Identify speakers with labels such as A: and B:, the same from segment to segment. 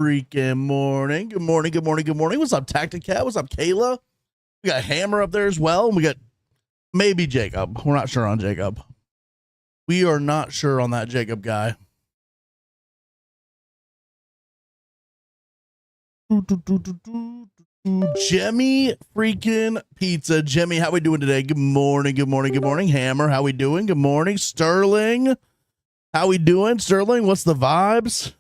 A: freaking morning. Good morning, good morning, good morning. What's up, Tactic Cat? What's up, Kayla? We got Hammer up there as well. And we got maybe Jacob. We're not sure on Jacob. We are not sure on that Jacob guy. Jemmy freaking Pizza. Jemmy, how we doing today? Good morning, good morning, good morning. Hammer, how we doing? Good morning. Sterling, how we doing? Sterling, what's the vibes?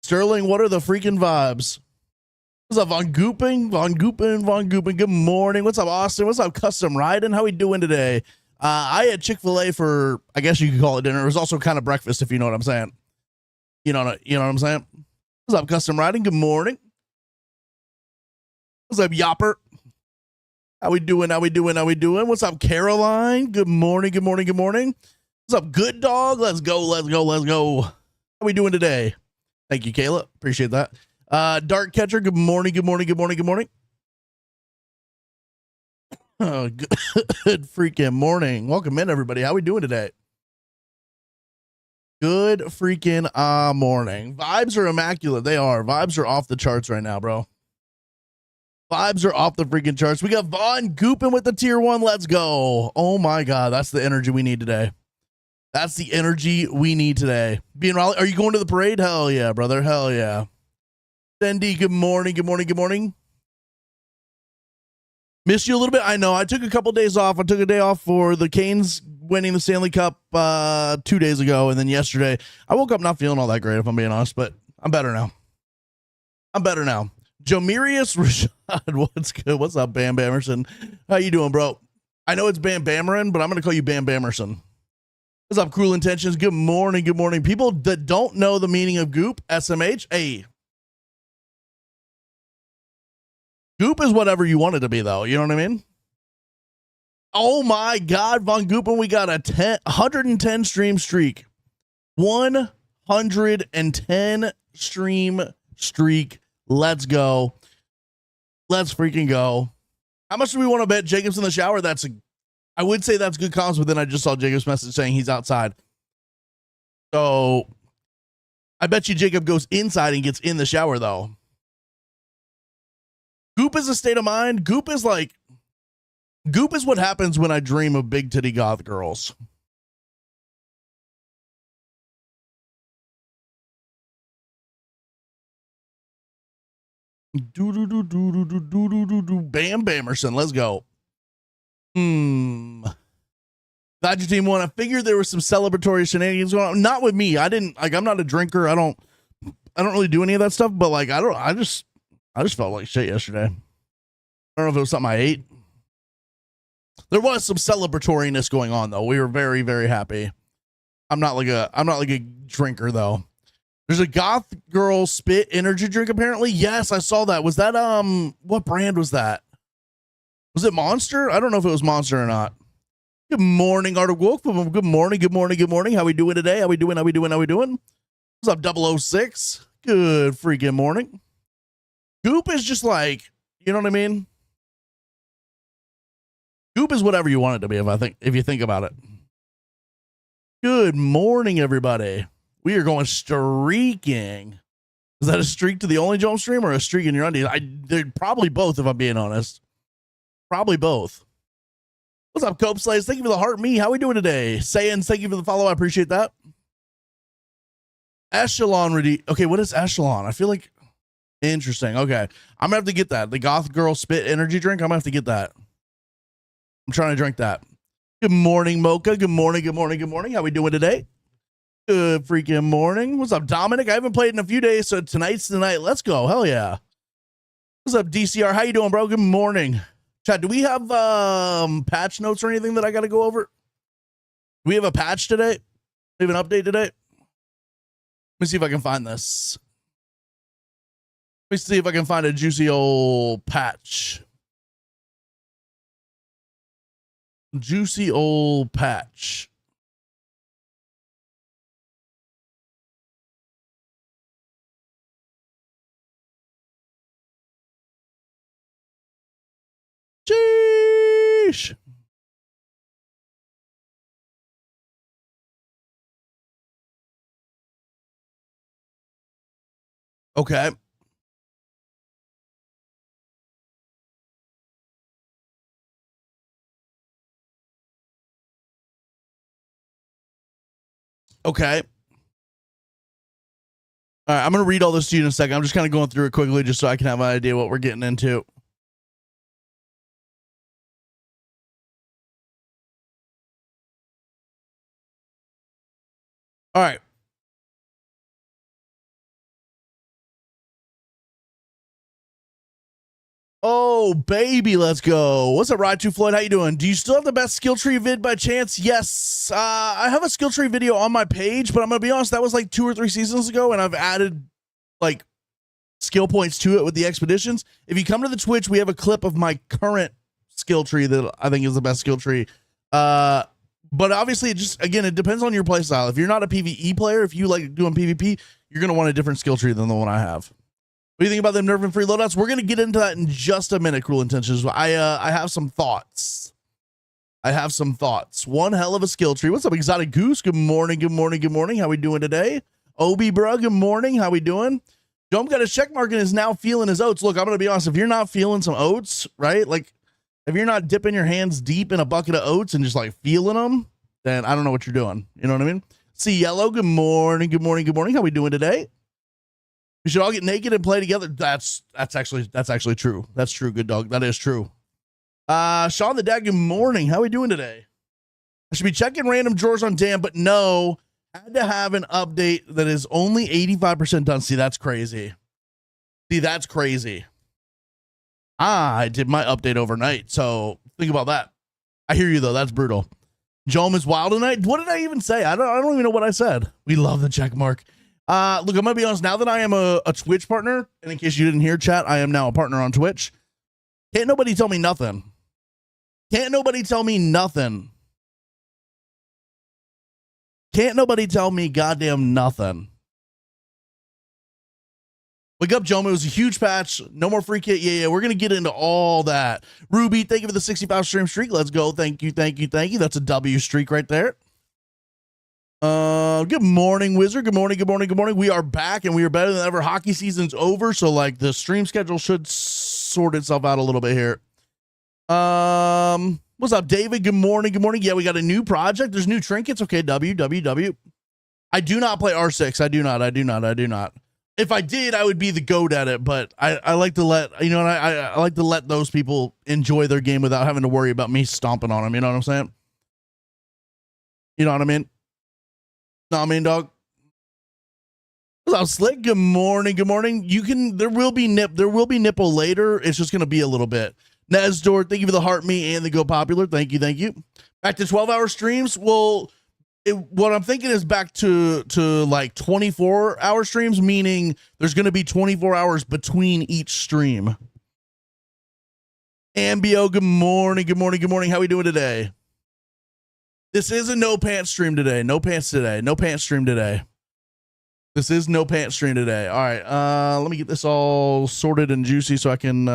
A: Sterling, what are the freaking vibes? What's up, Von Gooping? Von Gooping. Good morning. What's up, Austin? What's up, Custom Riding? How we doing today? I had Chick-fil-A for, I guess you could call it dinner. It was also kind of breakfast, if you know what I'm saying. You know what I'm saying? What's up, Custom Riding? Good morning. What's up, Yopper? How we doing? What's up, Caroline? Good morning. What's up, Good Dog? Let's go. How we doing today? Thank you, Kayla. Appreciate that. Dark Catcher, good morning. Oh, good freaking morning. Welcome in, everybody. How we doing today? Good freaking morning. Vibes are immaculate. They are. Vibes are off the charts right now, bro. Vibes are off the freaking charts. We got Von Gooping with the tier 1. Let's go. Oh my God. That's the energy we need today. Being Raleigh, are you going to the parade? Hell yeah, brother. Hell yeah. Cindy, good morning. Missed you a little bit. I know. I took a couple days off. I took a day off for the Canes winning the Stanley Cup 2 days ago. And then yesterday, I woke up not feeling all that great, if I'm being honest, but I'm better now. Jomirius Rashad, what's good? What's up, Bam Bamerson? How you doing, bro? I know it's Bam Bamerin, but I'm going to call you Bam Bamerson. What's up, Cruel Intentions? Good morning. People that don't know the meaning of goop, SMH, hey. Goop is whatever you want it to be, though. You know what I mean? Oh, my God, Von Goopin, we got a 110 stream streak. 110 stream streak. Let's go. Let's freaking go. How much do we want to bet Jacob's in the shower? I would say that's good comms, but then I just saw Jacob's message saying he's outside. So I bet you Jacob goes inside and gets in the shower, though. Goop is a state of mind. Goop is what happens when I dream of big titty goth girls. Bam Bamerson, let's go. Glad your team won. I figured there was some celebratory shenanigans going on. Not with me. I'm not a drinker. I don't really do any of that stuff, but I just felt like shit yesterday. I don't know if it was something I ate. There was some celebratoriness going on, though. We were very, very happy. I'm not like a drinker, though. There's a goth girl spit energy drink, apparently. Yes, I saw that. Was that what brand was that? Was it Monster? I don't know if it was Monster or not. Good morning, Art of Wolf. Good morning. How we doing today? How we doing? What's up, 006? Good freaking morning. Goop is just like, you know what I mean? Goop is whatever you want it to be, if you think about it. Good morning, everybody. We are going streaking. Is that a streak to the Only Jump stream or a streak in your undies? They're probably both, if I'm being honest. Probably both. What's up, Cope Slays? Thank you for the heart. Me, how we doing today? Saying thank you for the follow. I appreciate that. Echelon ready. Okay, what is Echelon? I feel like interesting. Okay, I'm gonna have to get that. The Goth Girl Spit Energy Drink. I'm gonna have to get that. I'm trying to drink that. Good morning, Mocha. Good morning. How we doing today? Good freaking morning. What's up, Dominic? I haven't played in a few days, so tonight's the night. Let's go. Hell yeah. What's up, DCR? How you doing, bro? Good morning. Chad, do we have patch notes or anything that I got to go over? Do we have a patch today? We have an update today? Let me see if I can find this. Let me see if I can find a juicy old patch. Juicy old patch. Sheesh. Okay. Okay. All right, I'm going to read all this to you in a second. I'm just kind of going through it quickly just so I can have an idea what we're getting into. All right. Oh, baby, let's go. What's up, Ride 2 Floyd? How you doing? Do you still have the best skill tree vid by chance? Yes. I have a skill tree video on my page, but I'm going to be honest, that was like 2 or 3 seasons ago, and I've added like skill points to it with the expeditions. If you come to the Twitch, we have a clip of my current skill tree that I think is the best skill tree. But obviously, it just, again, it depends on your play style. If you're not a PvE player, if you like doing PvP, you're going to want a different skill tree than the one I have. What do you think about them nerf and free loadouts? We're going to get into that in just a minute, Cruel Intentions. I have some thoughts. One hell of a skill tree. What's up, Exotic Goose? Good morning, good morning, good morning. How we doing today? Obi, bro, good morning. How we doing? Dome got a check mark and is now feeling his oats. Look, I'm going to be honest. If you're not feeling some oats, right? Like, if you're not dipping your hands deep in a bucket of oats and just like feeling them, then I don't know what you're doing. You know what I mean? See Yellow, good morning, good morning, good morning. How we doing today? We should all get naked and play together. That's actually true. That's true, good dog. That is true. Sean the Dad, good morning. How we doing today? I should be checking random drawers on Dan, but no. Had to have an update that is only 85% done. See, that's crazy. I did my update overnight, so think about that. I hear you, though. That's brutal. Jome is wild tonight. What did I even say? I don't even know what I said. We love the check mark. Look, I'm gonna be honest. Now that I am a Twitch partner, and in case you didn't hear, chat, I am now a partner on Twitch. Can't nobody tell me nothing. Can't nobody tell me goddamn nothing. Wake up, Jomo. It was a huge patch. No more free kit. Yeah. We're gonna get into all that. Ruby, thank you for the 65 stream streak. Let's go. Thank you. That's a W streak right there. Good morning, Wizard. Good morning. We are back and we are better than ever. Hockey season's over, so like the stream schedule should sort itself out a little bit here. What's up, David? Good morning. Yeah, we got a new project. There's new trinkets. Okay, W. I do not play R6. I do not. If I did, I would be the goat at it, but I like to let, I like to let those people enjoy their game without having to worry about me stomping on them. You know what I'm saying? You know what I mean? Dog. What's up, Slick? Good morning. There will be nipple later. It's just gonna be a little bit. Nesdor, thank you for the heart me and the go popular. Thank you. Back to 12-hour streams. Well, what I'm thinking is back to like 24-hour streams, meaning there's gonna be 24 hours between each stream. Ambio, good morning. How we doing today? This is a no pants stream today. This is no pants stream today. All right. Let me get this all sorted and juicy so I can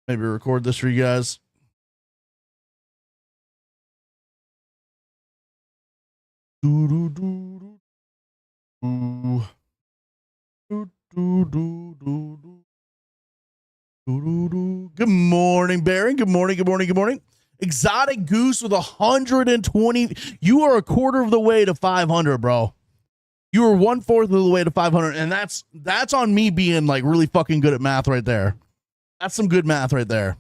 A: maybe record this for you guys. Good morning, Baron. Good morning. Exotic Goose with 120. You are a quarter of the way to 500, bro. You are 1/4 of the way to 500, and that's on me being like really fucking good at math right there. That's some good math right there.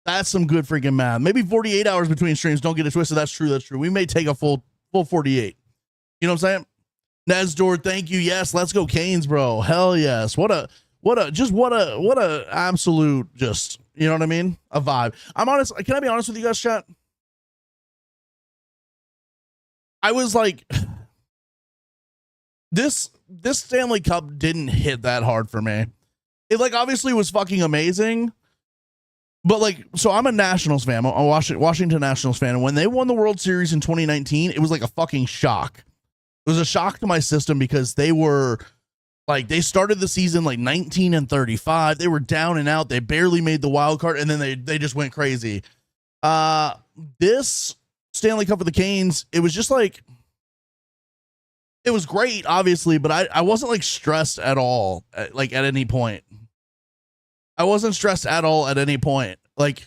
A: That's some good freaking math. Maybe 48 hours between streams. Don't get it twisted. That's true. We may take a full 48. You know what I'm saying? Nesdor, thank you. Yes, let's go Canes, bro. Hell yes. What a absolute, just, you know what I mean? A vibe. I'm honest. Can I be honest with you guys, chat? I was like, this Stanley Cup didn't hit that hard for me. It like obviously was fucking amazing, but like, so I'm a Nationals fan. I'm a Washington Nationals fan. And when they won the World Series in 2019, it was like a fucking shock. It was a shock to my system because they were like, they started the season like 19-35. They were down and out. They barely made the wild card, and then they just went crazy. This Stanley Cup for the Canes, it was just like, it was great, obviously, but I wasn't like stressed at all, like at any point. I wasn't stressed at all at any point. Like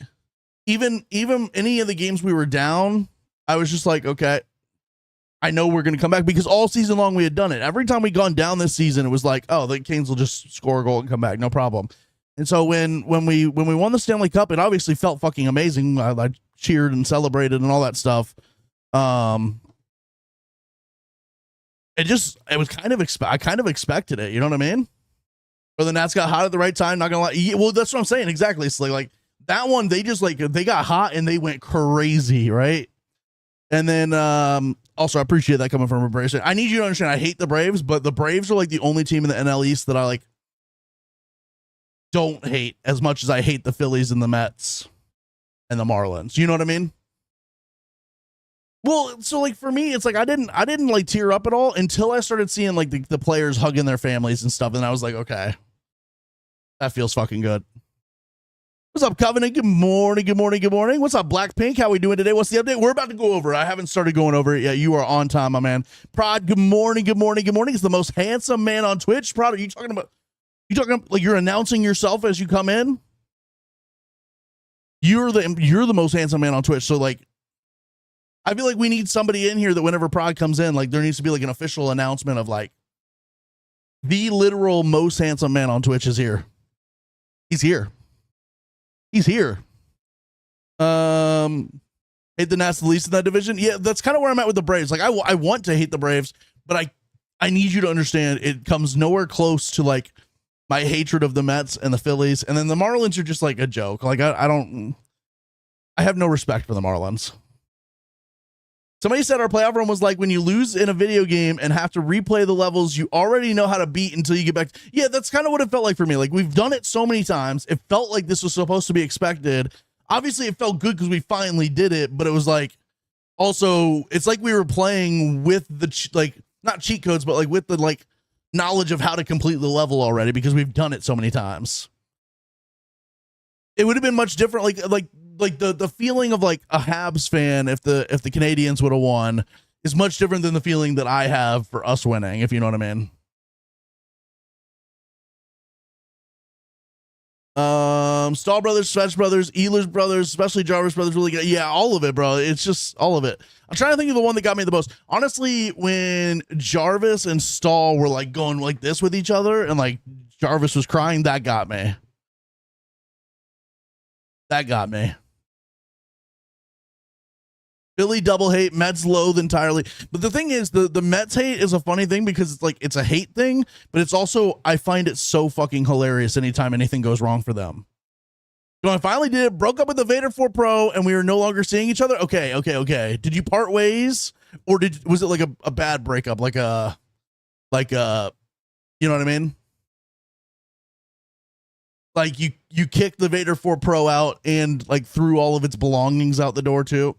A: even any of the games we were down, I was just like, okay, I know we're going to come back, because all season long we had done it. Every time we'd gone down this season, it was like, oh, the Canes will just score a goal and come back, no problem. And so when we won the Stanley Cup, it obviously felt fucking amazing. I cheered and celebrated and all that stuff. It was kind of I kind of expected it, you know what I mean? Or the Nats got hot at the right time, not gonna lie. Well, that's what I'm saying, exactly. It's like that one, they just like, they got hot and they went crazy, right? And then also, I appreciate that coming from a Braves. I need you to understand, I hate the Braves, but the Braves are like the only team in the NL East that I like don't hate as much as I hate the Phillies and the Mets and the Marlins. You know what I mean? Well, so like for me, it's like I didn't like tear up at all until I started seeing like the players hugging their families and stuff, and I was like, okay, that feels fucking good. What's up, Covenant? Good morning, good morning, good morning. What's up, Blackpink? How we doing today? What's the update? We're about to go over it. I haven't started going over it yet. You are on time, my man. Prod, good morning, good morning, good morning. It's the most handsome man on Twitch. Prod, are you talking about like you're announcing yourself as you come in? You're the most handsome man on Twitch. So like, I feel like we need somebody in here that whenever Prod comes in, like there needs to be like an official announcement of like the literal most handsome man on Twitch is here. He's here. He's here. Hate the Nats the least in that division. Yeah, that's kind of where I'm at with the Braves. Like I want to hate the Braves, but I need you to understand it comes nowhere close to like my hatred of the Mets and the Phillies. And then the Marlins are just like a joke. Like I have no respect for the Marlins. Somebody said our playoff run was like when you lose in a video game and have to replay the levels you already know how to beat until you get back. Yeah, that's kind of what it felt like for me. Like we've done it so many times. It felt like this was supposed to be expected. Obviously, it felt good because we finally did it, but it was like also it's like we were playing with the like not cheat codes, but like with the like knowledge of how to complete the level already because we've done it so many times. It would have been much different. Like the feeling of like a Habs fan if the Canadians would have won is much different than the feeling that I have for us winning, if you know what I mean. Stahl brothers, Svetch brothers, Ehlers brothers, especially Jarvis brothers, really good. Yeah, all of it, bro. It's just all of it. I'm trying to think of the one that got me the most. Honestly, when Jarvis and Stahl were like going like this with each other and like Jarvis was crying, that got me. That got me. Philly double hate, Mets loathe entirely. But the thing is, the Mets hate is a funny thing because it's like it's a hate thing, but it's also I find it so fucking hilarious anytime anything goes wrong for them. So I finally did it, broke up with the Vader 4 Pro, and we are no longer seeing each other. Okay. Did you part ways, or was it like a bad breakup, like a you know what I mean? Like you kicked the Vader 4 Pro out and like threw all of its belongings out the door too.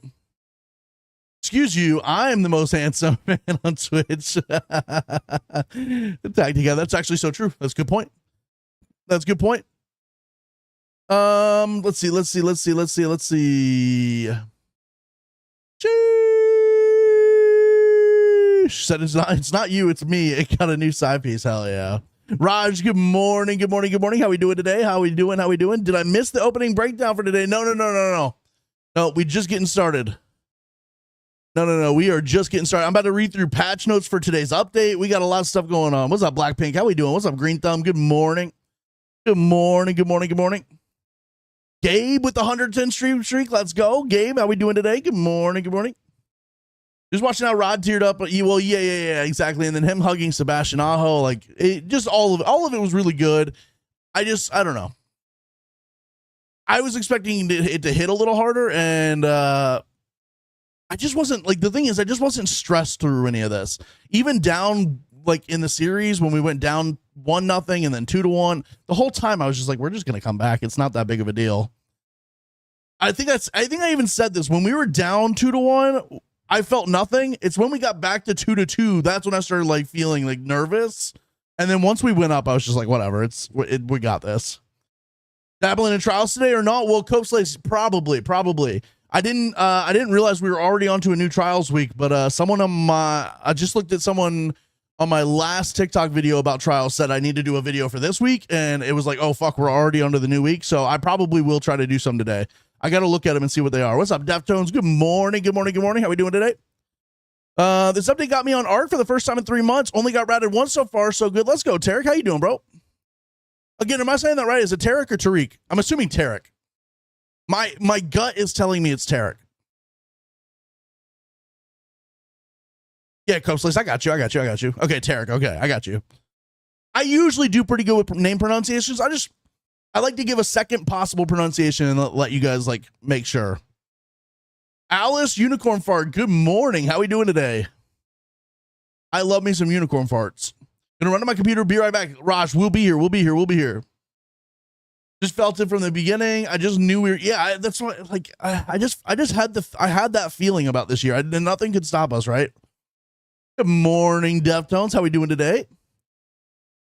A: Excuse you, I'm the most handsome man on Twitch. Tag together. That's actually so true. That's a good point. That's a good point. Let's see. Sheesh. Said it's not you, it's me. It got a new side piece. Hell yeah. Raj, good morning. How we doing today? How we doing? Did I miss the opening breakdown for today? No. No, we just getting started. No. We are just getting started. I'm about to read through patch notes for today's update. We got a lot of stuff going on. What's up, Blackpink? How we doing? What's up, Green Thumb? Good morning. Good morning. Gabe with the 110 stream streak. Let's go. Gabe, how we doing today? Good morning. Just watching how Rod teared up. Well, yeah, exactly. And then him hugging Sebastian Aho. Like, it, just all of it was really good. I don't know. I was expecting it to hit a little harder, and I just wasn't, like, the thing is, I just wasn't stressed through any of this. Even down, like, in the series when we went down 1-0 and then 2-1, the whole time I was just like, we're just going to come back. It's not that big of a deal. I think I even said this. When we were down 2-1, I felt nothing. It's when we got back to 2-2, that's when I started, like, feeling, like, nervous. And then once we went up, I was just like, whatever, we got this. Dabbling in trials today or not? Well, Coach Slays, probably. I didn't realize we were already onto a new trials week, but someone I just looked at someone on my last TikTok video about trials said I need to do a video for this week, and it was like, oh fuck, we're already under the new week, so I probably will try to do some today. I got to look at them and see what they are. What's up, Deftones? Good morning, good morning, good morning. How we doing today? This update got me on art for the first time in 3 months. Only got ratted once so far, so good. Let's go, Tarek. How you doing, bro? Again, am I saying that right? Is it Tarek or Tariq? I'm assuming Tarek. My gut is telling me it's Tarek. Yeah, Coastless, I got you. Okay, Tarek, okay, I got you. I usually do pretty good with name pronunciations. I like to give a second possible pronunciation and let you guys, like, make sure. Alice Unicorn Fart, good morning. How we doing today? I love me some unicorn farts. Gonna run to my computer, be right back. Raj, we'll be here. Just felt it from the beginning. I just knew we were, yeah, that's what, like, I had that feeling about this year. Nothing could stop us, right? Good morning, Deftones. How we doing today?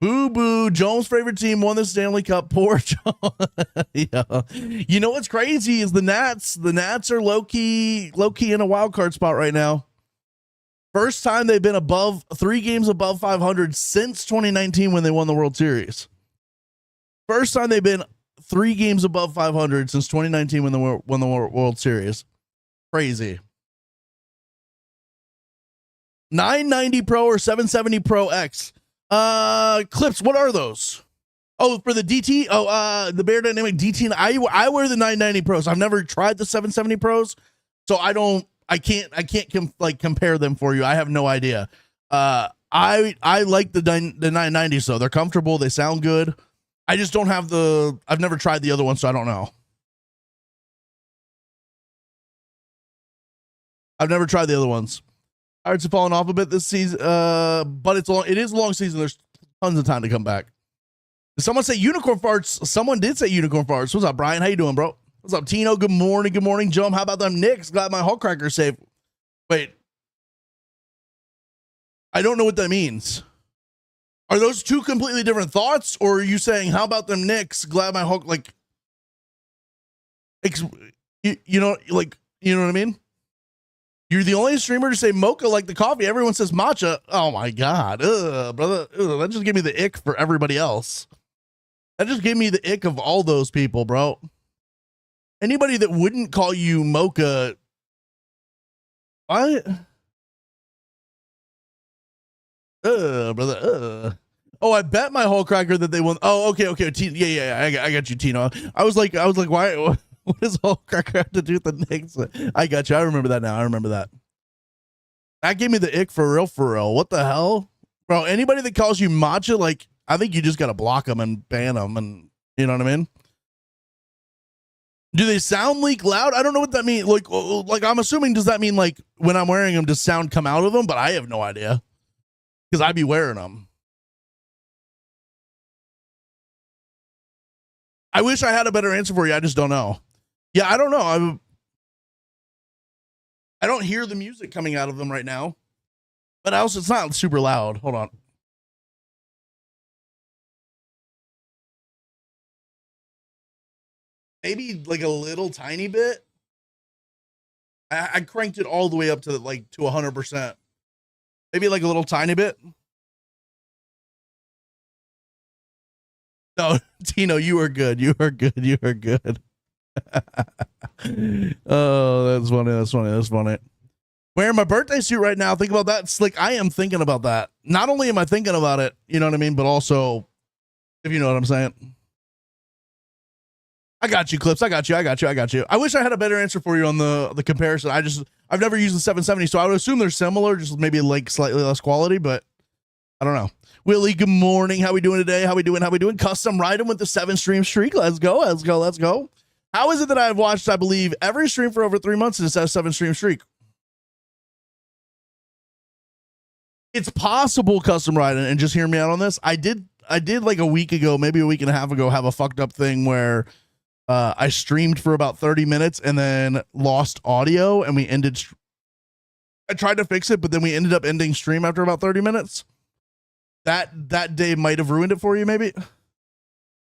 A: Boo boo. Jones' favorite team won the Stanley Cup. Poor Jones. Yeah. You know what's crazy is the Nats. The Nats are low key in a wild card spot right now. First time they've been 3 games above 500 since 2019 when they won the World Series. First time they've been 3 games above 500 since 2019 when they won the World Series. Crazy. 990 Pro or 770 Pro X. Clips, what are those? Oh, for the DT? Oh, the Bear Dynamic DT. I wear the 990 Pros. I've never tried the 770 Pros, so I can't compare them for you. I have no idea. I like the 990s though. They're comfortable, they sound good. I just don't have I've never tried the other one, so I don't know. I've never tried the other ones. Hearts have fallen off a bit this season, but it is a long season. There's tons of time to come back. Did someone say unicorn farts? Someone did say unicorn farts. What's up, Brian? How you doing, bro? What's up, Tino? Good morning. Good morning, Jum. How about them Knicks? Glad my Hulk Cracker's safe. Wait. I don't know what that means. Are those two completely different thoughts? Or are you saying, how about them Knicks? Glad my Hulk, like, you know what I mean? You're the only streamer to say mocha like the coffee. Everyone says matcha. Oh my God. Ugh, brother. Ugh, that just gave me the ick for everybody else. That just gave me the ick of all those people, bro. Anybody that wouldn't call you mocha. Brother. Oh, I bet my whole cracker that they won. Oh, okay. Yeah. I got you, Tino. I was like, why? What does Hulk Cracker have to do with the Knicks? I got you. I remember that now. I remember that. That gave me the ick for real. What the hell? Bro, anybody that calls you matcha, like, I think you just got to block them and ban them. And you know what I mean? Do they sound leak loud? I don't know what that means. Like I'm assuming, does that mean like when I'm wearing them, does sound come out of them? But I have no idea because I be wearing them. I wish I had a better answer for you. I just don't know. Yeah, I don't know. I don't hear the music coming out of them right now, but also it's not super loud. Hold on. Maybe like a little tiny bit. I cranked it all the way up to 100%. Maybe like a little tiny bit. No, Tino, you are good. You are good. Oh, that's funny. Wearing my birthday suit right now. Think about that. Slick. I am thinking about that. Not only am I thinking about it, you know what I mean, but also, if you know what I'm saying. I got you, Clips. I got you. I wish I had a better answer for you on the comparison. I've never used the 770, so I would assume they're similar, just maybe like slightly less quality, but I don't know. Willie, good morning. How we doing today? How we doing? Custom riding with the 7-stream streak. Let's go. How is it that I've watched, I believe, every stream for over 3 months and it says 7-stream streak? It's possible, Custom riding, and just hear me out on this. I did like a week ago, maybe a week and a half ago, have a fucked up thing where I streamed for about 30 minutes and then lost audio and we ended. I tried to fix it, but then we ended up ending stream after about 30 minutes. That day might have ruined it for you, maybe.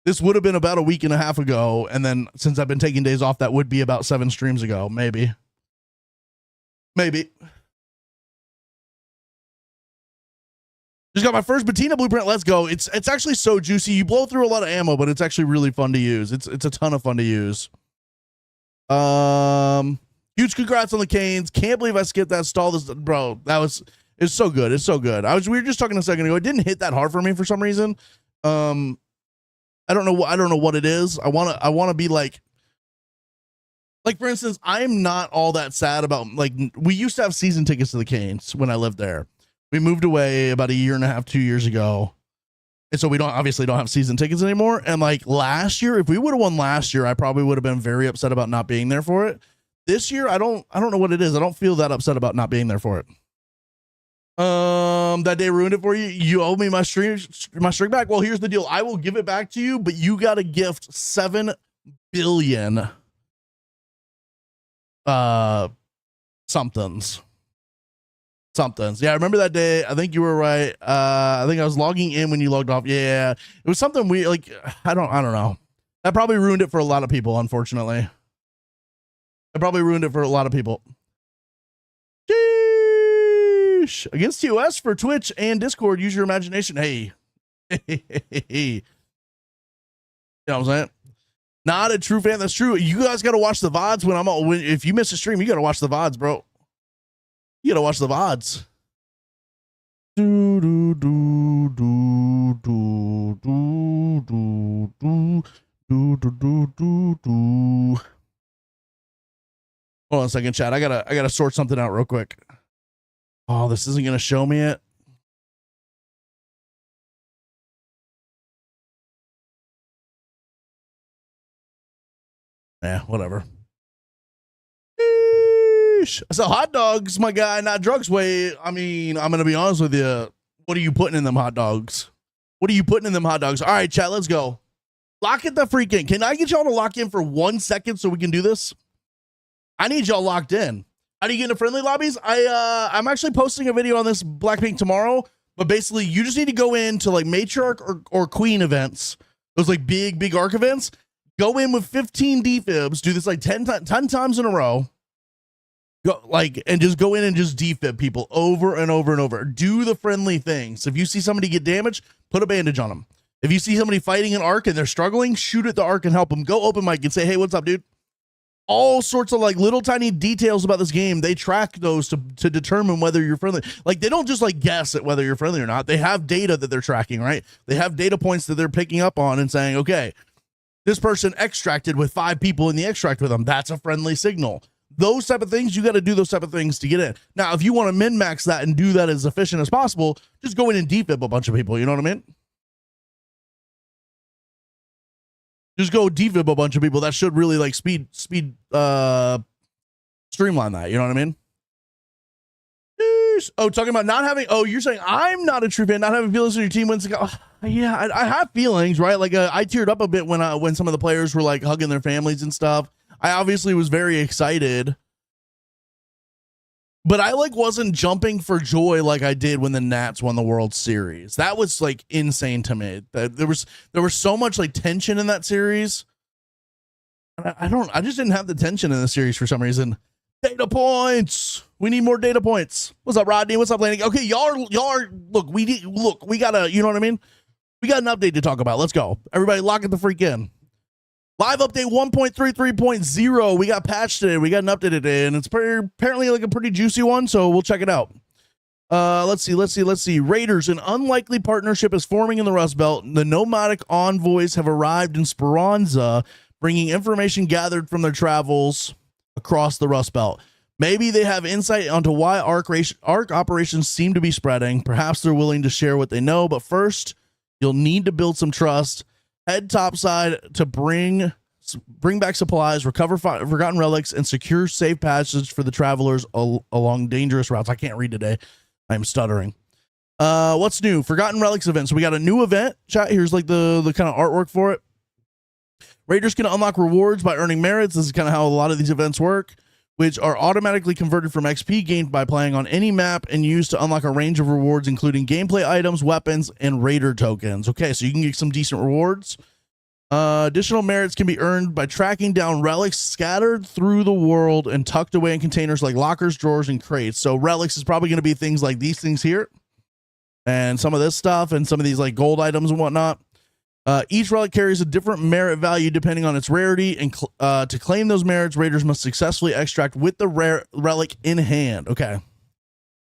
A: This would have been about a week and a half ago, and then since I've been taking days off, that would be about 7 streams ago, maybe. Just got my first Bettina blueprint. Let's go. It's actually so juicy. You blow through a lot of ammo, but it's actually really fun to use. It's a ton of fun to use. Huge congrats on the Canes. Can't believe I skipped that stall. This, bro, it's so good. It's so good. We were just talking a second ago. It didn't hit that hard for me for some reason. I don't know what it is. I want to be like for instance, I'm not all that sad about, like, we used to have season tickets to the Canes when I lived there. We moved away about a year and a half, 2 years ago. And so we obviously don't have season tickets anymore. And like last year, if we would have won last year, I probably would have been very upset about not being there for it. This year, I don't know what it is. I don't feel that upset about not being there for it. That day ruined it for you. You owe me my string back. Well, here's the deal. I will give it back to you, but you got to gift 7 billion somethings. Yeah, I remember that day. I think you were right. I think I was logging in when you logged off. Yeah, it was something we like. I don't know. That probably ruined it for a lot of people. Unfortunately, that probably ruined it for a lot of people. Sheesh. Against TOS for Twitch and Discord. Use your imagination. Hey. You know what I'm saying? Not a true fan. That's true. You guys got to watch the VODs if you miss a stream, you got to watch the VODs, bro. You gotta watch the VODs. Hold on a second, chat. I gotta sort something out real quick. Oh, this isn't gonna show me it. Yeah, whatever. So hot dogs, my guy, not drugs. Wait, I mean, I'm gonna be honest with you. What are you putting in them hot dogs? What are you putting in them hot dogs? All right, chat, let's go. Lock it the freak in. Can I get y'all to lock in for 1 second so we can do this? I need y'all locked in. How do you get into friendly lobbies? I'm actually posting a video on this Blackpink tomorrow, but basically you just need to go into like matriarch or queen events, those like big arc events. Go in with 15 defibs. Do this like 10 times in a row. And just go in and just defib people over and over and over. Do the friendly things. If you see somebody get damaged, put a bandage on them. If you see somebody fighting an arc and they're struggling, shoot at the arc and help them. Go open mic and say, hey, what's up, dude? All sorts of like little tiny details about this game. They track those to determine whether you're friendly. Like they don't just like guess at whether you're friendly or not. They have data that they're tracking, right? They have data points that they're picking up on and saying, okay, this person extracted with 5 people in the extract with them. That's a friendly signal. Those type of things, you got to do those type of things to get in. Now, if you want to min-max that and do that as efficient as possible, just go in and defib a bunch of people. You know what I mean? Just go defib a bunch of people. That should really like speed streamline that. You know what I mean? Oh, talking about not having. Oh, you're saying I'm not a true fan, not having feelings when your team wins. Yeah, I have feelings, right? Like I teared up a bit when some of the players were like hugging their families and stuff. I obviously was very excited, but I like wasn't jumping for joy like I did when the Nats won the World Series. That was like insane to me. There was so much like tension in that series. I just didn't have the tension in the series for some reason. Data points. We need more data points. What's up, Rodney? What's up, Lanny? Okay, y'all are we gotta, you know what I mean? We got an update to talk about. Let's go. Everybody lock it the freak in. Live update 1.33.0. We got patched today. We got an update today, and it's apparently like a pretty juicy one, so we'll check it out. Let's see. Raiders, an unlikely partnership is forming in the Rust Belt. The nomadic envoys have arrived in Speranza, bringing information gathered from their travels across the Rust Belt. Maybe they have insight onto why ARC operations seem to be spreading. Perhaps they're willing to share what they know, but first, you'll need to build some trust. Head topside to bring back supplies, recover forgotten relics, and secure safe passage for the travelers along dangerous routes. I can't read today. I'm stuttering. What's new? Forgotten relics event. So we got a new event. Chat. Here's like the kind of artwork for it. Raiders can unlock rewards by earning merits. This is kind of how a lot of these events work, which are automatically converted from XP gained by playing on any map and used to unlock a range of rewards, including gameplay items, weapons, and Raider tokens. Okay, so you can get some decent rewards. Additional merits can be earned by tracking down relics scattered through the world and tucked away in containers like lockers, drawers, and crates. So relics is probably going to be things like these things here. and some of this stuff and some of these like gold items and whatnot. Each relic carries a different merit value depending on its rarity, and to claim those merits, raiders must successfully extract with the rare relic in hand. Okay.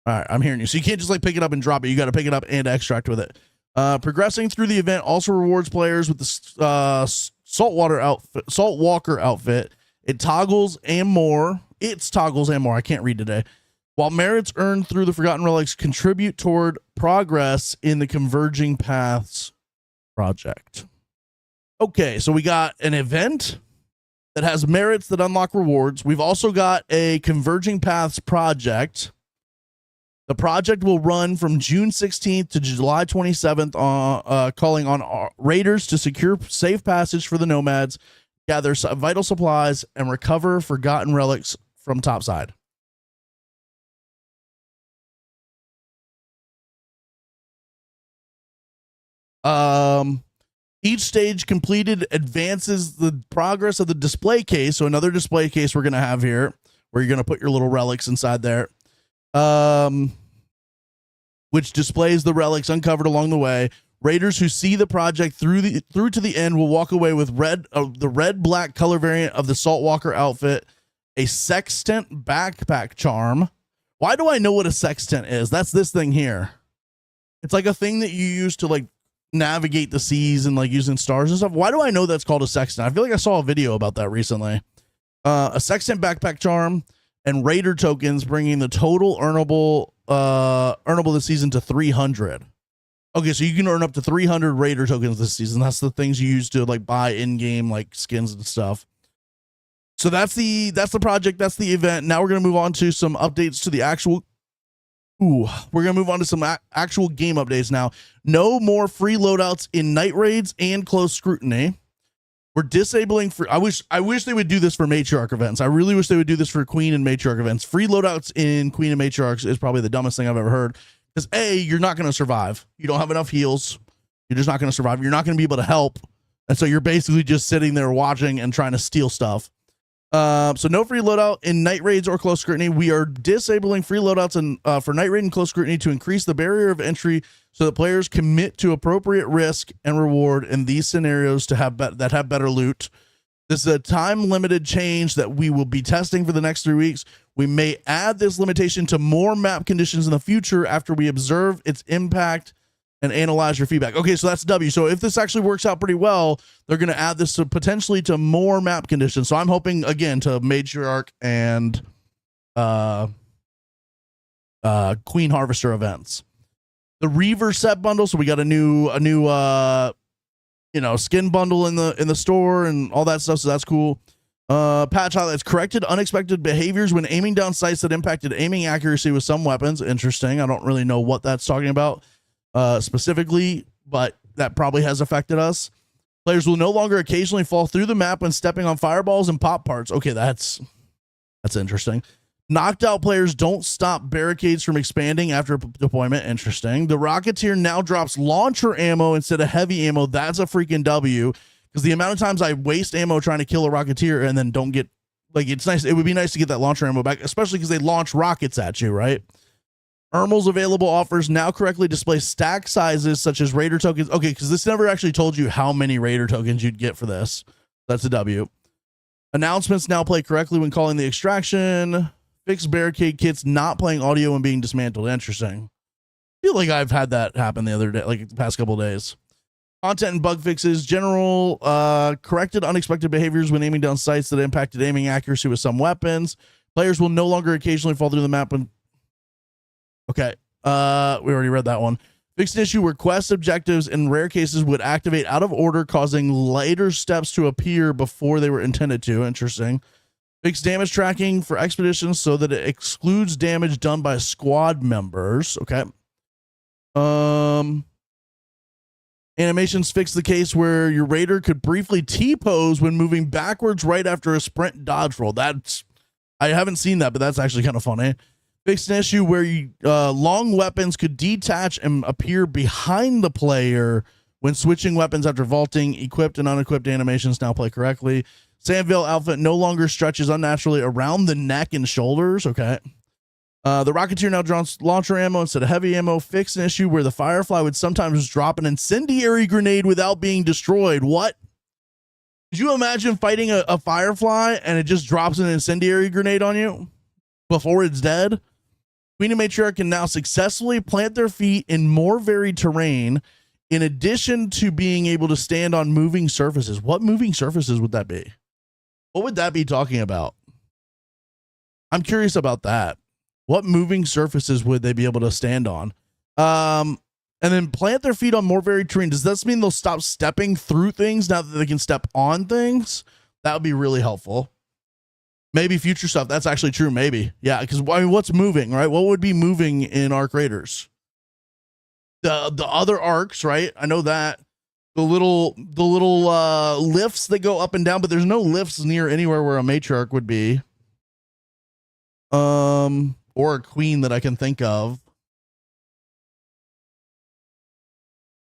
A: All right, I'm hearing you. So you can't just like pick it up and drop it. You got to pick it up and extract with it. Progressing through the event also rewards players with the saltwalker outfit. It toggles and more. It's toggles and more. I can't read today. While merits earned through the Forgotten Relics contribute toward progress in the Converging Paths project. Okay, so we got an event that has merits that unlock rewards. We've also got a Converging Paths project. The project will run from June 16th to July 27th, calling on raiders to secure safe passage for the nomads, gather vital supplies, and recover forgotten relics from topside. Each stage completed advances the progress of the display case. So another display case we're going to have here where you're going to put your little relics inside there. Which displays the relics uncovered along the way. Raiders who see the project through to the end will walk away with the red-black color variant of the Saltwalker outfit, a sextant backpack charm. Why do I know what a sextant is? That's this thing here. It's like a thing that you use to like navigate the seas and like using stars and stuff. Why do I know that's called a sextant? I feel like I saw a video about that recently. A sextant backpack charm and raider tokens, bringing the total earnable this season to 300. Okay, so you can earn up to 300 raider tokens this season. That's the things you use to like buy in-game like skins and stuff. So that's the project, that's the event. Now we're gonna move on to some updates to the actual. We're gonna move on to some actual game updates now. No more free loadouts in night raids and close scrutiny. We're disabling I wish they would do this for matriarch events. I really wish they would do this for queen and matriarch events. Free loadouts in queen and matriarchs is probably the dumbest thing I've ever heard. Because A, you're not going to survive. You don't have enough heals. You're just not going to survive. You're not going to be able to help. And so you're basically just sitting there watching and trying to steal stuff. So no free loadout in night raids or close scrutiny. We are disabling free loadouts for night raid and close scrutiny to increase the barrier of entry so that players commit to appropriate risk and reward in these scenarios to have that have better loot. This is a time-limited change that we will be testing for the next 3 weeks. We may add this limitation to more map conditions in the future after we observe its impact and analyze your feedback. Okay, so that's W. So if this actually works out pretty well, they're going to add this to potentially to more map conditions. So I'm hoping, again, to matriarch and Queen Harvester events. The Reaver set bundle. So we got a new skin bundle in the store and all that stuff. So that's cool. Patch highlights corrected unexpected behaviors when aiming down sights that impacted aiming accuracy with some weapons. Interesting. I don't really know what that's talking about specifically, but that probably has affected us. Players will no longer occasionally fall through the map when stepping on fireballs and pop parts. Okay, that's interesting. Knocked out players don't stop barricades from expanding after deployment. Interesting. The Rocketeer now drops launcher ammo instead of heavy ammo. That's a freaking W, because the amount of times I waste ammo trying to kill a Rocketeer and then don't get, like, it's nice. It would be nice to get that launcher ammo back, especially because they launch rockets at you, right? Ermel's available offers now correctly display stack sizes such as raider tokens. Okay, because this never actually told you how many raider tokens you'd get for this. That's a W. Announcements now play correctly when calling the extraction. Fixed barricade kits not playing audio when being dismantled. Interesting. I feel like I've had that happen the other day, like the past couple of days. Content and bug fixes. General corrected unexpected behaviors when aiming down sights that impacted aiming accuracy with some weapons. Players will no longer occasionally fall through the map when... Okay, we already read that one. Fixed an issue where quest objectives in rare cases would activate out of order, causing later steps to appear before they were intended to. Interesting. Fixed damage tracking for expeditions so that it excludes damage done by squad members. Okay. Animations fix the case where your raider could briefly T-pose when moving backwards right after a sprint dodge roll. I haven't seen that, but that's actually kind of funny. Fixed an issue where long weapons could detach and appear behind the player when switching weapons after vaulting. Equipped and unequipped animations now play correctly. Sandville outfit no longer stretches unnaturally around the neck and shoulders. Okay. The Rocketeer now draws launcher ammo instead of heavy ammo. Fix an issue where the Firefly would sometimes drop an incendiary grenade without being destroyed. What? Could you imagine fighting a Firefly and it just drops an incendiary grenade on you before it's dead? Queen and Matriarch can now successfully plant their feet in more varied terrain, in addition to being able to stand on moving surfaces. What moving surfaces would that be? What would that be talking about? I'm curious about that. What moving surfaces would they be able to stand on? And then plant their feet on more varied terrain. Does this mean they'll stop stepping through things now that they can step on things? That would be really helpful. Maybe future stuff. That's actually true. Maybe. Yeah. Because I mean, what's moving, right? What would be moving in Arc Raiders? The other arcs, right? I know that. The little lifts that go up and down, but there's no lifts near anywhere where a Matriarch would be. Or a Queen that I can think of.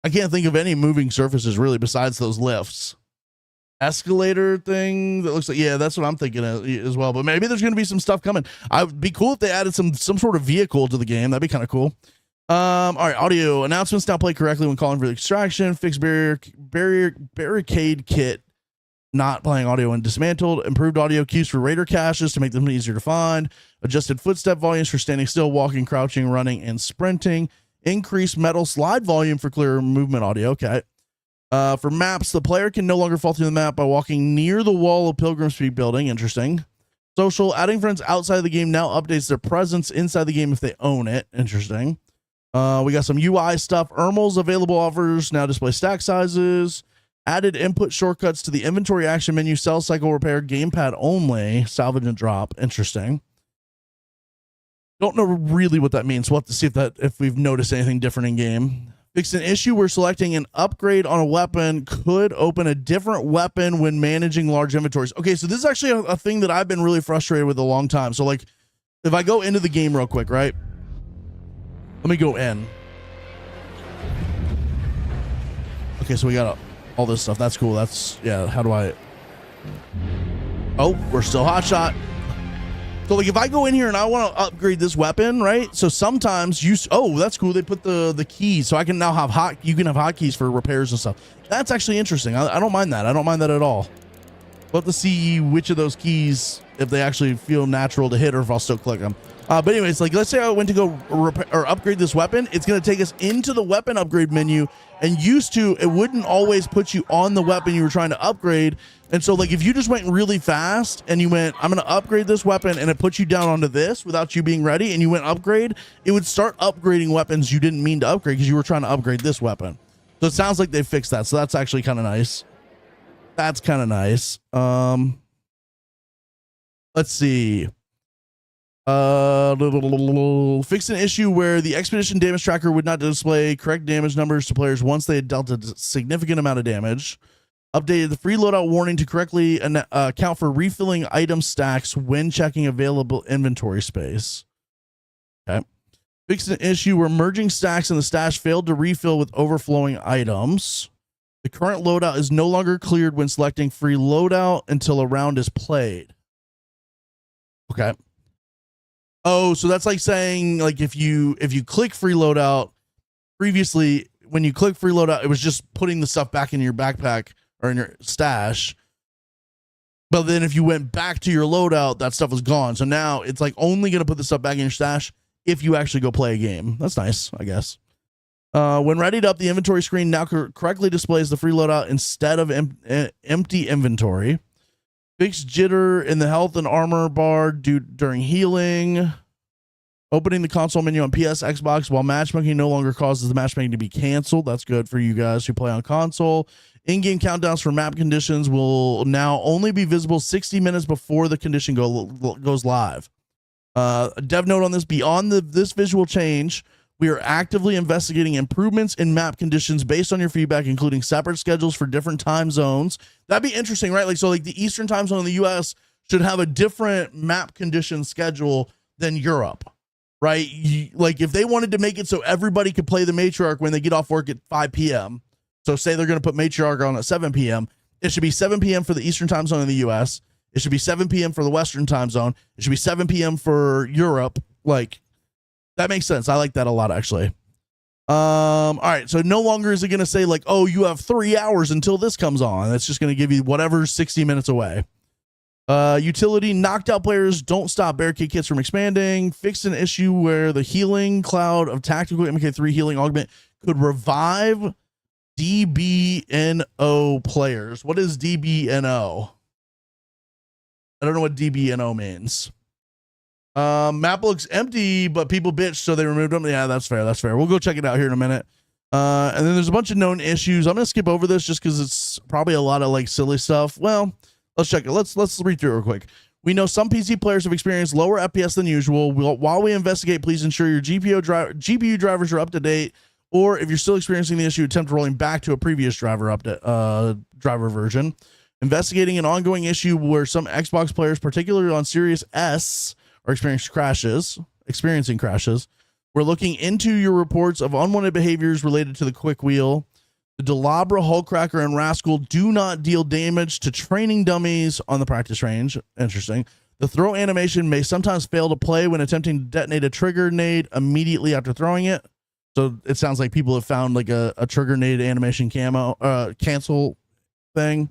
A: I can't think of any moving surfaces really besides those lifts. Escalator thing that looks like, yeah, that's what I'm thinking as well. But maybe there's going to be some stuff coming. I would be cool if they added some sort of vehicle to the game. That'd be kind of cool. All right, audio announcements now play correctly when calling for the extraction. Fixed barricade kit not playing audio when dismantled. Improved audio cues for raider caches to make them easier to find. Adjusted footstep volumes for standing still, walking, crouching, running, and sprinting. Increased metal slide volume for clearer movement audio. Okay. For maps, the player can no longer fall through the map by walking near the wall of Pilgrim's Peak building. Interesting. Social, adding friends outside of the game now updates their presence inside the game if they own it. Interesting. We got some UI stuff. Ermals available offers now display stack sizes. Added input shortcuts to the inventory action menu. Sell, cycle, repair, gamepad only. Salvage and drop. Interesting. Don't know really what that means. We'll have to see if we've noticed anything different in game. Fix an issue where selecting an upgrade on a weapon could open a different weapon when managing large inventories. Okay, so this is actually a thing that I've been really frustrated with a long time. So like, if I go into the game real quick, right? Let me go in. Okay, so we got all this stuff. That's cool. That's, yeah, how do I... Oh, we're still hot shot. So like if I go in here and I want to upgrade this weapon, right? So sometimes oh, that's cool. They put the keys, so I can now have you can have hotkeys for repairs and stuff. That's actually interesting. I don't mind that. I don't mind that at all. We'll have to see which of those keys, if they actually feel natural to hit or if I'll still click them. But anyways, like let's say I went to go repair or upgrade this weapon. It's going to take us into the weapon upgrade menu, and used to, it wouldn't always put you on the weapon you were trying to upgrade. And so like if you just went really fast and you went, I'm going to upgrade this weapon, and it puts you down onto this without you being ready, and you went upgrade, it would start upgrading weapons you didn't mean to upgrade because you were trying to upgrade this weapon. So it sounds like they fixed that. So that's actually kind of nice. That's kind of nice. Let's see. Fix an issue where the expedition damage tracker would not display correct damage numbers to players once they had dealt a significant amount of damage. Updated the free loadout warning to correctly account for refilling item stacks when checking available inventory space. Okay. Fixed an issue where merging stacks in the stash failed to refill with overflowing items. The current loadout is no longer cleared when selecting free loadout until a round is played. Okay. Oh, so that's like saying, like if you click free loadout, previously when you click free loadout, it was just putting the stuff back in your backpack or in your stash. But then if you went back to your loadout, that stuff was gone. So now it's like only going to put the stuff back in your stash if you actually go play a game. That's nice, I guess. When readied up, the inventory screen now correctly displays the free loadout instead of empty inventory. Fixed jitter in the health and armor bar during healing. Opening the console menu on PS, Xbox while matchmaking no longer causes the matchmaking to be canceled. That's good for you guys who play on console. In-game countdowns for map conditions will now only be visible 60 minutes before the condition goes live. Dev note on this: beyond this visual change, we are actively investigating improvements in map conditions based on your feedback, including separate schedules for different time zones. That'd be interesting, right? Like, so like the Eastern time zone in the US should have a different map condition schedule than Europe, right? Like if they wanted to make it so everybody could play the Matriarch when they get off work at 5 p.m. So say they're going to put Matriarch on at 7 p.m. It should be 7 p.m. for the Eastern time zone in the US. It should be 7 p.m. for the Western time zone. It should be 7 p.m. for Europe. Like, That makes sense. I like that a lot, actually. All right. So no longer is it going to say like, oh, you have 3 hours until this comes on. It's just going to give you whatever 60 minutes away. Utility, knocked out players don't stop barricade kits from expanding. Fixed an issue where the healing cloud of tactical MK3 healing augment could revive DBNO players. What is DBNO? I don't know what DBNO means. Map looks empty, but people bitch, so they removed them. Yeah, that's fair. That's fair. We'll go check it out here in a minute. And then there's a bunch of known issues. I'm gonna skip over this just because it's probably a lot of like silly stuff. Well, let's check it. Let's read through it real quick. We know some PC players have experienced lower FPS than usual. While we investigate, please ensure your GPU drivers are up to date, or if you're still experiencing the issue, attempt rolling back to a previous driver version. Investigating an ongoing issue where some Xbox players, particularly on Series S, are experiencing crashes. We're looking into your reports of unwanted behaviors related to the quick wheel. The Delabra, Hullcracker, and Rascal do not deal damage to training dummies on the practice range. Interesting. The throw animation may sometimes fail to play when attempting to detonate a trigger nade immediately after throwing it. So it sounds like people have found like a trigger nade animation cancel thing.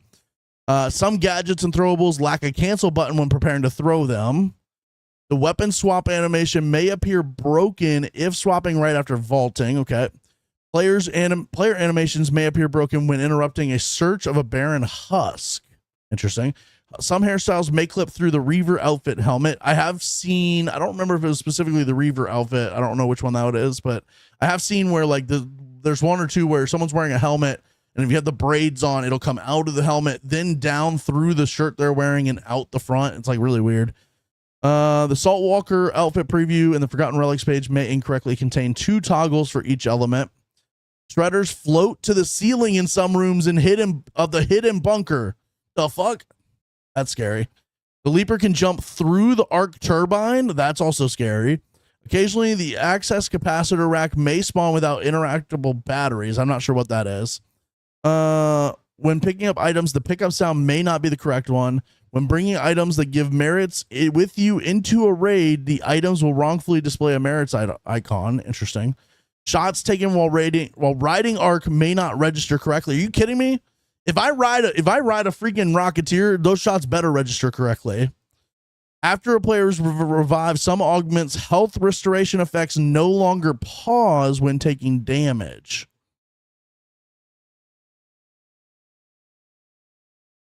A: Some gadgets and throwables lack a cancel button when preparing to throw them. The weapon swap animation may appear broken if swapping right after vaulting. Okay. Player animations may appear broken when interrupting a search of a barren husk. Interesting. Some hairstyles may clip through the Reaver outfit helmet. I have seen, I don't remember if it was specifically the Reaver outfit. I don't know which one that is, but I have seen where like there's one or two where someone's wearing a helmet, and if you have the braids on, it'll come out of the helmet, then down through the shirt they're wearing and out the front. It's like really weird. The Saltwalker outfit preview and the Forgotten Relics page may incorrectly contain 2 toggles for each element. Shredders float to the ceiling in some rooms in the hidden bunker. The fuck? That's scary. The Leaper can jump through the arc turbine. That's also scary. Occasionally, the access capacitor rack may spawn without interactable batteries. I'm not sure what that is. When picking up items, the pickup sound may not be the correct one. When bringing items that give merits with you into a raid, the items will wrongfully display a merits icon. Interesting. Shots taken while riding arc may not register correctly. Are you kidding me? If I ride a freaking Rocketeer, those shots better register correctly. After a player is revived, some augments health restoration effects no longer pause when taking damage.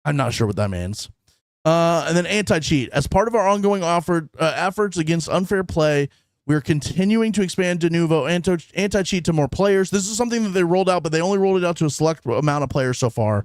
A: I'm not sure what that means. And then anti-cheat. As part of our ongoing efforts against unfair play, we're continuing to expand de novo anti-cheat to more players. This is something that they rolled out, but they only rolled it out to a select amount of players so far.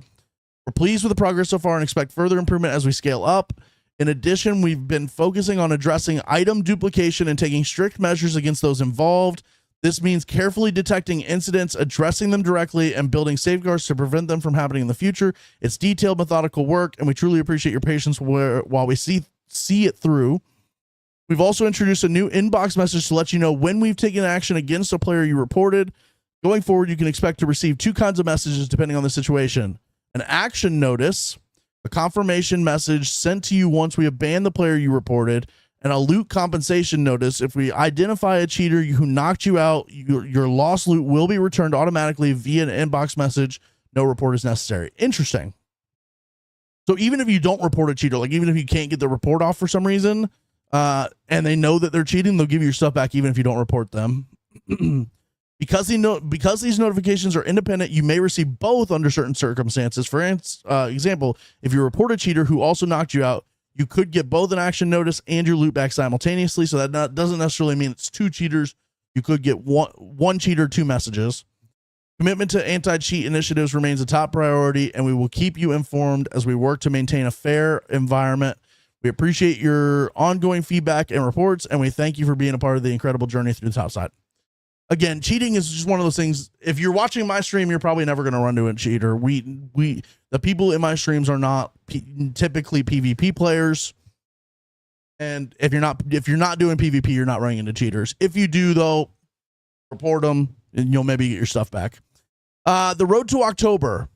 A: We're pleased with the progress so far and expect further improvement as we scale up. In addition, we've been focusing on addressing item duplication and taking strict measures against those involved. This means carefully detecting incidents, addressing them directly, and building safeguards to prevent them from happening in the future. It's detailed, methodical work, and we truly appreciate your patience while we see it through. We've also introduced a new inbox message to let you know when we've taken action against a player you reported. Going forward, you can expect to receive 2 kinds of messages depending on the situation. An action notice, a confirmation message sent to you once we have banned the player you reported, and a loot compensation notice. If we identify a cheater who knocked you out, your lost loot will be returned automatically via an inbox message. No report is necessary. Interesting. So even if you don't report a cheater, like even if you can't get the report off for some reason, and they know that they're cheating, they'll give you your stuff back even if you don't report them. Because these notifications are independent, you may receive both under certain circumstances. For example, if you report a cheater who also knocked you out, you could get both an action notice and your loot back simultaneously. So that doesn't necessarily mean it's 2 cheaters. You could get one cheater, 2 messages. Commitment to anti-cheat initiatives remains a top priority, and we will keep you informed as we work to maintain a fair environment. We appreciate your ongoing feedback and reports, and we thank you for being a part of the incredible journey through the top side. Again, cheating is just one of those things. If you're watching my stream, you're probably never going to run to a cheater. The people in my streams are not typically PvP players, and if you're not doing PvP, you're not running into cheaters. If you do, though, report them, and you'll maybe get your stuff back. The road to October.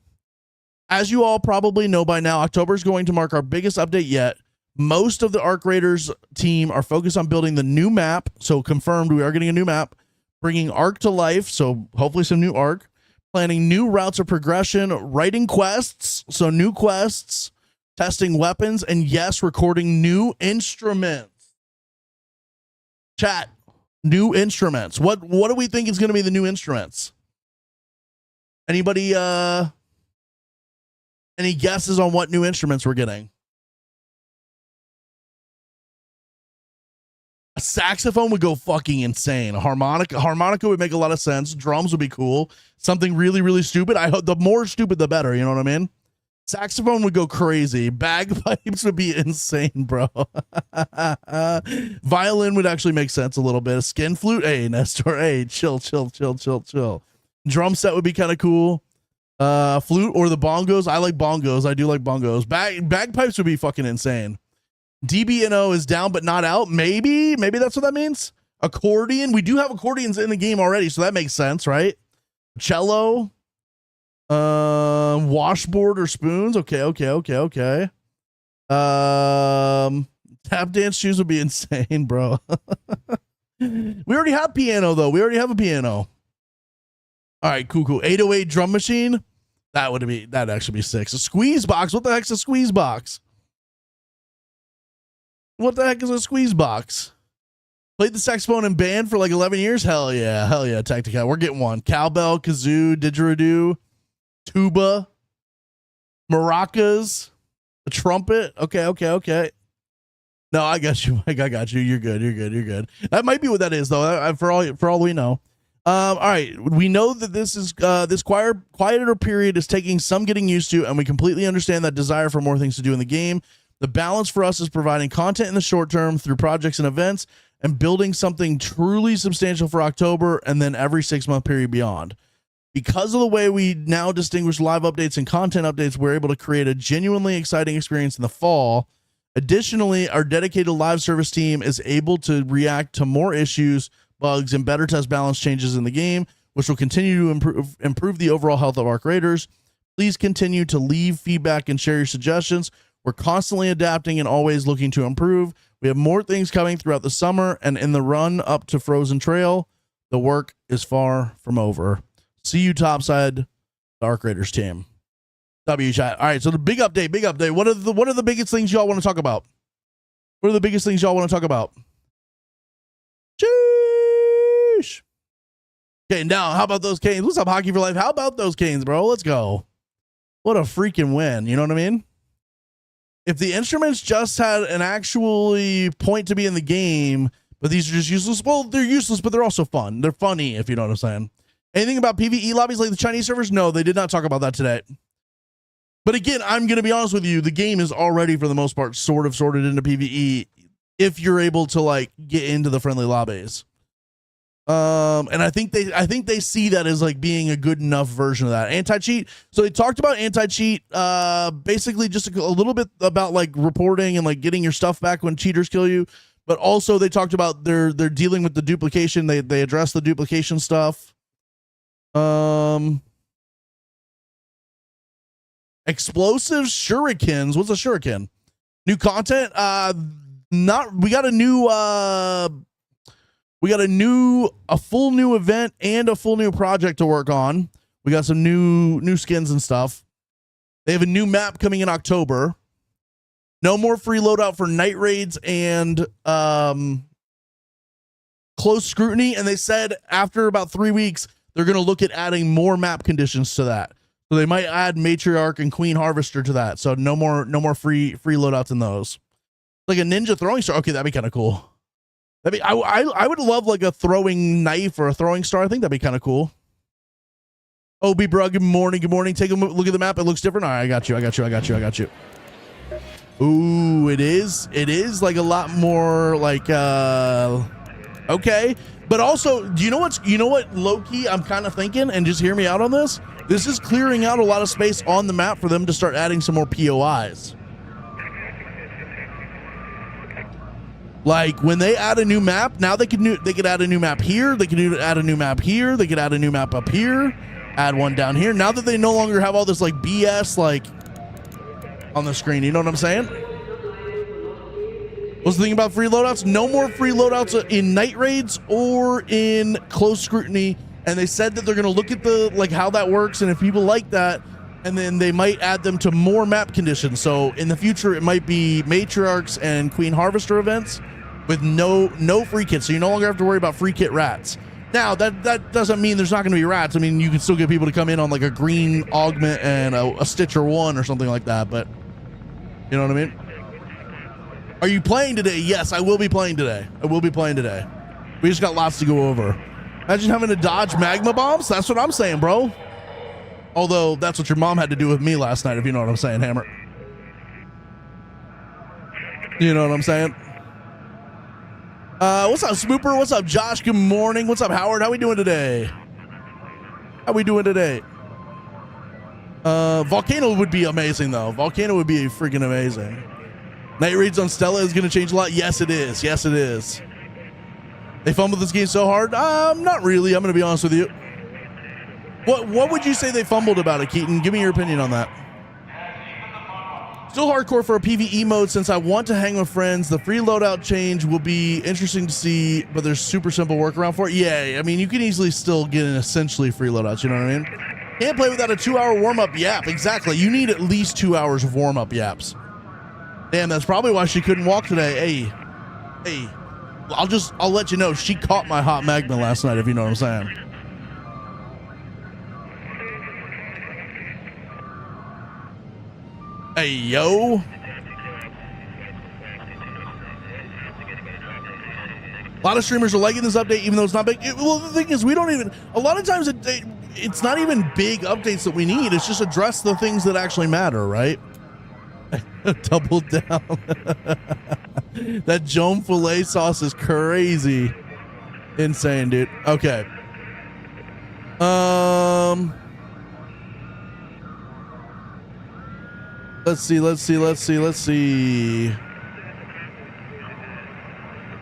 A: As you all probably know by now, October is going to mark our biggest update yet. Most of the Arc Raiders team are focused on building the new map. So confirmed, we are getting a new map, bringing Arc to life. So hopefully some new Arc, planning new routes of progression, writing quests. So new quests, testing weapons, and yes, recording new instruments. Chat, new instruments. What do we think is going to be the new instruments? Anybody, any guesses on what new instruments we're getting? A saxophone would go fucking insane. A harmonica would make a lot of sense. Drums would be cool. Something really, really stupid. I hope the more stupid, the better. You know what I mean? Saxophone would go crazy. Bagpipes would be insane, bro. Violin would actually make sense a little bit. Skin flute, hey, Nestor, hey, chill. Drum set would be kind of cool. Flute or the bongos. I like bongos. I do like bongos. Bagpipes would be fucking insane. DBNO is down but not out. Maybe that's what that means. Accordion. We do have accordions in the game already, so that makes sense, right? Cello. Washboard or spoons. Okay. Tap dance shoes would be insane, bro. We already have piano though. We already have a piano. All right, cool. 808 drum machine. That'd actually be sick. A squeeze box. What the heck's a squeeze box? What the heck is a squeeze box? Played the saxophone in band for like 11 years. Hell yeah, Tactica. We're getting one. Cowbell, kazoo, didgeridoo, tuba, maracas, a trumpet. Okay. No, I got you, Mike. I got you. You're good. That might be what that is, though. For all we know. All right. We know that this quieter period is taking some getting used to, and we completely understand that desire for more things to do in the game. The balance for us is providing content in the short term through projects and events, and building something truly substantial for October, and then every 6-month period beyond. Because of the way we now distinguish live updates and content updates, we're able to create a genuinely exciting experience in the fall. Additionally, our dedicated live service team is able to react to more issues, bugs, and better test balance changes in the game, which will continue to improve the overall health of Arc Raiders. Please continue to leave feedback and share your suggestions. We're constantly adapting and always looking to improve. We have more things coming throughout the summer, and in the run up to Frozen Trail, the work is far from over. See you topside, the Arc Raiders team. W chat. All right, so the big update. What are the biggest things y'all want to talk about? What are the biggest things y'all want to talk about? Sheesh. Okay, now how about those Canes? What's up, Hockey for Life? How about those Canes, bro? Let's go. What a freaking win. You know what I mean? If the instruments just had an actually point to be in the game, but these are just useless, well, they're useless, but they're also fun. They're funny, if you know what I'm saying. Anything about PvE lobbies like the Chinese servers? No, they did not talk about that today. But again, I'm going to be honest with you. The game is already, for the most part, sort of sorted into PvE if you're able to like get into the friendly lobbies. And I think they see that as like being a good enough version of that anti-cheat. So they talked about anti-cheat, basically just a little bit about like reporting and like getting your stuff back when cheaters kill you. But also they talked about they're dealing with the duplication. They address the duplication stuff. Explosives, shurikens. What's a shuriken? New content. We got a full new event and a full new project to work on. We got some new skins and stuff. They have a new map coming in October. No more free loadout for night raids and close scrutiny. And they said after about 3 weeks, they're going to look at adding more map conditions to that. So they might add Matriarch and Queen Harvester to that. So no more free loadouts in those. Like a ninja throwing star. Okay, that'd be kind of cool. I would love like a throwing knife or a throwing star. I think that'd be kind of cool. Obi bro, good morning. Take a look at the map. It looks different. All right, I got you. Ooh, it is like a lot more like okay. But also, do you know what low key I'm kind of thinking, and just hear me out on this? This is clearing out a lot of space on the map for them to start adding some more POIs. Like when they add a new map, now they could add a new map here. They could add a new map here. They could add a new map up here. Add one down here. Now that they no longer have all this like BS like on the screen, you know what I'm saying? What's the thing about free loadouts? No more free loadouts in night raids or in close scrutiny. And they said that they're going to look at the like how that works, and if people like that, and then they might add them to more map conditions. So in the future, it might be matriarchs and queen harvester events with no free kits. So you no longer have to worry about free kit rats. Now that doesn't mean there's not going to be rats. I mean, you can still get people to come in on like a green augment and a Stitcher 1 or something like that. But you know what I mean? Are you playing today? Yes, I will be playing today. I will be playing today. We just got lots to go over. Imagine having to dodge magma bombs. That's what I'm saying, bro. Although that's what your mom had to do with me last night, if you know what I'm saying, Hammer. You know what I'm saying? What's up, Smooper? What's up, Josh? Good morning. What's up, Howard? How we doing today? How we doing today? Volcano would be amazing, though. Volcano would be freaking amazing. Night raids on Stella is going to change a lot. Yes, it is. Yes, it is. They fumbled this game so hard? Not really. I'm going to be honest with you. What would you say they fumbled about it, Keaton? Give me your opinion on that. Still hardcore for a PvE mode since I want to hang with friends. The free loadout change will be interesting to see, but there's super simple workaround for it. Yeah, I mean, you can easily still get an essentially free loadouts, you know what I mean? Can't play without a 2-hour warm-up yap. Exactly. You need at least 2 hours of warm-up yaps. Damn, that's probably why she couldn't walk today. Hey. I'll let you know, she caught my hot magma last night, if you know what I'm saying. Hey, yo. A lot of streamers are liking this update, even though it's not big. Well, the thing is, we don't even, a lot of times it's not even big updates that we need. It's just address the things that actually matter, right? Double down. That Joan filet sauce is crazy. Insane, dude. Okay. Let's see.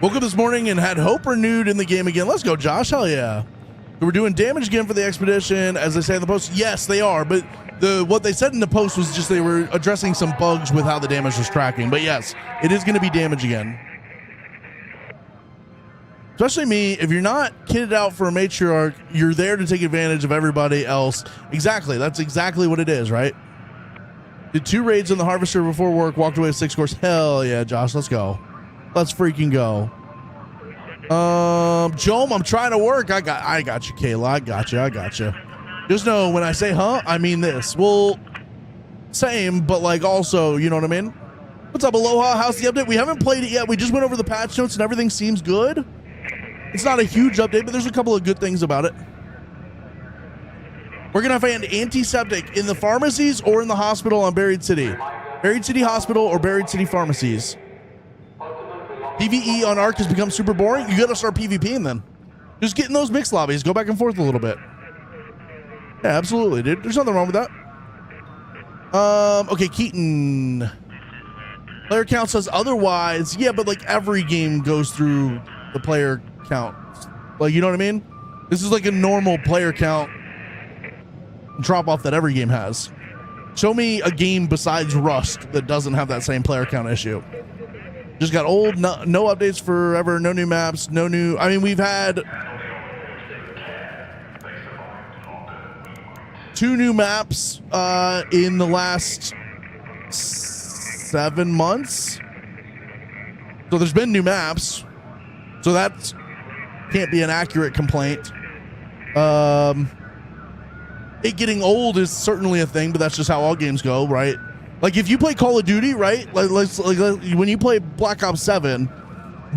A: Woke up this morning and had hope renewed in the game again. Let's go, Josh. Hell yeah. So we're doing damage again for the expedition, as they say in the post. Yes, they are, but what they said in the post was just they were addressing some bugs with how the damage was tracking. But yes, it is going to be damage again. Especially me, if you're not kitted out for a matriarch, you're there to take advantage of everybody else. Exactly. That's exactly what it is, right? Did 2 raids on the harvester before work, walked away with 6 cores. Hell yeah, Josh. Let's go. Let's freaking go. Jome, I'm trying to work. I got you, Kayla. I got you. Just know when I say huh, I mean this. Well, same, but like also, you know what I mean? What's up, Aloha? How's the update? We haven't played it yet. We just went over the patch notes and everything seems good. It's not a huge update, but there's a couple of good things about it. We're going to find antiseptic in the pharmacies or in the hospital on Buried City. Buried City Hospital or Buried City Pharmacies. PvE on Ark has become super boring. You got to start PvPing then. Just get in those mixed lobbies. Go back and forth a little bit. Yeah, absolutely, dude. There's nothing wrong with that. Okay, Keaton. Player count says otherwise. Yeah, but like every game goes through the player count. Like, you know what I mean? This is like a normal player count drop off that every game has. Show me a game besides Rust that doesn't have that same player count issue. Just got old, no updates forever, no new maps, no new. I mean, we've had 2 new maps in the last 7 months. So there's been new maps. So that can't be an accurate complaint. It getting old is certainly a thing, but that's just how all games go, right? Like if you play Call of Duty, right? Like when you play Black Ops 7,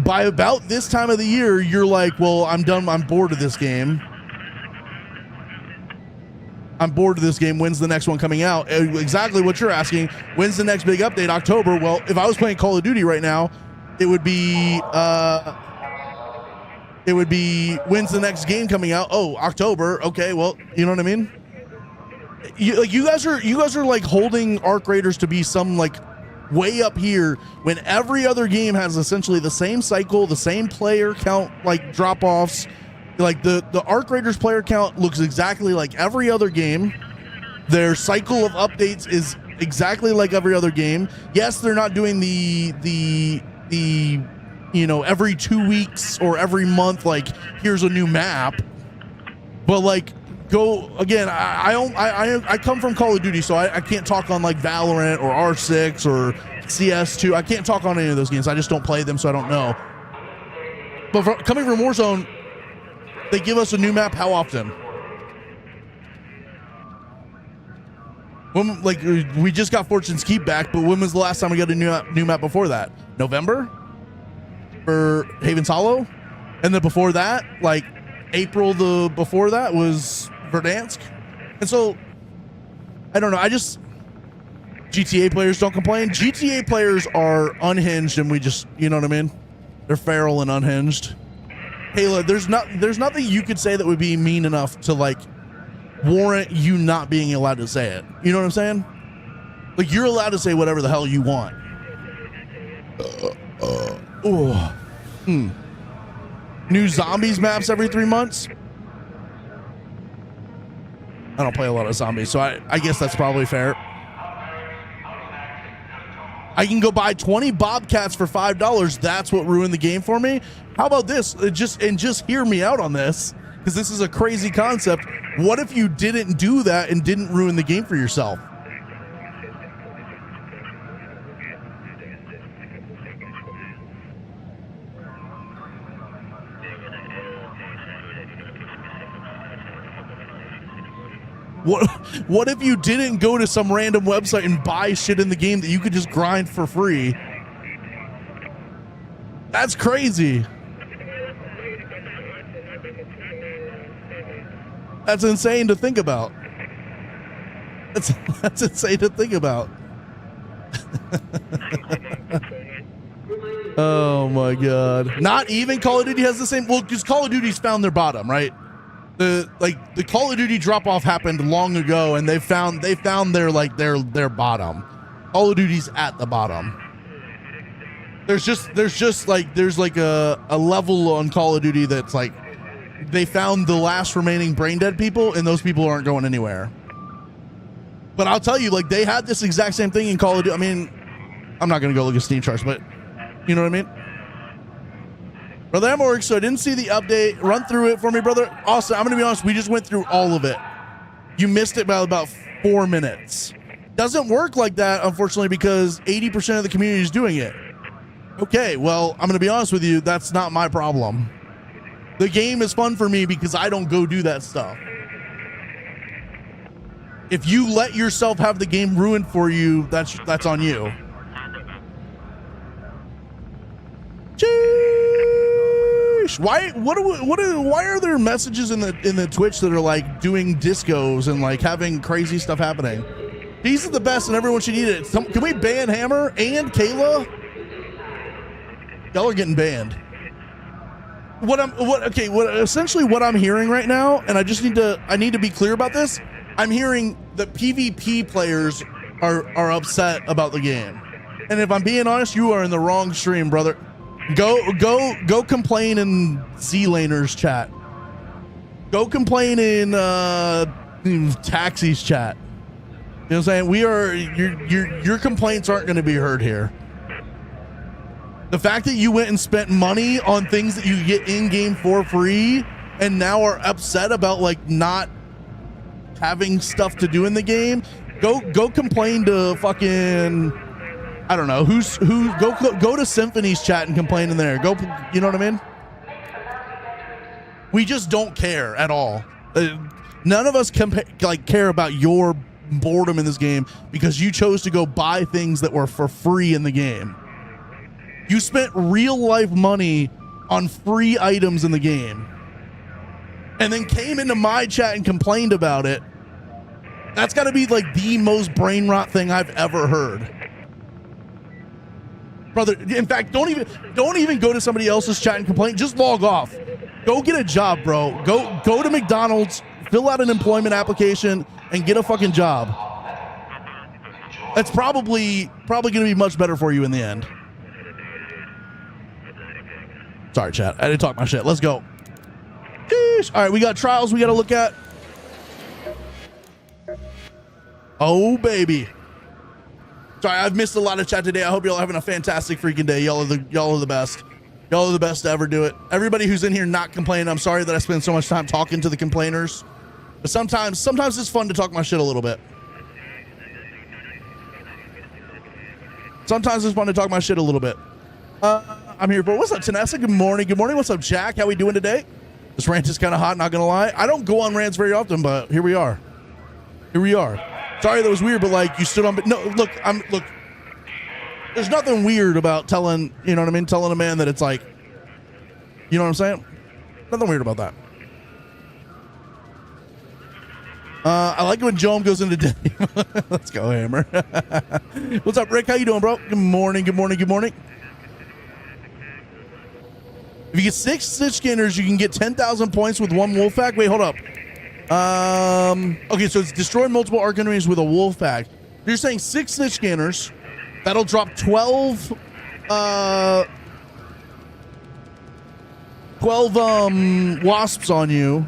A: by about this time of the year, you're like, well, I'm done. I'm bored of this game. When's the next one coming out? Exactly what you're asking. When's the next big update? October. Well, if I was playing Call of Duty right now, it would be when's the next game coming out? Oh, October. Okay, well, you know what I mean? You guys are like holding Arc Raiders to be some like way up here when every other game has essentially the same cycle, the same player count, like drop offs. Like the Arc Raiders player count looks exactly like every other game. Their cycle of updates is exactly like every other game. Yes, they're not doing the the, you know, every 2 weeks or every month, like, here's a new map. But like, go again. I come from Call of Duty, so I can't talk on like Valorant or R6 or CS2. I can't talk on any of those games. I just don't play them, so I don't know. But coming from Warzone, they give us a new map how often? When, like, we just got Fortune's Keep back, but when was the last time we got a new map before that? November for Haven's Hollow, and then before that, like April before that was Verdansk. And so I don't know. I just, GTA players don't complain. GTA players are unhinged, and we just, you know what I mean? They're feral and unhinged. Kayla, there's nothing you could say that would be mean enough to like warrant you not being allowed to say it. You know what I'm saying? Like, you're allowed to say whatever the hell you want. New zombies maps every 3 months. I don't play a lot of zombies, so I guess that's probably fair. I can go buy 20 Bobcats for $5. That's what ruined the game for me. How about this? Just hear me out on this, because this is a crazy concept. What if you didn't do that and didn't ruin the game for yourself? What if you didn't go to some random website and buy shit in the game that you could just grind for free? That's crazy. That's insane to think about. That's insane to think about. Oh my God. Not even Call of Duty has the same, well, because Call of Duty's found their bottom, right? The Call of Duty drop off happened long ago, and they found their bottom. Call of Duty's at the bottom. There's like a level on Call of Duty that's like, they found the last remaining brain dead people, and those people aren't going anywhere. But I'll tell you, like, they had this exact same thing in Call of Duty. I mean, I'm not gonna go look at Steam charts, but you know what I mean? Brother, I'm working, so I didn't see the update. Run through it for me, brother. Austin, I'm gonna be honest, we just went through all of it. You missed it by about 4 minutes. Doesn't work like that, unfortunately, because 80% of the community is doing it. Okay, well, I'm gonna be honest with you, that's not my problem. The game is fun for me because I don't go do that stuff. If you let yourself have the game ruined for you, that's on you. Why are there messages in the Twitch that are like doing discos and like having crazy stuff happening? He's the best and everyone should eat it. Can we ban Hammer and Kayla? Y'all are getting banned. Essentially what I'm hearing right now, and I need to be clear about this. I'm hearing that PvP players are upset about the game. And if I'm being honest, you are in the wrong stream, brother. Go complain in Z-Laners chat. Go complain in Taxis chat. You know what I'm saying? Your complaints aren't going to be heard here. The fact that you went and spent money on things that you get in game for free and now are upset about like not having stuff to do in the game, go complain to fucking, I don't know go to Symphony's chat and complain in there. You know what I mean? We just don't care at all. None of us care about your boredom in this game because you chose to go buy things that were for free in the game. You spent real life money on free items in the game and then came into my chat and complained about it. That's got to be like the most brain rot thing I've ever heard. Brother, in fact, don't even go to somebody else's chat and complain. Just log off. Go get a job, bro. Go to McDonald's, fill out an employment application, and get a fucking job. That's probably going to be much better for you in the end. Sorry, chat. I didn't talk my shit. Let's go. Sheesh. All right, we got trials we got to look at. Oh, baby. Sorry, I've missed a lot of chat today. I hope y'all are having a fantastic freaking day. Y'all are the best. Y'all are the best to ever do it. Everybody who's in here not complaining, I'm sorry that I spend so much time talking to the complainers. But sometimes it's fun to talk my shit a little bit. Sometimes it's fun to talk my shit a little bit. I'm here, but what's up, Tanessa? Good morning. Good morning. What's up, Jack? How we doing today? This rant is kind of hot, not gonna lie. I don't go on rants very often, but here we are. Here we are. Sorry that was weird, but like you stood on. No, look, look. There's nothing weird about telling, you know what I mean, telling a man that it's like, you know what I'm saying? Nothing weird about that. I like it when Joam goes into day. Let's go, Hammer. What's up, Rick? How you doing, bro? Good morning. Good morning. Good morning. If you get 6 snitch scanners, you can get 10,000 points with 1 wolf pack. Wait, hold up. Okay, so it's destroy multiple arc enemies with a wolf pack. You're saying 6 snitch scanners. That'll drop 12 wasps on you.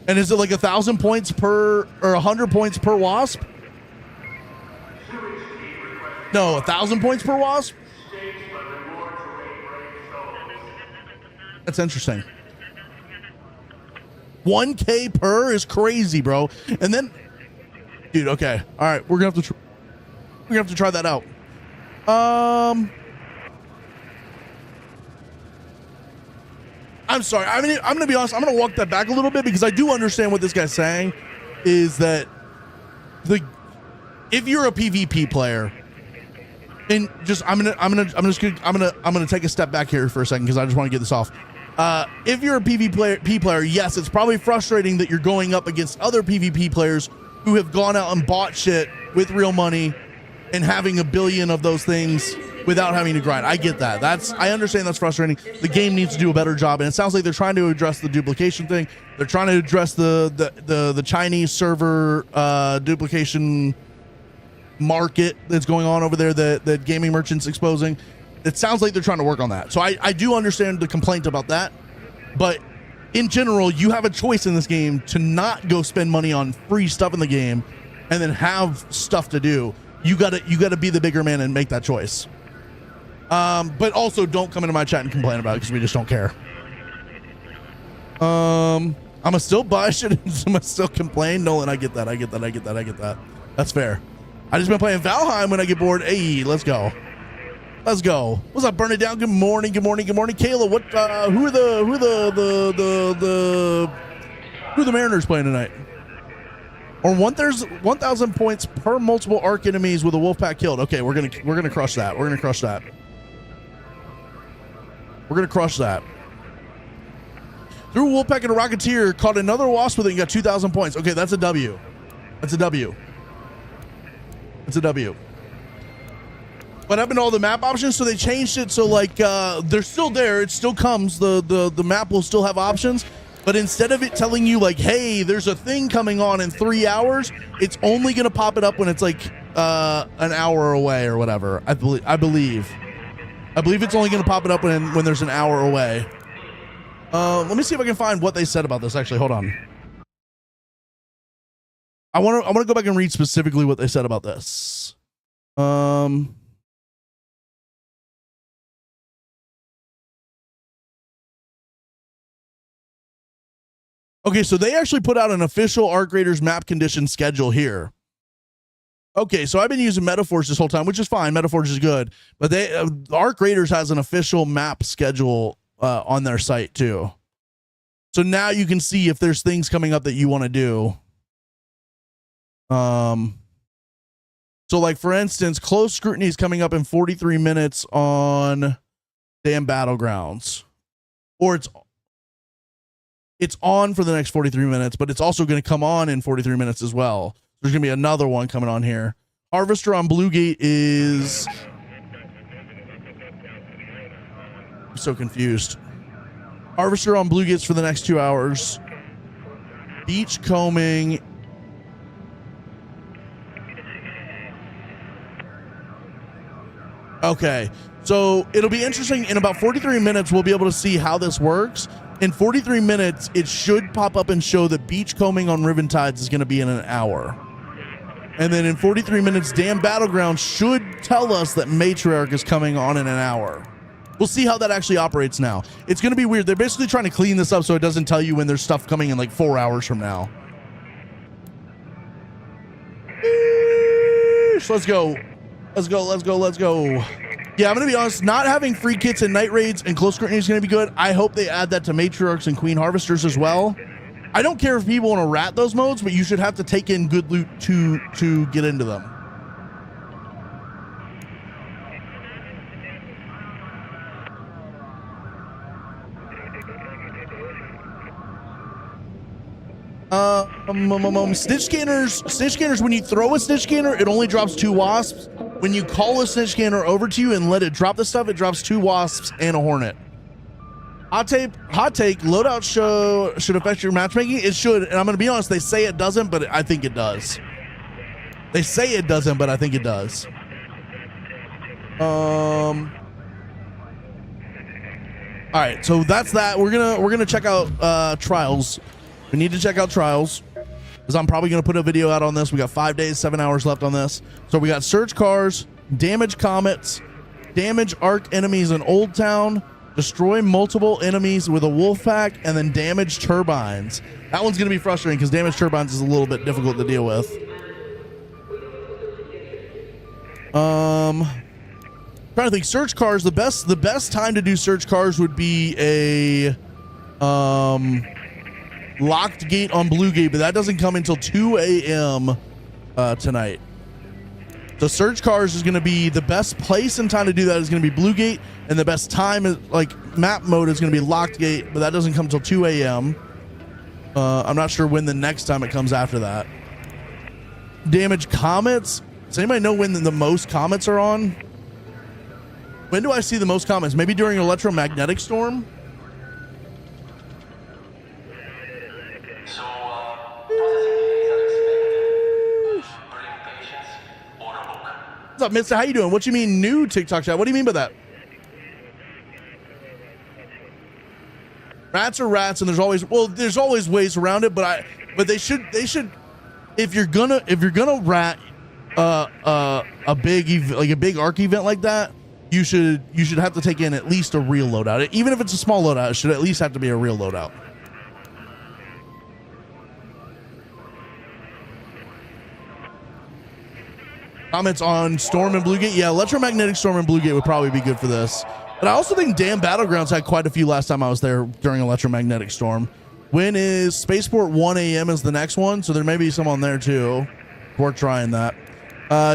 A: And is it like 1,000 points per, or 100 points per wasp? No, 1,000 points per wasp? That's interesting. 1K per is crazy, bro. And then, dude, okay. All right, we're gonna have to try that out. I'm sorry. I mean, I'm gonna be honest. I'm gonna walk that back a little bit because I do understand what this guy's saying. Is that if you're a PvP player, and just I'm gonna take a step back here for a second because I just want to get this off. If you're a PvP player, yes, it's probably frustrating that you're going up against other PvP players who have gone out and bought shit with real money and having a billion of those things without having to grind. I get that. I understand that's frustrating. The game needs to do a better job, and it sounds like they're trying to address the duplication thing. They're trying to address the Chinese server duplication market that's going on over there that gaming merchants exposing. It sounds like they're trying to work on that. So I do understand the complaint about that, but in general, you have a choice in this game to not go spend money on free stuff in the game and then have stuff to do. You gotta be the bigger man and make that choice. But also don't come into my chat and complain about it because we just don't care. I'ma still buy shit. I'ma still complain. Nolan, I get that. That's fair. I just been playing Valheim when I get bored. Hey, let's go. What's up, Burn It Down? Good morning. Kayla, what? Who are the Mariners playing tonight? Or 1,000 points per multiple arc enemies with a wolf pack killed. Okay, we're gonna crush that. We're gonna crush that. Threw a wolf pack and a rocketeer, caught another wasp with it and got 2,000 points. Okay, that's a W. What happened to all the map options? So they changed it so like they're still there. It still comes. The map will still have options. But instead of it telling you like, hey, there's a thing coming on in 3 hours, it's only going to pop it up when it's like an hour away or whatever. I believe it's only going to pop it up when there's an hour away. Let me see if I can find what they said about this. Actually, hold on. I want to go back and read specifically what they said about this. Okay, so they actually put out an official Arc Raiders map condition schedule here. Okay, so I've been using Metaforge this whole time, which is fine. Metaforge is good, but Arc Raiders has an official map schedule on their site too. So now you can see if there's things coming up that you want to do. So like for instance, close scrutiny is coming up in 43 minutes on damn Battlegrounds, or it's on for the next 43 minutes, but it's also going to come on in 43 minutes as well. There's going to be another one coming on here. Harvester on Bluegate is... I'm so confused. Harvester on Bluegates for the next 2 hours. Beach combing. Okay. So it'll be interesting. In about 43 minutes, we'll be able to see how this works. In 43 minutes, it should pop up and show that beachcombing on Riventides is going to be in an hour. And then in 43 minutes, Damn Battleground should tell us that Matriarch is coming on in an hour. We'll see how that actually operates now. It's going to be weird. They're basically trying to clean this up so it doesn't tell you when there's stuff coming in like 4 hours from now. Let's go. Let's go. Let's go. Let's go. Yeah, I'm going to be honest. Not having free kits and night raids and close scrutiny is going to be good. I hope they add that to Matriarchs and Queen Harvesters as well. I don't care if people want to rat those modes, but you should have to take in good loot to get into them. Snitch scanners, when you throw a snitch scanner, it only drops 2 wasps. When you call a snitch scanner over to you and let it drop the stuff, it drops 2 wasps and a hornet. Hot take, loadout should affect your matchmaking. It should, and I'm going to be honest, they say it doesn't, but I think it does. They say it doesn't, but I think it does. All right, so that's that. We're gonna check out trials. We need to check out trials because I'm probably gonna put a video out on this. We got 5 days, 7 hours left on this. So we got search cars, damage comets, damage arc enemies in Old Town, destroy multiple enemies with a wolf pack, and then damage turbines. That one's gonna be frustrating because damage turbines is a little bit difficult to deal with. Trying to think, search cars. The best time to do search cars would be a locked gate on Blue Gate, but that doesn't come until 2 a.m. Tonight. So search cars is going to be the best place and time to do that is going to be Blue Gate, and the best time is like map mode is going to be locked gate, but that doesn't come till 2 a.m. I'm not sure when the next time it comes after that. Damage comets. Does anybody know when the most comets are on? When do I see the most comets? Maybe during electromagnetic storm? What's up, Mister? How you doing? What you mean new TikTok chat? What do you mean by that? Rats are rats, and there's always ways around it, but they should if you're gonna rat a big arc event like that, you should have to take in at least a real loadout. Even if it's a small loadout, it should at least have to be a real loadout. Comments on Storm and Blue Gate. Yeah, electromagnetic storm and Blue Gate would probably be good for this. But I also think Damn Battlegrounds had quite a few last time I was there during electromagnetic storm. When is Spaceport 1 a.m. is the next one, so there may be some on there too. We're trying that.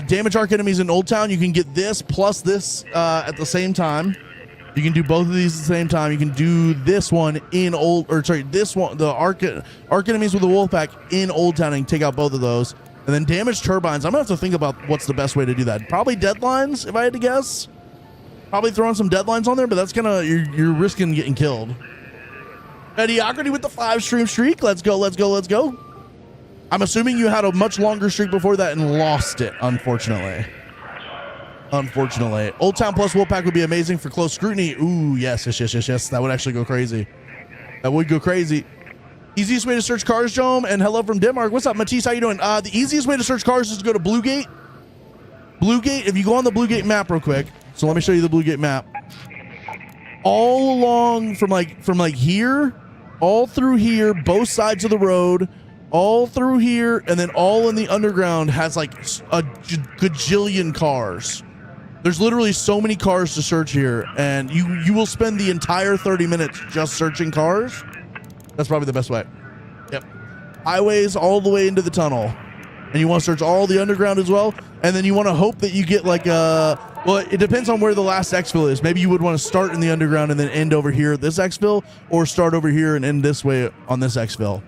A: Damage arc enemies in Old Town. You can get this plus this at the same time. You can do both of these at the same time. You can do this one in this one, the arc enemies with the wolf pack in Old Town, and take out both of those. And then damage turbines. I'm gonna have to think about what's the best way to do that. Probably deadlines, if I had to guess. Probably throwing some deadlines on there, but that's you're risking getting killed. Mediocrity with the 5 stream streak. Let's go, let's go, let's go. I'm assuming you had a much longer streak before that and lost it, unfortunately. Unfortunately. Old Town plus Wolfpack would be amazing for close scrutiny. Ooh, yes. That would actually go crazy. That would go crazy. Easiest way to search cars, Jome, and hello from Denmark. What's up, Matisse? How you doing? The easiest way to search cars is to go to Blue Gate. Blue Gate, if you go on the Blue Gate map real quick. So let me show you the Blue Gate map. All along from like here, all through here, both sides of the road, all through here, and then all in the underground has like a gajillion cars. There's literally so many cars to search here, and you will spend the entire 30 minutes just searching cars. That's probably the best way. Yep. Highways all the way into the tunnel. And you want to search all the underground as well. And then you want to hope that you get like well, it depends on where the last exfil is. Maybe you would want to start in the underground and then end over here at this exfil, or start over here and end this way on this exfil.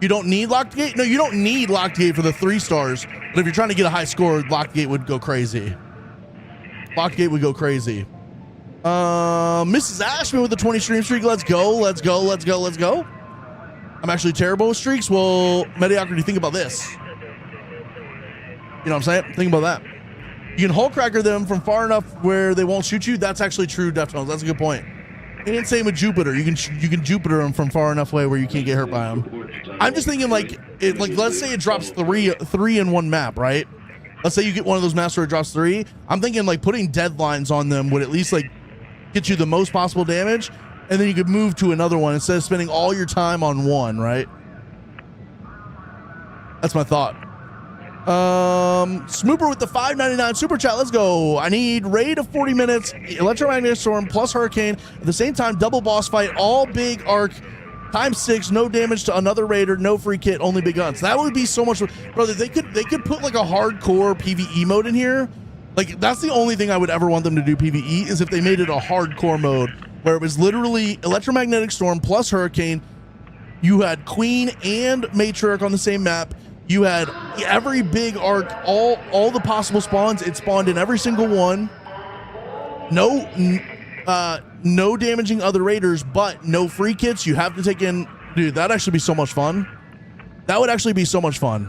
A: You don't need locked gate? No, you don't need locked gate for the 3 stars. But if you're trying to get a high score, locked gate would go crazy. Locked gate would go crazy. Mrs. Ashman with the 20 stream streak. Let's go, let's go, let's go, let's go. I'm actually terrible with streaks. Well, Mediocrity, think about this. You know what I'm saying? Think about that. You can hull cracker them from far enough where they won't shoot you. That's actually true, Deftones. That's a good point. And same with Jupiter. You can Jupiter them from far enough away where you can't get hurt by them. I'm just thinking like let's say it drops three in one map, right? Let's say you get one of those maps where it drops 3. I'm thinking like putting deadlines on them would at least like get you the most possible damage, and then you could move to another one instead of spending all your time on one, right? That's my thought. Smooper with the $5.99 super chat. Let's go. I need raid of 40 minutes, electromagnetic storm plus hurricane at the same time, double boss fight, all big arc ×6, no damage to another raider, no free kit, only big guns. That would be so much, brother. They could put like a hardcore PvE mode in here. Like that's the only thing I would ever want them to do PvE is if they made it a hardcore mode where it was literally electromagnetic storm plus hurricane. You had queen and matriarch on the same map. You had every big arc, all the possible spawns. It spawned in every single one. No damaging other raiders, but no free kits. You have to take in, dude. That'd actually be so much fun. That would actually be so much fun.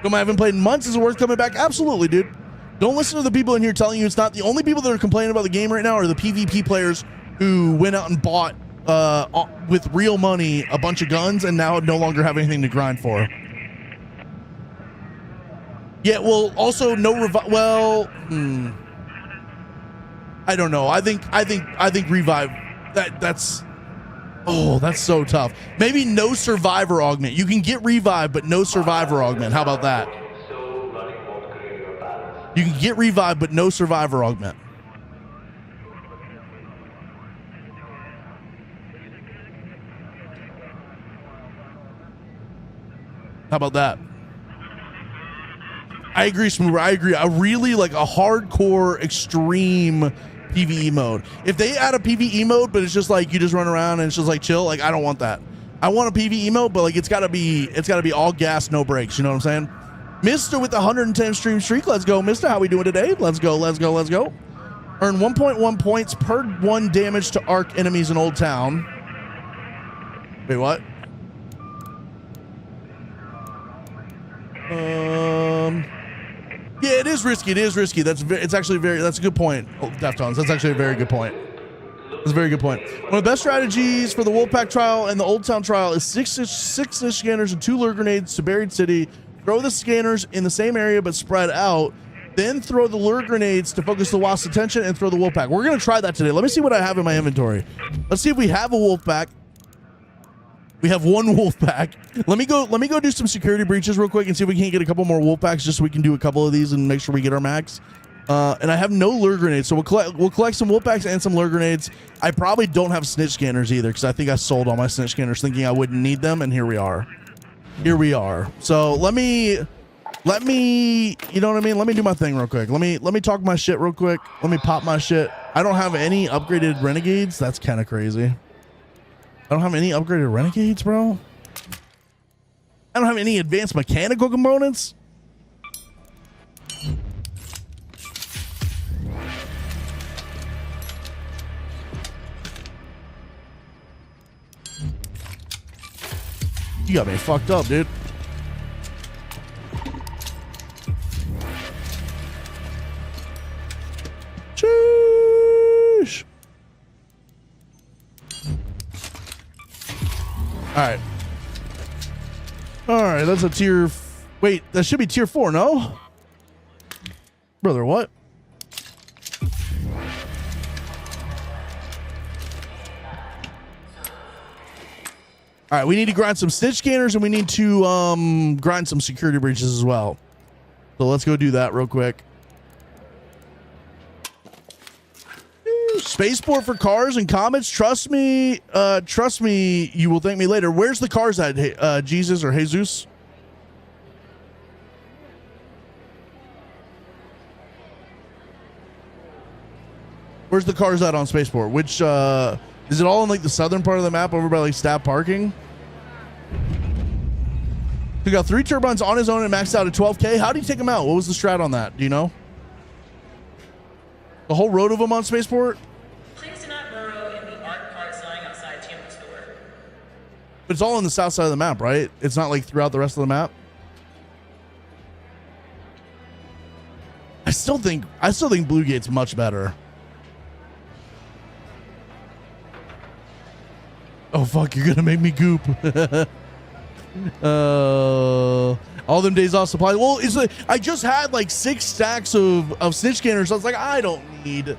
A: I haven't played in months. Is it worth coming back? Absolutely, dude. Don't listen to the people in here telling you it's not. The only people that are complaining about the game right now are the PvP players who went out and bought with real money a bunch of guns and now no longer have anything to grind for. Yeah, well, also no well, I don't know. I think revive that's so tough. Maybe no survivor augment. You can get revive but no survivor augment. How about that? You can get revive but no survivor augment. How about that? I agree, Smoover. I agree. I really like a hardcore, extreme PvE mode. If they add a PvE mode, but it's just like you just run around and it's just like chill, like I don't want that. I want a PvE mode, but like it's gotta be all gas, no brakes. You know what I'm saying? Mister with the 110 stream streak. Let's go, Mister. How we doing today? Let's go. Let's go. Let's go. Earn 1.1 points per 1 damage to arc enemies in Old Town. Wait, what? Yeah, it is risky. It is risky. It's actually that's a good point. Oh, Deftones. That's actually a very good point. That's a very good point. One of the best strategies for the Wolfpack trial and the Old Town trial is six snitch scanners and 2 lure grenades to buried city. Throw the scanners in the same area but spread out. Then throw the lure grenades to focus the wasp's attention and throw the Wolfpack. We're gonna try that today. Let me see what I have in my inventory. Let's see if we have a Wolfpack. We have 1 wolf pack. Let me go do some security breaches real quick and see if we can't get a couple more wolf packs just so we can do a couple of these and make sure we get our max. And I have no lure grenades, so we'll collect some wolf packs and some lure grenades. I probably don't have snitch scanners either because I think I sold all my snitch scanners thinking I wouldn't need them, and here we are. Here we are. So let me, you know what I mean? Let me do my thing real quick. Let me talk my shit real quick. Let me pop my shit. I don't have any upgraded renegades. That's kind of crazy. I don't have any upgraded renegades, bro. I don't have any advanced mechanical components. You got me fucked up, dude. Sheesh. All right, that's a tier. Wait, that should be tier 4, no? Brother, what? All right, we need to grind some snitch scanners and we need to grind some security breaches as well. So let's go do that real quick. Spaceport for cars and comets. Trust me, you will thank me later. Where's the cars at, Jesus or Jesus? Where's the cars at on Spaceport? Which, is it all in like the southern part of the map over by like staff parking? He got 3 turbines on his own and maxed out at 12K. How did he take them out? What was the strat on that? Do you know? The whole road of them on Spaceport?
B: Please do not burrow in the art carts lying outside Tim's store.
A: But it's all on the south side of the map, right? It's not like throughout the rest of the map. I still think Blue Gate's much better. Oh fuck, you're gonna make me goop. All them days off supply. Well, it's like I just had like 6 stacks of snitch scanners, so I was like, I don't need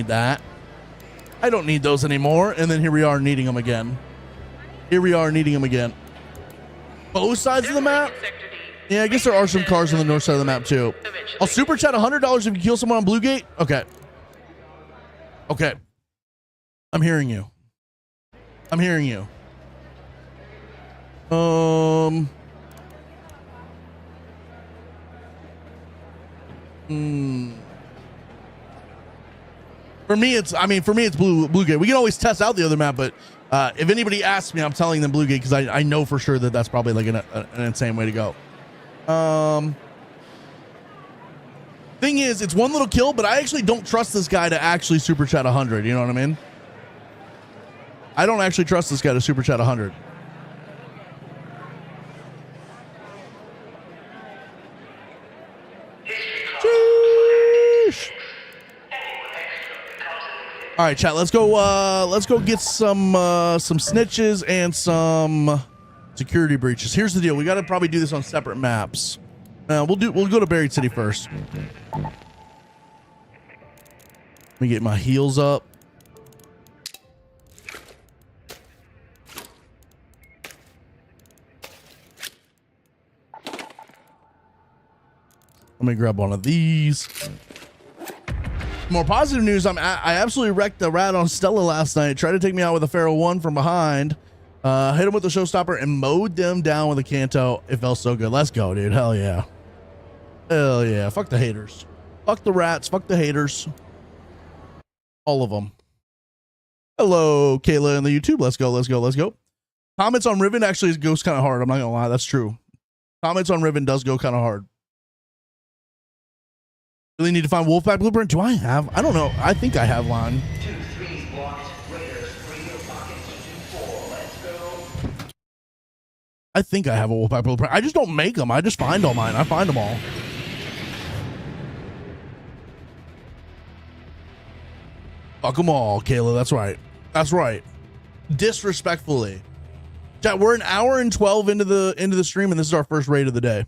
A: that. I don't need those anymore. And then here we are needing them again. Both sides of the map. Yeah, I guess there are some cars on the north side of the map too. I'll super chat $100 if you kill someone on Blue Gate. Okay. I'm hearing you. For me, it's Blue Gate. We can always test out the other map, but if anybody asks me, I'm telling them Blue Gate because I know for sure that that's probably like an insane way to go. Thing is, it's one little kill, but I actually don't trust this guy to actually super chat 100. You know what I mean? I don't actually trust this guy to super chat 100. Sheesh. All right, chat. Let's go get some snitches and some security breaches. Here's the deal. We got to probably do this on separate maps. We'll go to Buried City first. Let me get my heels up. Let me grab one of these. More positive news. I absolutely wrecked the rat on Stella last night. Tried to take me out with a Pharaoh 1 from behind. Hit him with the showstopper and mowed them down with a Kanto. It felt so good. Let's go, dude. Hell yeah. Hell yeah. Fuck the haters. Fuck the rats. Fuck the haters. All of them. Hello, Kayla in the YouTube. Let's go. Comments on Riven actually goes kind of hard. I'm not gonna lie. That's true. Comments on Riven does go kind of hard. Really need to find Wolfpack Blueprint. Do I have? I don't know. I think I have one.
C: 2-3 blocked. Raiders, radio pocket 2-4. Let's go.
A: I think I have a Wolfpack Blueprint. I just don't make them. I just find all mine. I find them all. Fuck them all, Kayla. That's right. That's right. Disrespectfully. Chat, we're an hour and 12 into the stream, and this is our first raid of the day.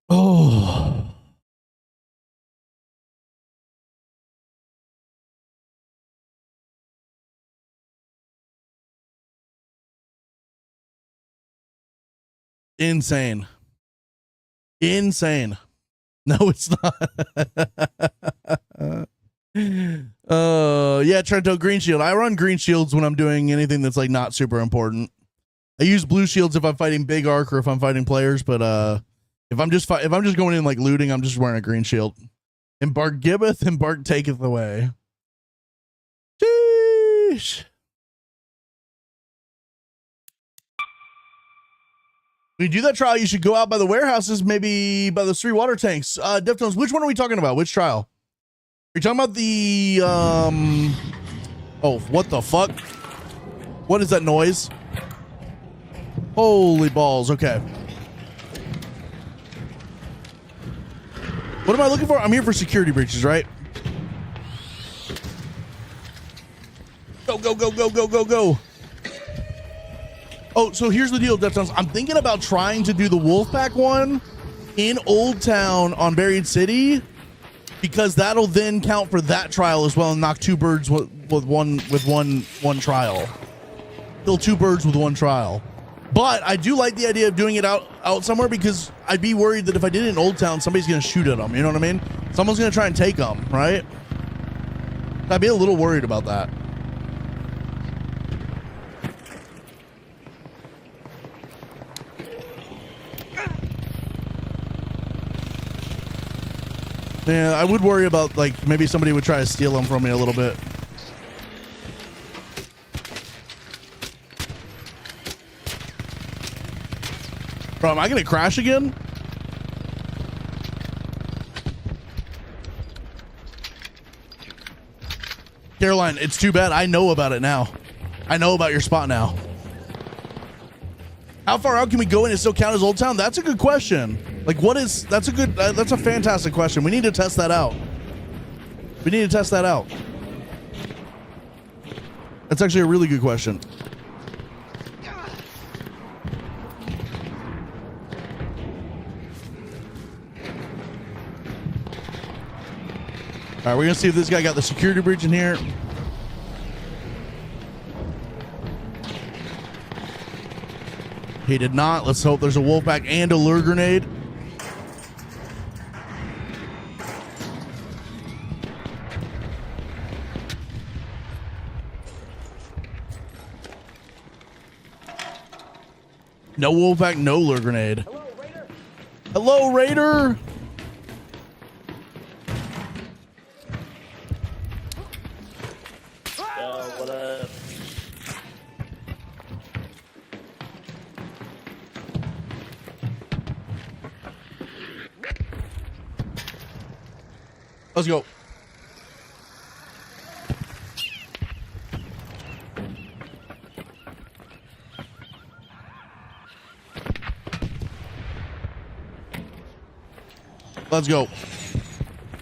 A: Oh. Insane. No, it's not. Yeah, Trento, green shield. I run green shields when I'm doing anything that's like not super important. I use blue shields if I'm fighting big arc or if I'm fighting players, but if I'm just going in like looting, I'm just wearing a green shield. And Bark giveth and Bark taketh away. Sheesh. When you do that trial, you should go out by the warehouses, maybe by those 3 water tanks. Deftones, which one are we talking about? Which trial? Are you talking about the oh, what the fuck? What is that noise? Holy balls. Okay. What am I looking for? I'm here for security breaches, right? Go. Oh, so here's the deal, Deftones. I'm thinking about trying to do the Wolfpack one in Old Town on Buried City, because that'll then count for that trial as well and knock 2 birds with one trial. Kill 2 birds with 1 trial. But I do like the idea of doing it out somewhere, because I'd be worried that if I did it in Old Town, somebody's going to shoot at them. You know what I mean? Someone's going to try and take them, right? I'd be a little worried about that. Yeah, I would worry about, like, maybe somebody would try to steal them from me a little bit. Bro, am I gonna crash again? Caroline, it's too bad. I know about it now. I know about your spot now. How far out can we go and it still count as Old Town? That's a good question. Like, that's a fantastic question. We need to test that out. We need to test that out. That's actually a really good question. All right, we're gonna see if this guy got the security breach in here. He did not. Let's hope there's a wolf pack and a lure grenade. No wolf pack, no lure grenade.
C: Hello, Raider.
A: Hello, Raider.
D: What up?
A: Let's go. Let's go. All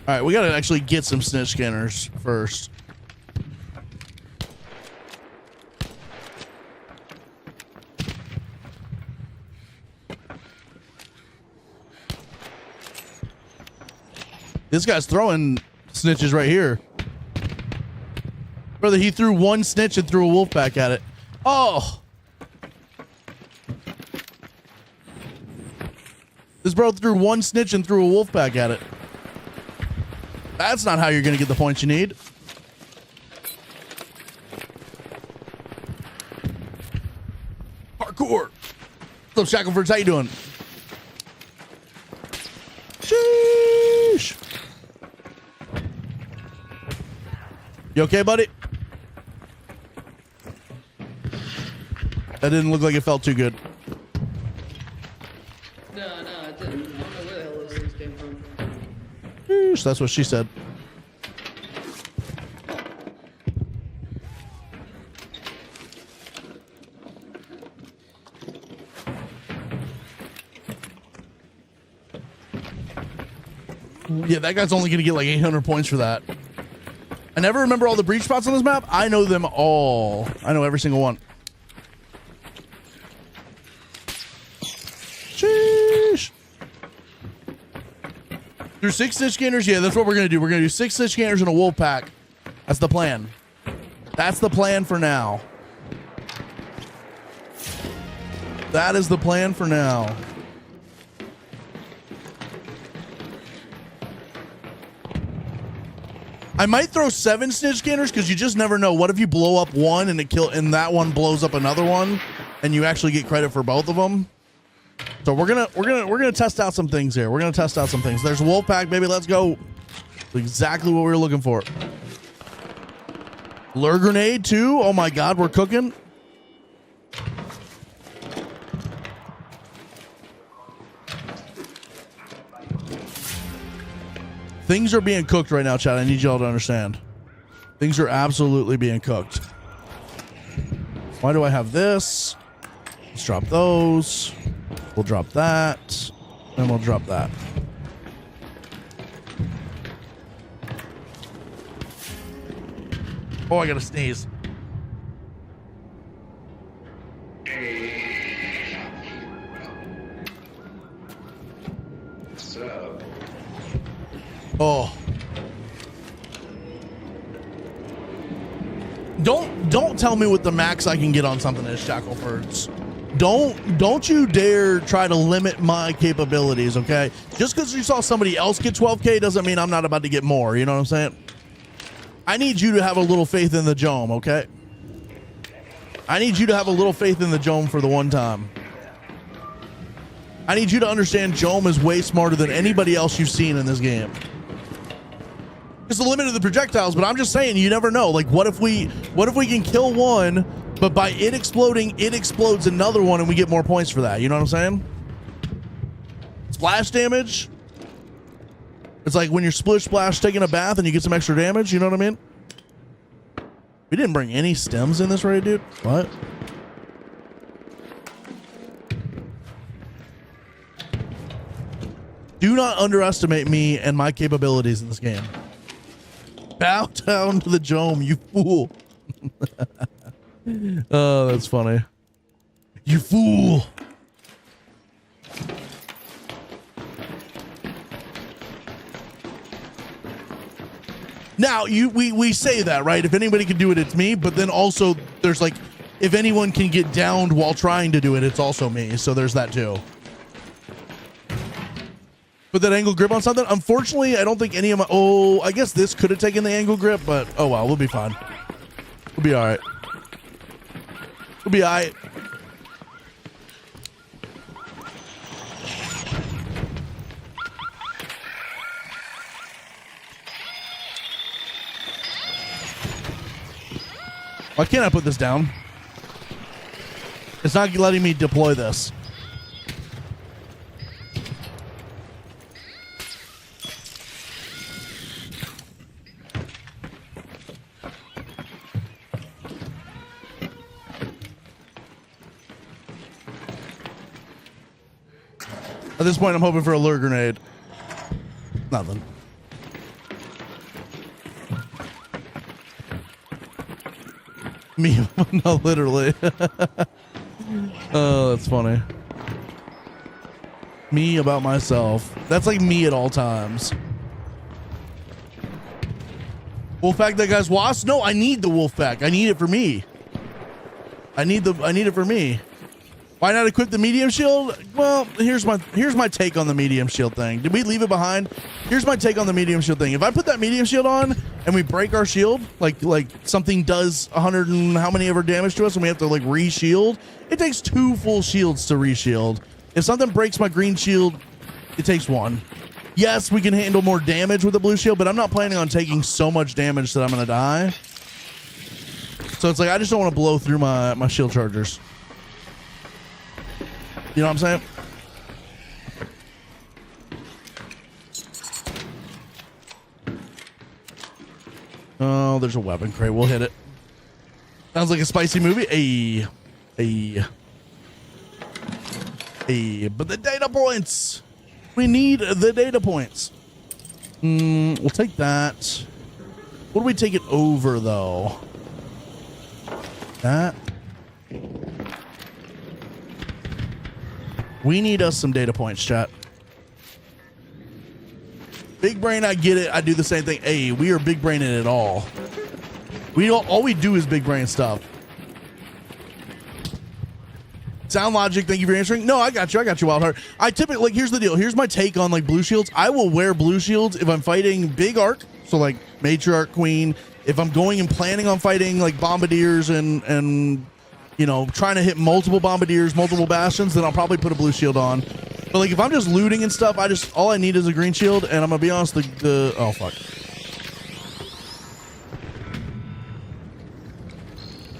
A: right, we gotta actually get some snitch scanners first. This guy's throwing snitches right here. Brother, he threw one snitch and threw a wolf pack at it. Oh! This bro threw one snitch and threw a wolf pack at it. That's not how you're going to get the points you need. Parkour. What's up, Shackleford? How you doing? Sheesh. You okay, buddy? That didn't look like it felt too good.
E: No, it didn't. I don't know where the hell those things came from.
A: Sheesh, that's what she said. Yeah, that guy's only going to get like 800 points for that. I never remember all the breach spots on this map. I know them all. I know every single one. Sheesh. Through 6 snitch scanners? Yeah, that's what we're going to do. We're going to do 6 snitch scanners and a wolf pack. That's the plan. That's the plan for now. That is the plan for now. I might throw 7 snitch scanners because you just never know. What if you blow up one and that one blows up another one, and you actually get credit for both of them? So we're gonna test out some things here. We're gonna test out some things. There's Wolfpack, baby. Let's go. Exactly what we were looking for. Lure grenade too. Oh my God, we're cooking. Things are being cooked right now, chat. I need y'all to understand. Things are absolutely being cooked. Why do I have this? Let's drop those. We'll drop that. And we'll drop that. Oh, I gotta sneeze. Oh. Don't tell me what the max I can get on something is, Shacklefords. Don't you dare try to limit my capabilities, okay? Just because you saw somebody else get 12K doesn't mean I'm not about to get more, you know what I'm saying? I need you to have a little faith in the Jome, okay? I need you to have a little faith in the Jome for the one time. I need you to understand Jome is way smarter than anybody else you've seen in this game. It's the limit of the projectiles, but I'm just saying, you never know. Like, what if we can kill one, but by it exploding, it explodes another one and we get more points for that? You know what I'm saying? Splash damage. It's like when you're splish splash taking a bath and you get some extra damage. You know what I mean? We didn't bring any stems in this raid, dude. What? Do not underestimate me and my capabilities in this game. Bow down to the Jome, you fool. Oh, that's funny. You fool. Now, we say that, right? If anybody can do it, it's me. But then also there's like, if anyone can get downed while trying to do it, it's also me. So there's that too. Put that angle grip on something. Unfortunately, I don't think any of my, oh, I guess this could have taken the angle grip, but oh well, we'll be fine. We'll be all right. We'll be all right. Why can't I put this down? It's not letting me deploy this. At this point, I'm hoping for a lure grenade. Nothing. Me, no, literally. Oh, that's funny. Me about myself. That's like me at all times. Wolfpack, that guy's wasp? No, I need the Wolfpack. I need it for me. I need it for me. Why not equip the medium shield? Well, here's my take on the medium shield thing. Did we leave it behind? Here's my take on the medium shield thing. If I put that medium shield on and we break our shield, like something does 100 and how many ever damage to us and we have to like re-shield, it takes 2 full shields to re-shield. If something breaks my green shield, it takes 1. Yes, we can handle more damage with the blue shield, but I'm not planning on taking so much damage that I'm gonna die. So it's like I just don't want to blow through my shield chargers. You know what I'm saying? Oh, there's a weapon crate. We'll hit it. Sounds like a spicy movie. Hey. But the data points. We need the data points. We'll take that. What do we take it over, though? That. We need us some data points, chat. Big brain, I get it. I do the same thing. Hey, we are big braining it all. All we do is big brain stuff. Sound Logic, thank you for answering. No, I got you, Wildheart. I typically, like, here's the deal. Here's my take on, like, blue shields. I will wear blue shields if I'm fighting big arc, so, like, Matriarch Queen. If I'm going and planning on fighting, like, Bombardiers and you know, trying to hit multiple Bombardiers, multiple Bastions, then I'll probably put a blue shield on. But, like, if I'm just looting and stuff, all I need is a green shield, and I'm gonna be honest, oh, fuck.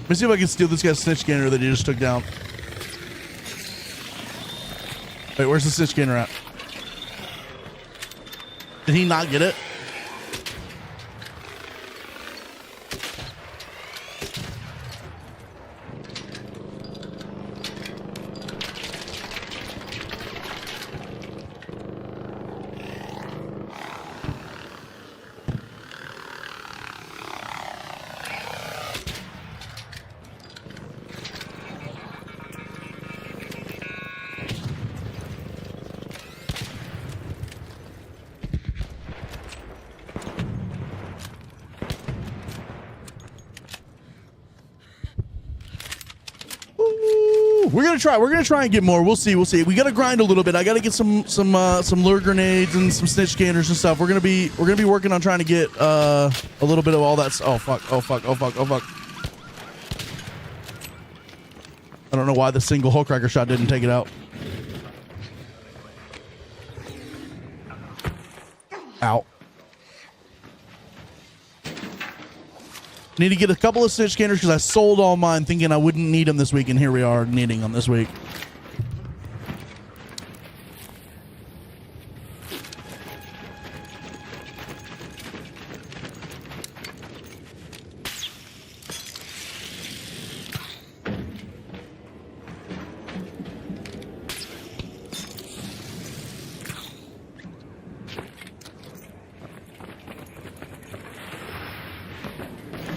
A: Let me see if I can steal this guy's snitch scanner that he just took down. Wait, where's the snitch scanner at? Did he not get it? We're gonna try and get more. We'll see. We gotta grind a little bit. I gotta get some lure grenades and some snitch scanners and stuff. We're gonna be working on trying to get a little bit of all that. Oh fuck. I don't know why the single hull cracker shot didn't take it out. Ow. Need to get a couple of snitch scanners because I sold all mine thinking I wouldn't need them this week, and here we are needing them this week.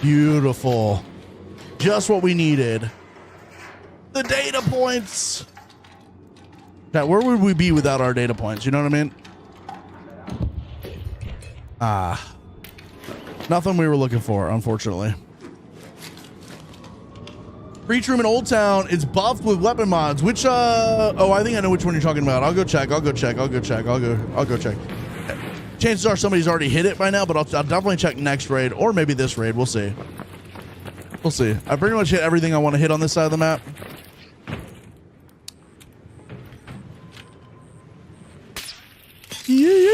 A: Beautiful. Just what we needed. The data points. Now, where would we be without our data points? You know what I mean? Ah. Nothing we were looking for, unfortunately. Breach room in Old Town is buffed with weapon mods. Which, oh, I think I know which one you're talking about. I'll go check. I'll go check. Chances are somebody's already hit it by now, but I'll definitely check next raid or maybe this raid. We'll see. We'll see. I pretty much hit everything I want to hit on this side of the map. Yeah.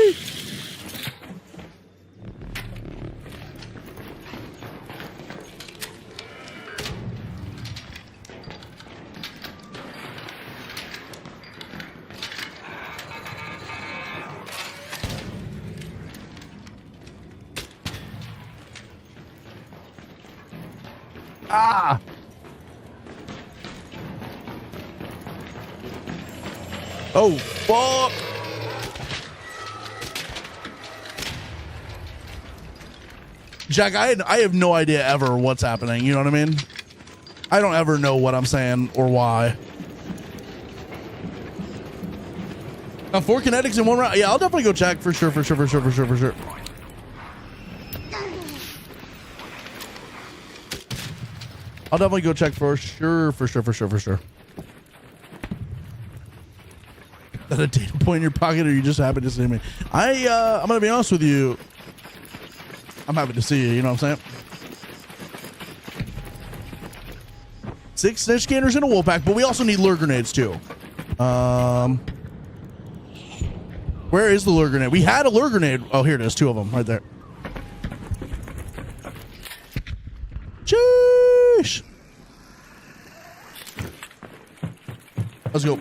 A: Ah! Oh, fuck! Jack, I have no idea ever what's happening. You know what I mean? I don't ever know what I'm saying or why. 4 kinetics in 1 round. Yeah, I'll definitely go check for sure. I'll definitely go check for sure. Is that a data point in your pocket, or you just happy to see me? I'm gonna be honest with you. I'm happy to see you. You know what I'm saying? 6 snitch scanners in a wolf pack, but we also need lure grenades too. Where is the lure grenade? We had a lure grenade. Oh, here it is. 2 of them right there. Sheesh. Let's go.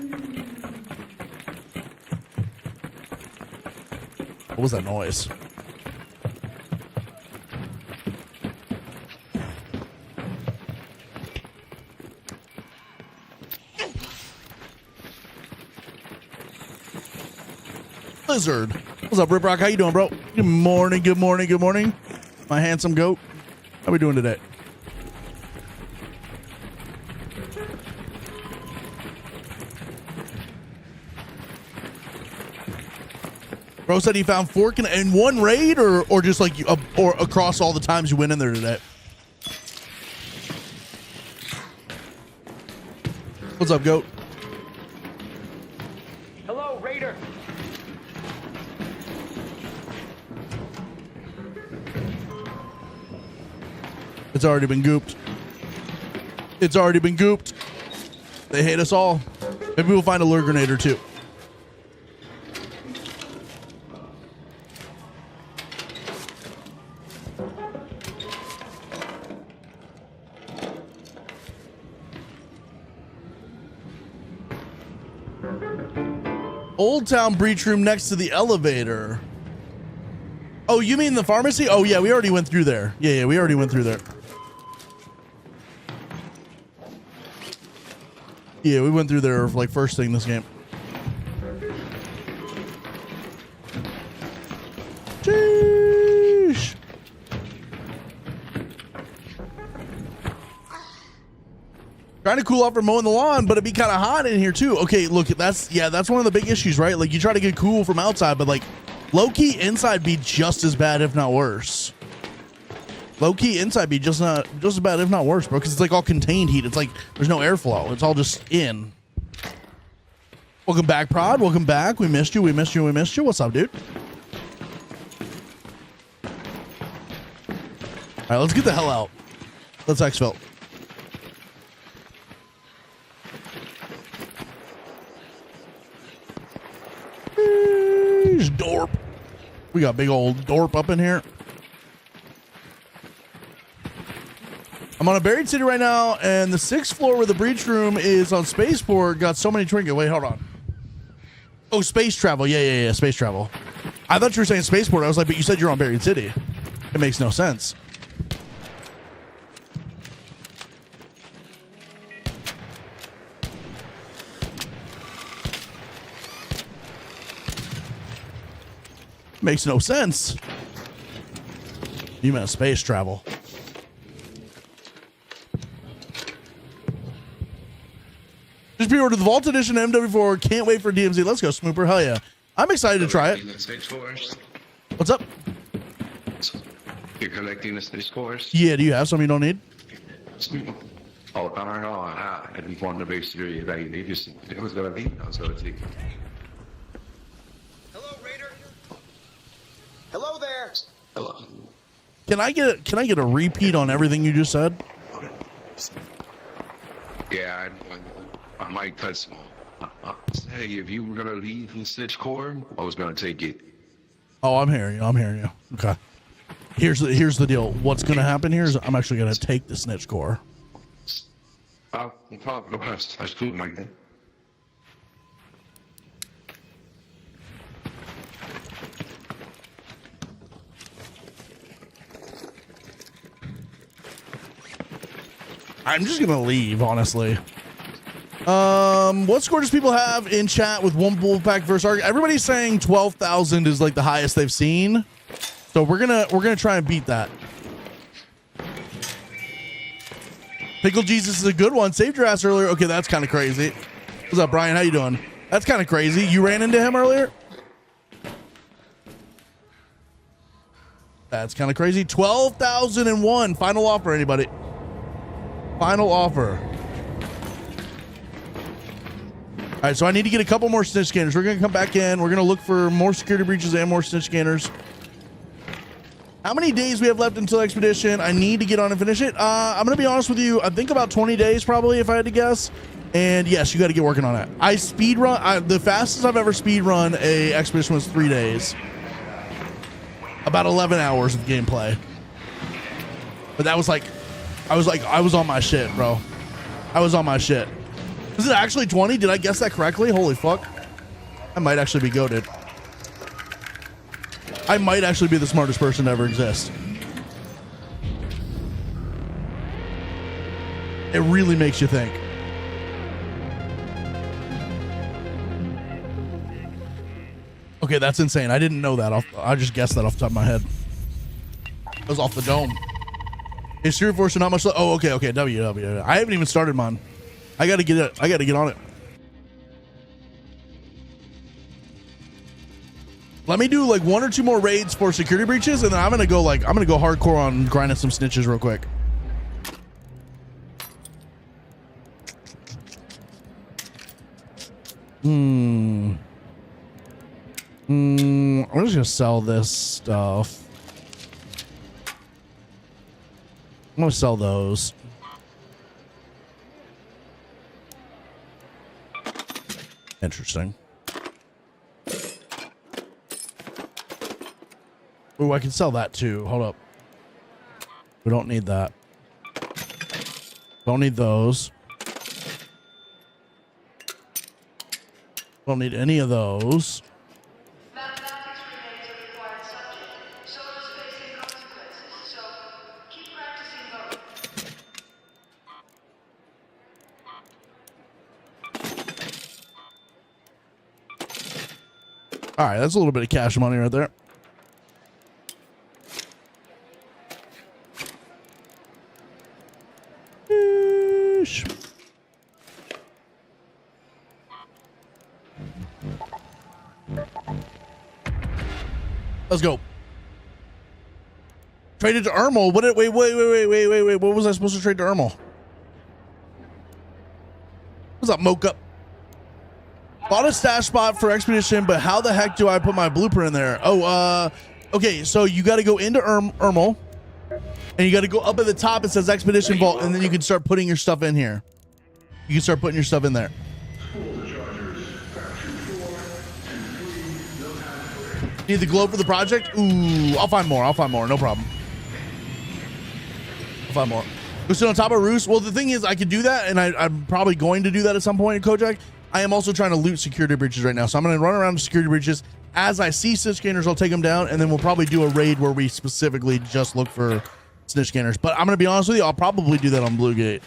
A: What was that noise? Lizard. What's up, Rip Rock? How you doing, bro? Good morning. My handsome goat. How we doing today? Bro said he found 4 in 1 raid, or just like or across all the times you went in there today. What's up, goat?
C: Hello, Raider.
A: It's already been gooped. They hate us all. Maybe we'll find a lure grenade or 2. Old Town breach room next to the elevator. Oh, you mean the pharmacy? Oh, yeah, we already went through there. Yeah, we already went through there. Yeah, we went through there like first thing this game. Sheesh. Trying to cool off for mowing the lawn, but it'd be kind of hot in here too. Okay, look, that's one of the big issues, right? Like you try to get cool from outside, but like low-key inside be just as bad, if not worse. Low-key inside be just as bad, if not worse, bro, because it's like all contained heat. It's like there's no airflow. It's all just in. Welcome back, Prod. Welcome back. We missed you. What's up, dude? All right, let's get the hell out. Let's exfil. Dorp. We got big old dorp up in here. I'm on a buried city right now, and the 6th floor where the breach room is on spaceport got so many trinkets. Wait, hold on. Oh, space travel. Yeah, space travel. I thought you were saying spaceport. I was like, but you said you're on buried city. It makes no sense. Makes no sense. You meant space travel. pre-ordered the Vault Edition MW4. Can't wait for DMZ. Let's go, Smooper. Hell yeah. I'm excited to try it. What's up?
D: You're collecting the snitch scores?
A: Yeah, do you have some you don't need?
D: Oh, I just wanted to make sure that it was gonna be. I was gonna take it.
F: Hello, Raider. Hello there.
D: Hello.
A: Can I get a repeat on everything you just said?
D: Yeah, I might cut some. Hey, if you were gonna leave the snitch core, I was gonna take it.
A: Oh, I'm hearing you. Okay. Here's the deal. What's gonna happen here is I'm actually gonna take the snitch core.
D: I shoot like that.
A: I'm just gonna leave, honestly. What score does people have in chat with one Wolfpack versus Arc? Everybody's saying 12,000 is like the highest they've seen. So we're gonna try and beat that. Pickle Jesus is a good one. Saved your ass earlier. Okay, that's kind of crazy. What's up, Brian? How you doing? That's kind of crazy. You ran into him earlier? That's kind of crazy. 12,001. Final offer, anybody? Final offer. All right, so I need to get a couple more snitch scanners. We're going to come back in. We're going to look for more security breaches and more snitch scanners. How many days we have left until Expedition? I need to get on and finish it. I'm going to be honest with you. I think about 20 days probably, if I had to guess. And yes, you got to get working on it. I speed run. The fastest I've ever speed run a Expedition was 3 days. About 11 hours of gameplay. But that was like, I was on my shit, bro. I was on my shit. Is it actually 20? Did I guess that correctly? Holy fuck. I might actually be goated. I might actually be the smartest person to ever exist. It really makes you think. Okay, that's insane. I didn't know that. I just guessed that off the top of my head. It was off the dome. Is Spirit Force not much? Oh, okay. W. I haven't even started mine. I gotta get it. I gotta get on it. Let me do like 1 or 2 more raids for security breaches, and then I'm gonna go hardcore on grinding some snitches real quick. I'm just gonna sell this stuff. I'm gonna sell those. Interesting. Ooh, I can sell that too. Hold up. We don't need that. Don't need those. Don't need any of those.
G: Mathematics remains a required subject. So does facing consequences. So keep practicing both.
A: All right, that's a little bit of cash money right there. Eesh. Let's go. Traded to Ermel. Wait. What was I supposed to trade to Ermel? What's up, Mocha? Bought a stash spot for Expedition, but how the heck do I put my blueprint in there? Oh, okay, so you got to go into Ermel, and you got to go up at the top. It says Expedition Vault, and then you can start putting your stuff in here. You can start putting your stuff in there. Need the globe for the project? Ooh, I'll find more. No problem. I'll find more. Go sit on top of Roost. Well, the thing is, I could do that, and I'm probably going to do that at some point in Kojak. I am also trying to loot security breaches right now, so I'm going to run around to security breaches. As I see snitch scanners, I'll take them down, and then we'll probably do a raid where we specifically just look for snitch scanners. But I'm going to be honest with you, I'll probably do that on Blue Gate.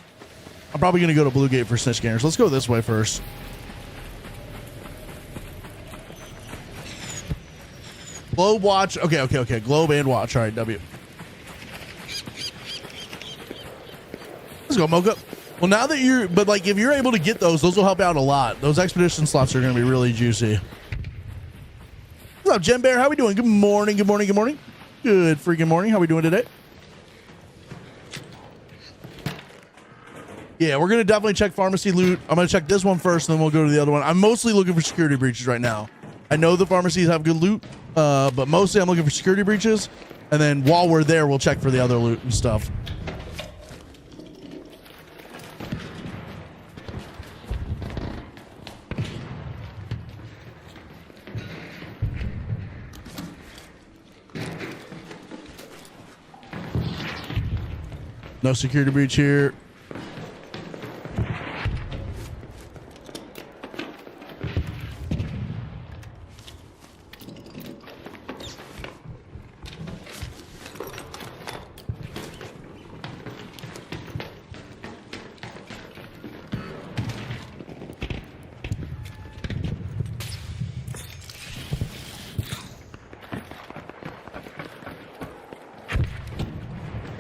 A: I'm probably going to go to Blue Gate for snitch scanners. Let's go this way first. Globe watch. Okay. Globe and watch. All right, W. Let's go, Mocha. Well, now that you're, but like if you're able to get those will help out a lot. Those expedition slots are going to be really juicy. What's up, Jen Bear? How we doing? Good morning. Good morning. Good morning. Good freaking morning. How we doing today? Yeah, we're going to definitely check pharmacy loot. I'm going to check this one first, and then we'll go to the other one. I'm mostly looking for security breaches right now. I know the pharmacies have good loot, but mostly I'm looking for security breaches. And then while we're there, we'll check for the other loot and stuff. No security breach here.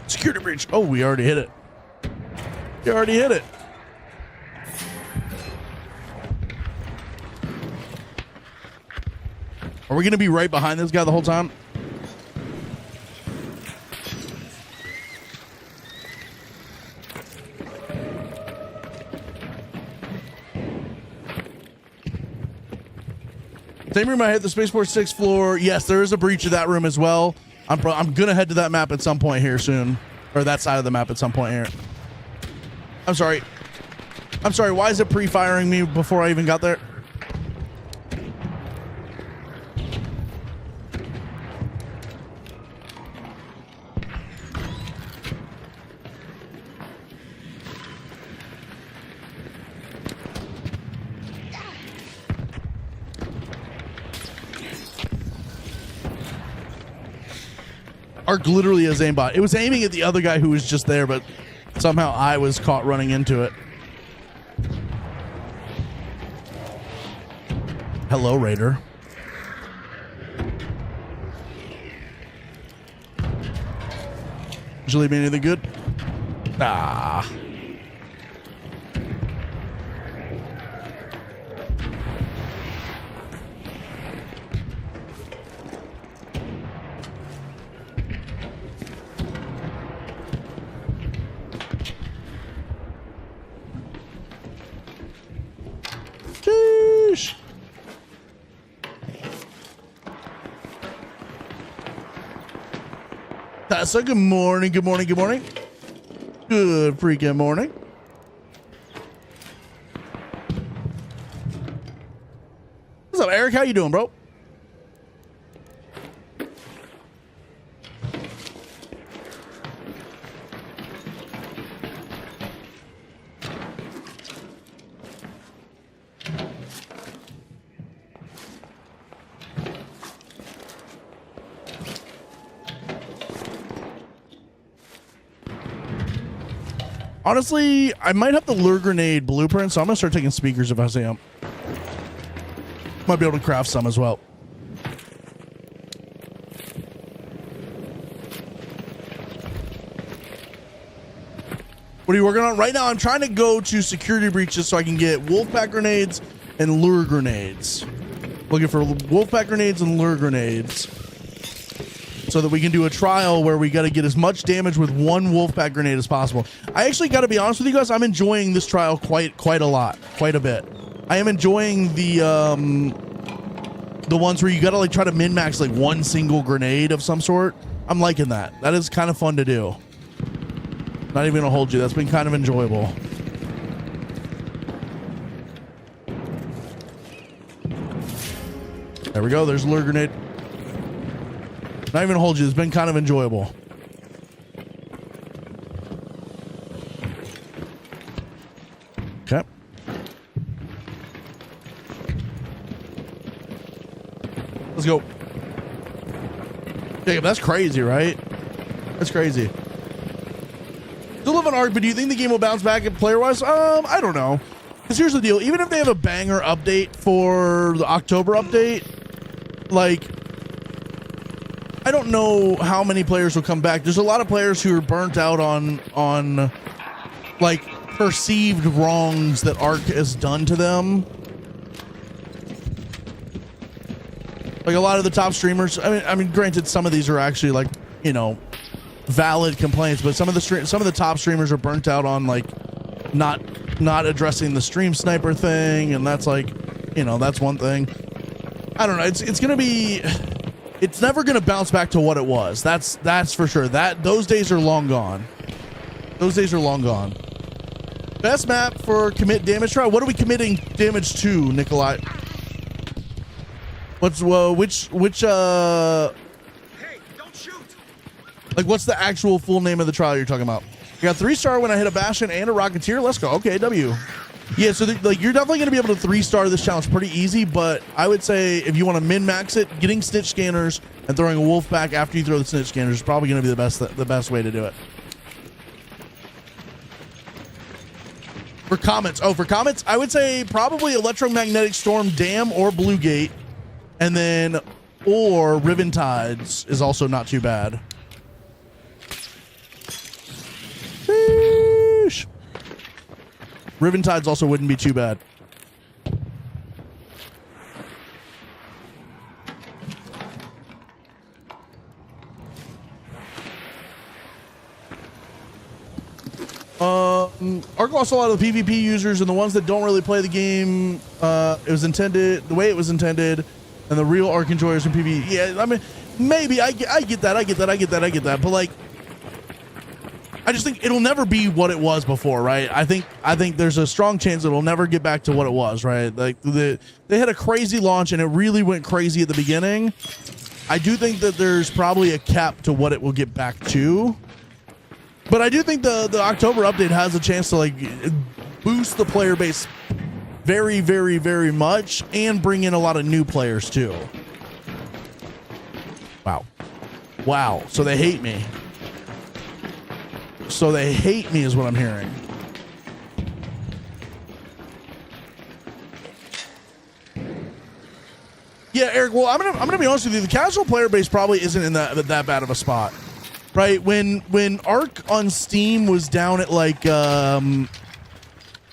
A: Security breach. Oh, we already hit it. You already hit it. Are we going to be right behind this guy the whole time? Same room I hit, the Spaceport 6th floor. Yes, there is a breach of that room as well. I'm going to head to that map at some point here soon. Or that side of the map at some point here. I'm sorry. I'm sorry. Why is it pre-firing me before I even got there? Arc literally is aimbot. It was aiming at the other guy who was just there, but somehow I was caught running into it. Hello, Raider. Did you leave me anything good? Ah. Sheesh. Tessa, good morning, good morning, good morning. Good freaking morning. What's up, Eric? How you doing, bro? Honestly, I might have the lure grenade blueprint, so I'm gonna start taking speakers if I see them. Might be able to craft some as well. What are you working on? Right now, I'm trying to go to security breaches so I can get wolfpack grenades and lure grenades. Looking for wolfpack grenades and lure grenades, so that we can do a trial where we got to get as much damage with one wolfpack grenade as possible. I actually got to be honest with you guys, I'm enjoying this trial quite a lot, quite a bit. I am enjoying the ones where you got to like try to min-max like one single grenade of some sort. I'm liking that. That is kind of fun to do. Not even gonna hold you. That's been kind of enjoyable. There we go. There's a lure grenade. Not even hold you. It's been kind of enjoyable. Okay. Let's go. Jacob, that's crazy, right? That's crazy. Still live on Arc, but do you think the game will bounce back player-wise? I don't know. Because here's the deal. Even if they have a banger update for the October update, like, I don't know how many players will come back. There's a lot of players who are burnt out on like perceived wrongs that Ark has done to them. Like a lot of the top streamers, I mean, granted, some of these are actually like, you know, valid complaints, but some of the top streamers are burnt out on like not addressing the stream sniper thing, and that's like, you know, that's one thing. I don't know. It's gonna be, it's never gonna bounce back to what it was. That's for sure. Those days are long gone. Those days are long gone. Best map for commit damage try. What are we committing damage to, Nikolai? What's which
F: Hey, don't shoot!
A: like what's the actual full name of the trial you're talking about? I got 3-star when I hit a Bastion and a Rocketeer. Let's go. Okay, W. Yeah, so like you're definitely gonna be able to 3-star this challenge pretty easy, but I would say if you want to min-max it, getting snitch scanners and throwing a wolf back after you throw the snitch scanners is probably gonna be the best way to do it. For comments, I would say probably Electromagnetic Storm, Dam, or Blue Gate, and then or Riven Tides is also not too bad. Sheesh. Riven Tides also wouldn't be too bad. Ark lost a lot of the PvP users and the ones that don't really play the game. It was intended the way it was intended, and the real Ark enjoyers from PvP. Yeah, I mean, maybe I get that. But like, I just think it'll never be what it was before, right? I think there's a strong chance it'll never get back to what it was, right? Like they had a crazy launch and it really went crazy at the beginning. I do think that there's probably a cap to what it will get back to. But I do think the October update has a chance to like boost the player base very, very, very much and bring in a lot of new players too. Wow. So they hate me. So they hate me is what I'm hearing. Yeah, Eric, well, I'm gonna be honest with you. The casual player base probably isn't in that bad of a spot. Right, when Ark on Steam was down at like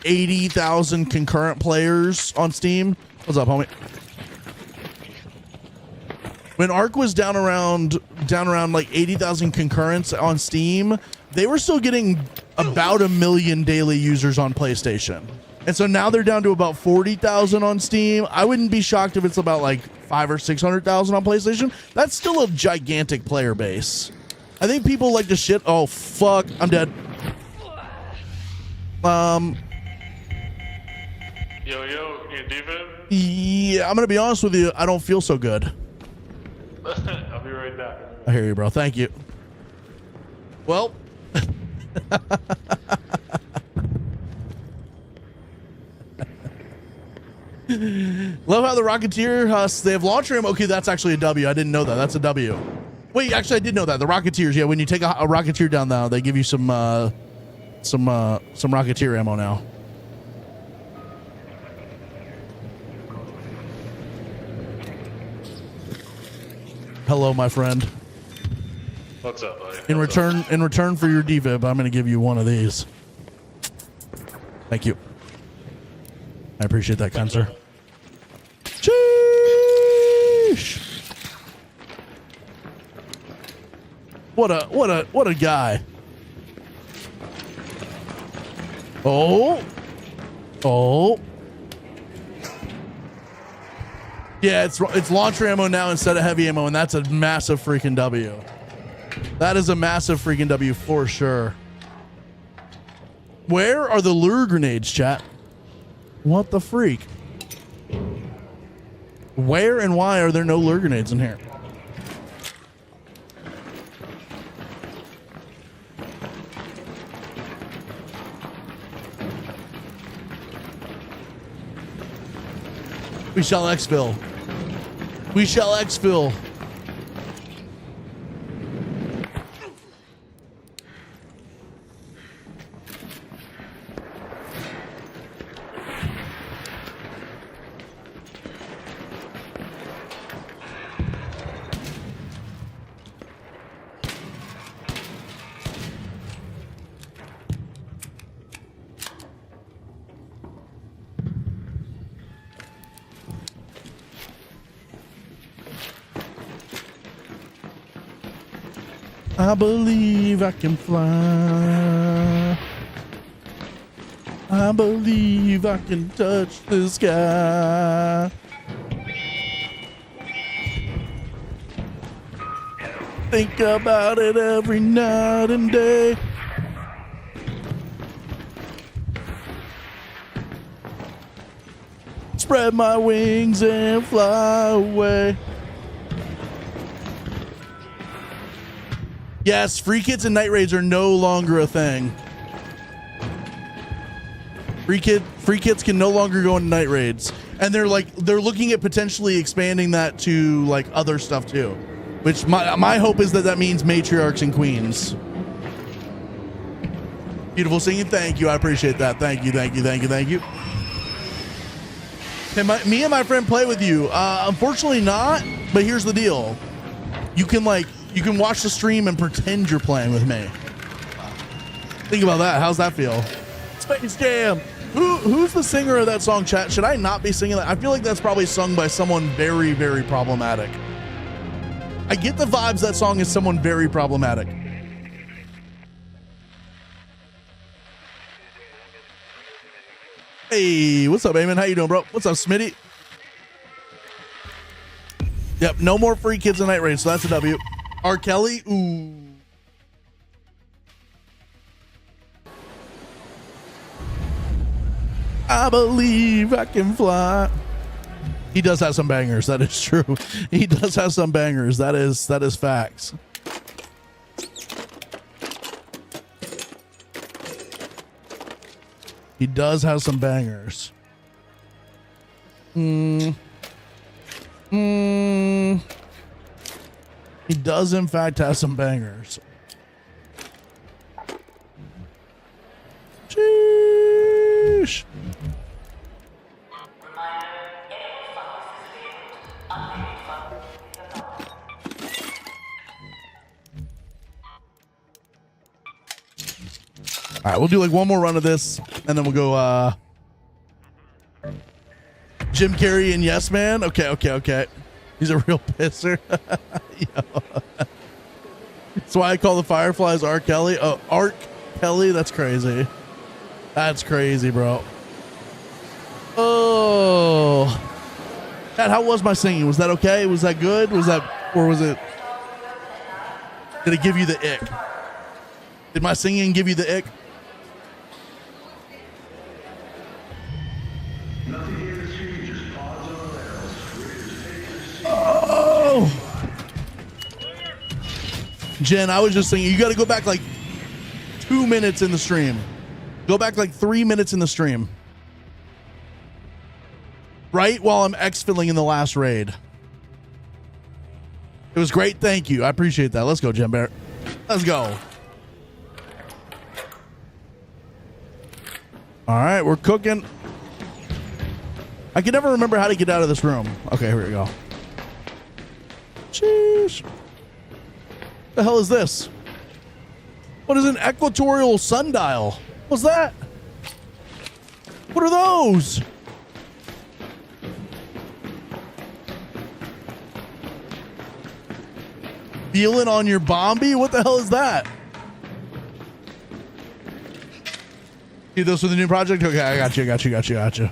A: 80,000 concurrent players on Steam. What's up, homie? When Ark was down around like 80,000 concurrents on Steam, they were still getting about 1 million daily users on PlayStation. And so now they're down to about 40,000 on Steam. I wouldn't be shocked if it's about like 500,000 or 600,000 on PlayStation. That's still a gigantic player base. I think people like to shit. Oh, fuck. I'm dead.
H: Yo, you David?
A: Yeah, I'm going to be honest with you. I don't feel so good.
H: I'll be right back.
A: I hear you, bro. Thank you. Well. Love how the Rocketeer, they have launcher ammo. Okay, that's actually a W. I didn't know that. That's a W. Wait, actually, I did know that. The Rocketeers, yeah, when you take a Rocketeer down now, they give you some Rocketeer ammo now. Hello, my friend.
H: What's up, buddy?
A: In return for your DVIB, I'm going to give you one of these. Thank you. I appreciate that, kind sir. Sheesh. What a guy. Oh. Yeah, it's launcher ammo now instead of heavy ammo, and that's a massive freaking W. That is a massive freaking W for sure. Where are the lure grenades, chat? What the freak? Where and why are there no lure grenades in here? We shall exfil. We shall exfil. I believe I can fly. I believe I can touch the sky. Think about it every night and day. Spread my wings and fly away. Yes, free kits and night raids are no longer a thing. Free kits can no longer go into night raids, and they're looking at potentially expanding that to like other stuff too. Which my hope is that means matriarchs and queens. Beautiful singing, thank you. I appreciate that. Thank you. Can me and my friend play with you? Unfortunately not, but here's the deal. You can watch the stream and pretend you're playing with me. Think about that. How's that feel? Space Jam. Who's the singer of that song, chat? Should I not be singing that? I feel like that's probably sung by someone very, very problematic. I get the vibes that song is someone very problematic. Hey, what's up, Eamon? How you doing, bro? What's up, Smitty? Yep, no more free kids and night raids, so that's a W. R. Kelly, ooh. I believe I can fly. He does have some bangers. That is true. He does have some bangers. That is facts. He does have some bangers. He does, in fact, have some bangers. Sheesh. All right, we'll do like one more run of this, and then we'll go Jim Carrey and Yes Man. Okay. He's a real pisser. That's why I call the Fireflies R. Kelly. Oh, Art Kelly. That's crazy. That's crazy, bro. Oh, Dad, how was my singing? Was that okay? Was that good? Was it? Did it give you the ick? Did my singing give you the ick? Oh, Jen, I was just saying, you got to go back like 2 minutes in the stream. Go back like 3 minutes in the stream. Right while I'm exfilling in the last raid. It was great. Thank you. I appreciate that. Let's go, Jen Bear. Let's go. All right, we're cooking. I can never remember how to get out of this room. Okay, here we go. Jeez. The hell is this? What is an equatorial sundial? What's that? What are those? Feeling on your Bombi? What the hell is that? Do this with a new project? Okay, I got you.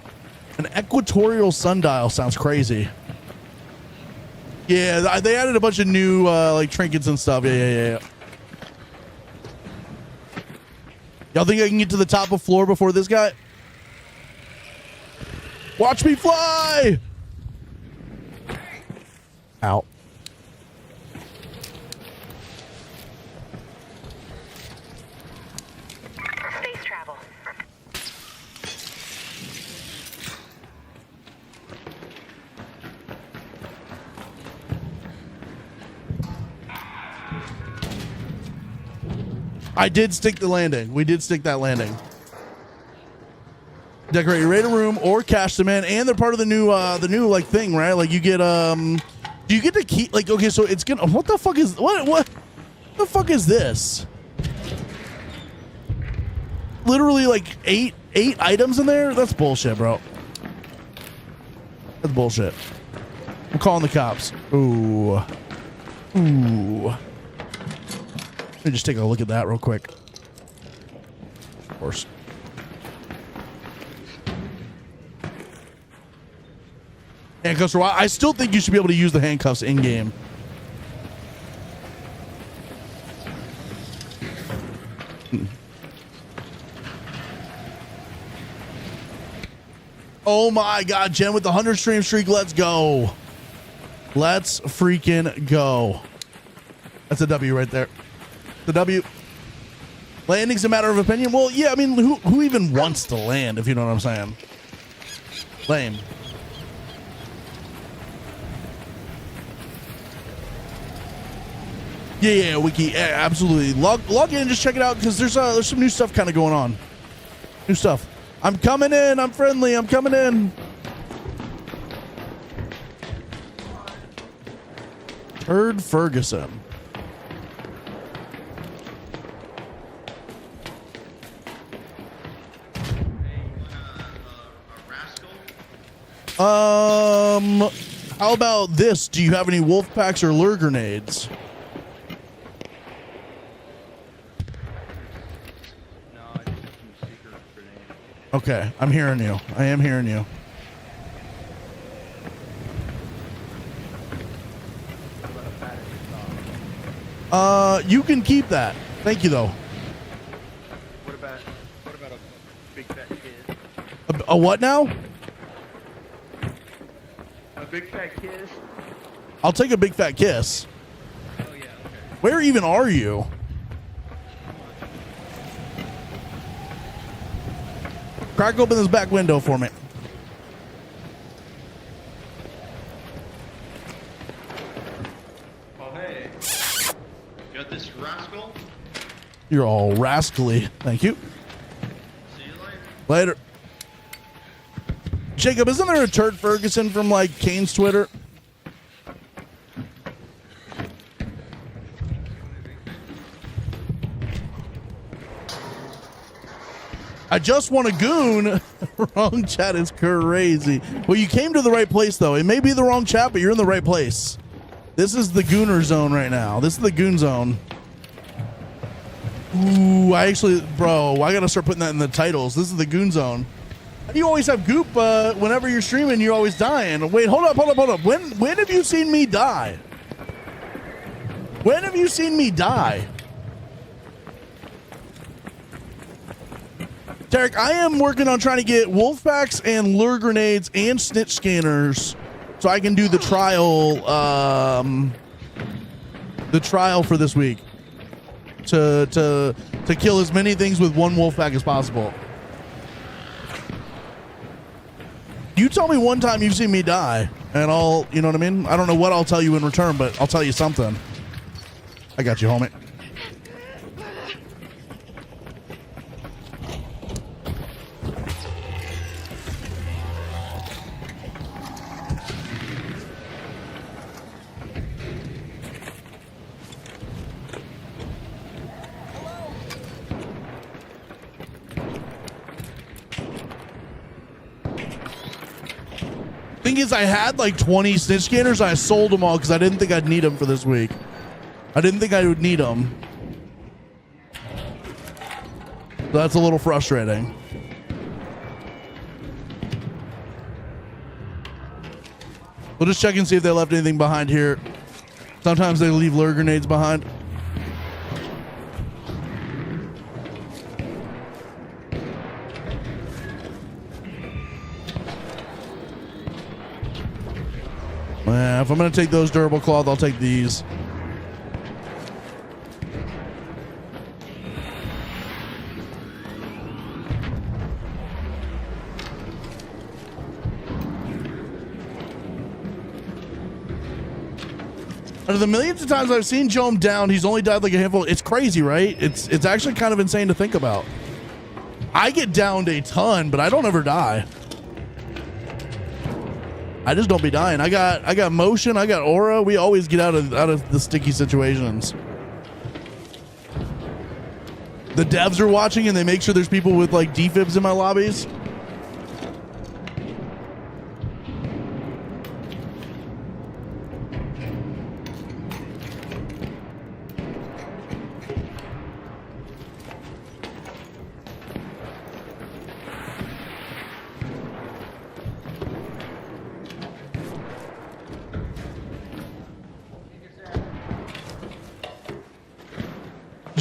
A: An equatorial sundial sounds crazy. Yeah, they added a bunch of new like trinkets and stuff. Yeah. Y'all think I can get to the top of floor before this guy? Watch me fly! Ow.
G: Space travel.
A: I did stick the landing. We did stick that landing. Decorate your raider room or cash them in, and they're part of the new like thing, right? Like you get do you get to keep like okay, so it's gonna what the fuck is what the fuck is this? Literally like eight items in there? That's bullshit, bro. That's bullshit. I'm calling the cops. Ooh. Let me just take a look at that real quick. Of course. Handcuffs are wild. I still think you should be able to use the handcuffs in game. Oh my God, Jen with the 100 stream streak. Let's go. Let's freaking go. That's a W right there. The W. Landing's a matter of opinion. Well, yeah, I mean, who even wants to land, if you know what I'm saying? Lame. Yeah, wiki, yeah, absolutely. Log in and just check it out because there's some new stuff kind of going on. New stuff. I'm coming in. I'm friendly. I'm coming in. Heard Ferguson. How about this? Do you have any wolf packs or lure grenades? Okay, I'm hearing you. I am hearing you. You can keep that. Thank you, though.
F: What about a big fat kid?
A: A what now?
F: A big fat kiss?
A: I'll take a big fat kiss.
F: Oh yeah, okay.
A: Where even are you? Crack open this back window for me.
F: Oh hey. You got this rascal?
A: You're all rascally. Thank you.
F: See you later.
A: Later. Jacob, isn't there a Turd Ferguson from like Kane's Twitter? I just want a goon. Wrong chat is crazy. Well, you came to the right place, though. It may be the wrong chat, but you're in the right place. This is the gooner zone right now. This is the goon zone. Ooh, bro, I got to start putting that in the titles. This is the goon zone. You always have goop whenever you're streaming. You're always dying. Wait, hold up. When have you seen me die? When have you seen me die? Tarek, I am working on trying to get wolf packs and lure grenades and snitch scanners so I can do the trial for this week to kill as many things with one wolf pack as possible. You tell me one time you've seen me die and I'll, you know what I mean? I don't know what I'll tell you in return, but I'll tell you something. I got you, homie. Thing is, I had like 20 snitch scanners. I sold them all because I didn't think I'd need them for this week. I didn't think I would need them. So that's a little frustrating. We'll just check and see if they left anything behind here. Sometimes they leave lure grenades behind. If I'm going to take those durable cloth, I'll take these. Out of the millions of times I've seen Joam down, he's only died like a handful. It's crazy, right? It's actually kind of insane to think about. I get downed a ton, but I don't ever die. I just don't be dying. I got motion. I got aura. We always get out of the sticky situations. The devs are watching and they make sure there's people with like defibs in my lobbies.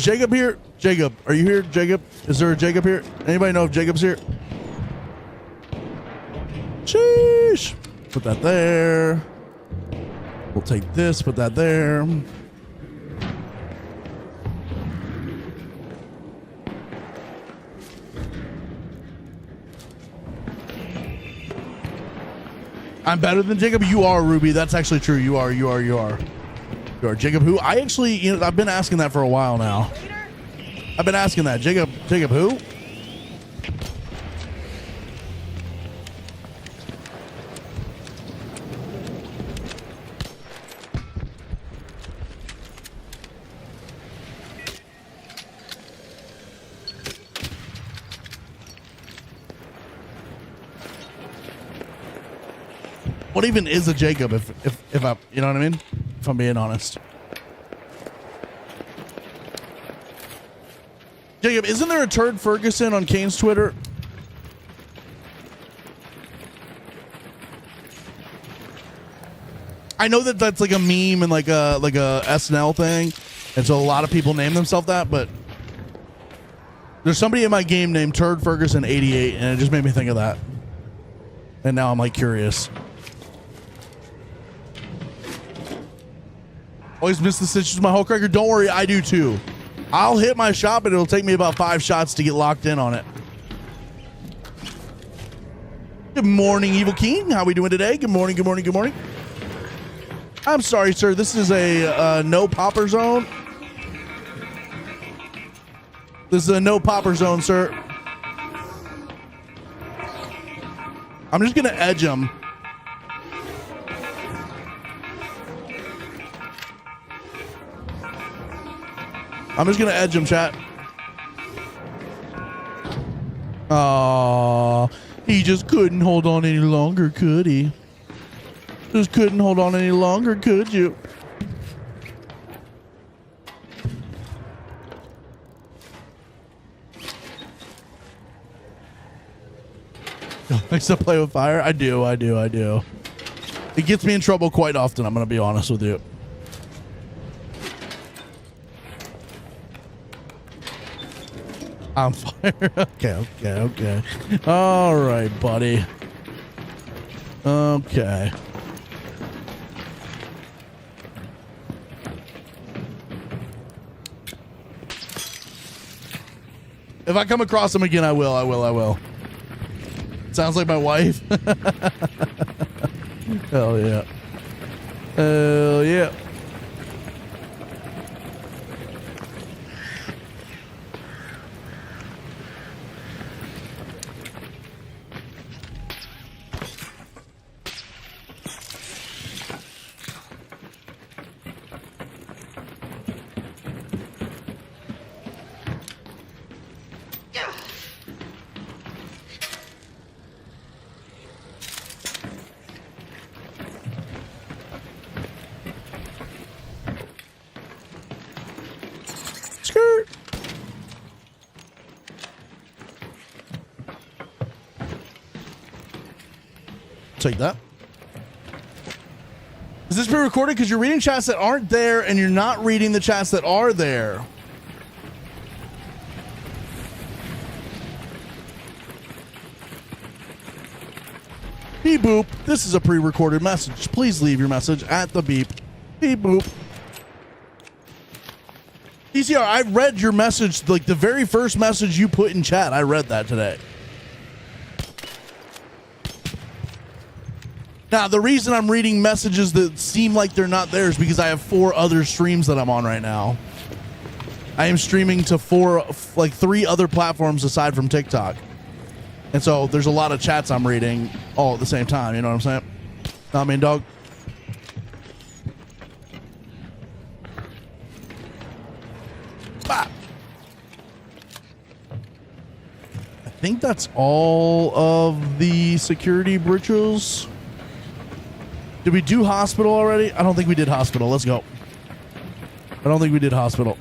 A: Is Jacob here? Jacob, are you here? Jacob, is there a Jacob here? Anybody know if Jacob's here? Sheesh. Put that there. We'll take this, put that there. I'm better than Jacob. You are, Ruby. That's actually true. You are. Jacob who? I actually, I've been asking that for a while now. I've been asking that. Jacob who? What even is a Jacob if I, you know what I mean? If I'm being honest. Jacob, isn't there a Turd Ferguson on Kane's Twitter? I know that that's like a meme and like a SNL thing, and so a lot of people name themselves that, but there's somebody in my game named Turd Ferguson 88, and it just made me think of that. And now I'm like curious. Always miss the stitches with my Hulk Cracker. Don't worry, I do too. I'll hit my shot, but it'll take me about 5 shots to get locked in on it. Good morning, Evil King. How we doing today? Good morning, good morning, good morning. I'm sorry, sir. This is a no popper zone. This is a no popper zone, sir. I'm just going to edge him. I'm just going to edge him, chat. Aww. He just couldn't hold on any longer, could he? Just couldn't hold on any longer, could you? Likes to play with fire? I do. It gets me in trouble quite often, I'm going to be honest with you. I'm fire. Okay. All right, buddy. Okay. If I come across him again, I will. Sounds like my wife. Hell yeah. Hell yeah. Take that. Is this pre-recorded? Because you're reading chats that aren't there and you're not reading the chats that are there. Beep boop. This is a pre-recorded message. Please leave your message at the beep. Beep boop. DCR, I read your message, like the very first message you put in chat. I read that today. Now, the reason I'm reading messages that seem like they're not there is because I have 4 other streams that I'm on right now. I am streaming to 3 other platforms aside from TikTok. And so there's a lot of chats I'm reading all at the same time. You know what I'm saying? Know what I mean, dog? Bah! I think that's all of the security bridges. Did we do hospital already? I don't think we did hospital. Let's go. I don't think we did hospital.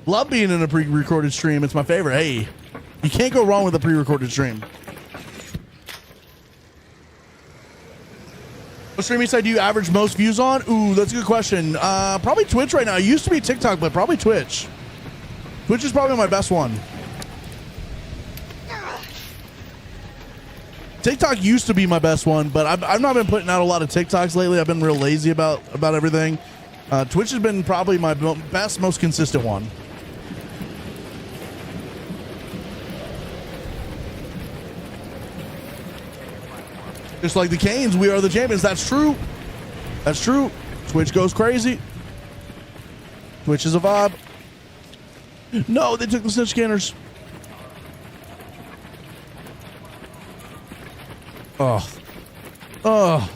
A: Love being in a pre-recorded stream. It's my favorite. Hey, you can't go wrong with a pre-recorded stream. What streaming site do you average most views on? Ooh, that's a good question. Probably Twitch right now. It used to be TikTok, but probably Twitch. Twitch is probably my best one. TikTok used to be my best one, but I've not been putting out a lot of TikToks lately. I've been real lazy about everything. Twitch has been probably my best, most consistent one. Just like the Canes, we are the champions. That's true. That's true. Twitch goes crazy. Twitch is a vibe. No, they took the snitch scanners. Oh. Oh.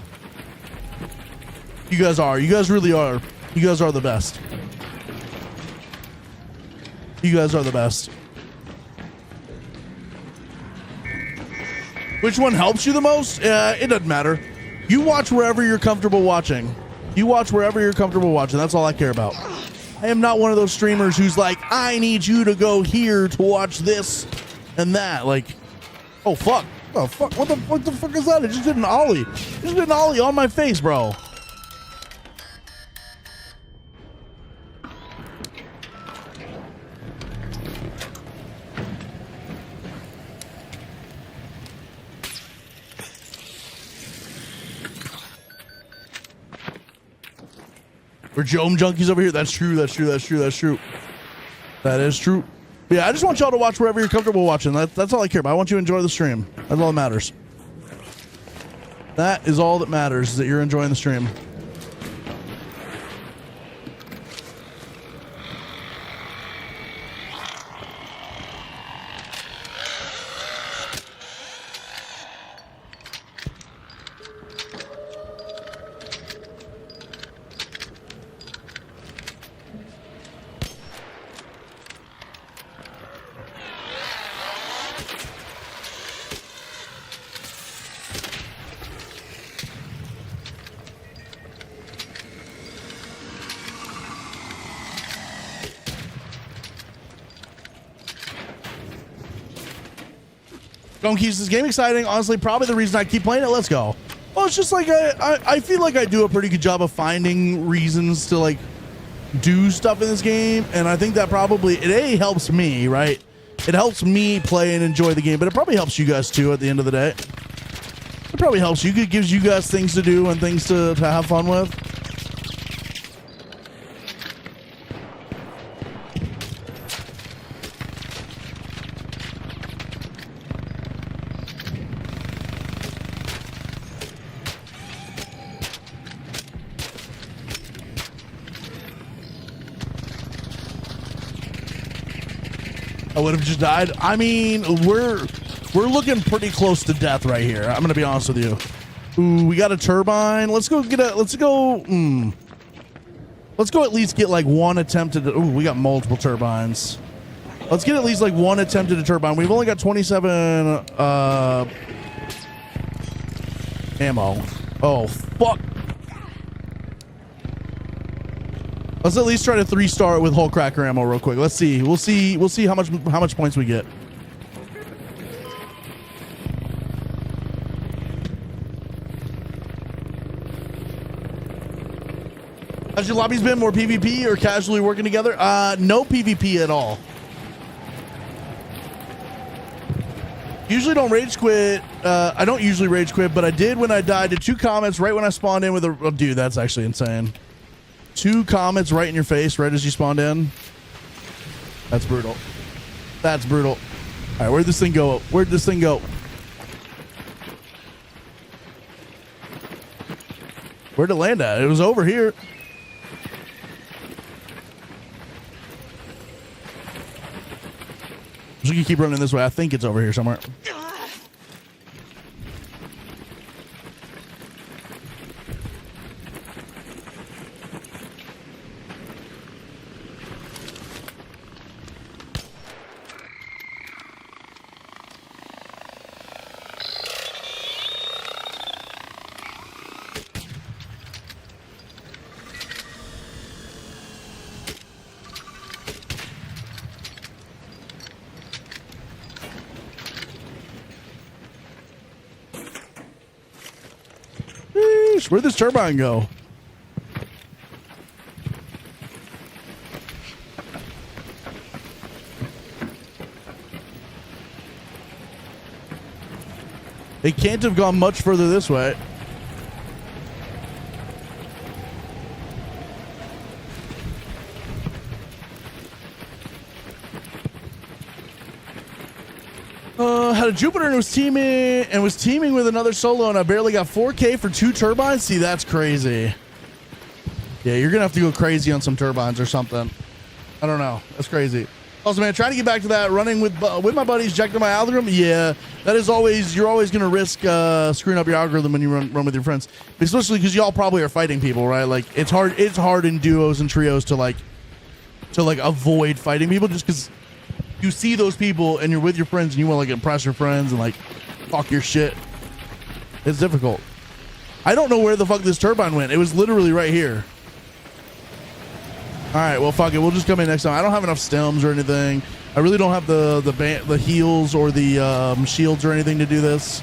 A: You guys are. You guys really are. You guys are the best. You guys are the best. Which one helps you the most? It doesn't matter. You watch wherever you're comfortable watching. You watch wherever you're comfortable watching. That's all I care about. I am not one of those streamers who's like, I need you to go here to watch this and that. Like, oh, fuck. Oh, fuck. What the fuck is that? It just did an ollie. It just did an ollie on my face, bro. We're Jome junkies over here. That's true. That's true. That's true. That's true. That is true. But yeah, I just want y'all to watch wherever you're comfortable watching. That's all I care about. I want you to enjoy the stream. That's all that matters. That is all that matters, is that you're enjoying the stream. Keeps this game exciting. Honestly, probably the reason I keep playing it. Let's go. Well, it's just like I feel like I do a pretty good job of finding reasons to like do stuff in this game, and I think that probably it helps me, right? It helps me play and enjoy the game, but it probably helps you guys too at the end of the day. It probably helps you. It gives you guys things to do and things to have fun with. I would have just died. I mean, we're looking pretty close to death right here. I'm gonna be honest with you. Ooh, we got a turbine. Let's go at least get like one attempted. Ooh, we got multiple turbines. Let's get at least like one attempted turbine. We've only got 27 ammo. Oh fuck. Let's at least try to 3-star it with Hull Cracker ammo real quick. Let's see. We'll see how much points we get. Has your lobbies been more PvP or casually working together? No PvP at all. Usually don't rage quit. I don't usually rage quit, but I did when I died to 2 comments right when I spawned in with a... Oh, dude, that's actually insane. 2 comments right in your face right as you spawned in. That's brutal. That's brutal. All right, where'd this thing go? Where'd this thing go? Where'd it land at? It was over here. I'm just gonna keep running this way. I think it's over here somewhere. gosh, where'd this turbine go? It can't have gone much further this way. Had a Jupiter and was teaming with another solo, and I barely got 4K for 2 turbines. See, that's crazy. Yeah, you're gonna have to go crazy on some turbines or something. I don't know. That's crazy. Also, man, trying to get back to that running with my buddies, checking my algorithm. Yeah, that is always, you're always gonna risk screwing up your algorithm when you run with your friends, especially because y'all probably are fighting people, right? Like it's hard in duos and trios to avoid fighting people, just because you see those people and you're with your friends and you want to like impress your friends and like talk your shit. It's difficult. I don't know where the fuck this turbine went. It was literally right here. All right, well, fuck it. We'll just come in next time. I don't have enough stems or anything. I really don't have the heals or the shields or anything to do this.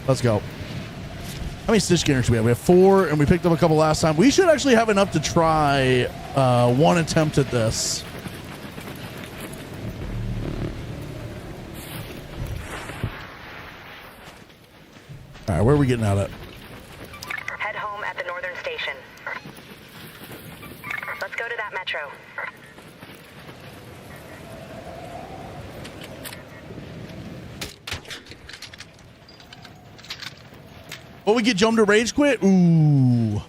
A: Let's go. How many stitch scanners do we have? We have 4, and we picked up a couple last time. We should actually have enough to try 1 attempt at this. All right, where are we getting out at?
I: Head home at the northern station. Let's go to that metro.
A: Oh, we get jumped to rage quit? Ooh. I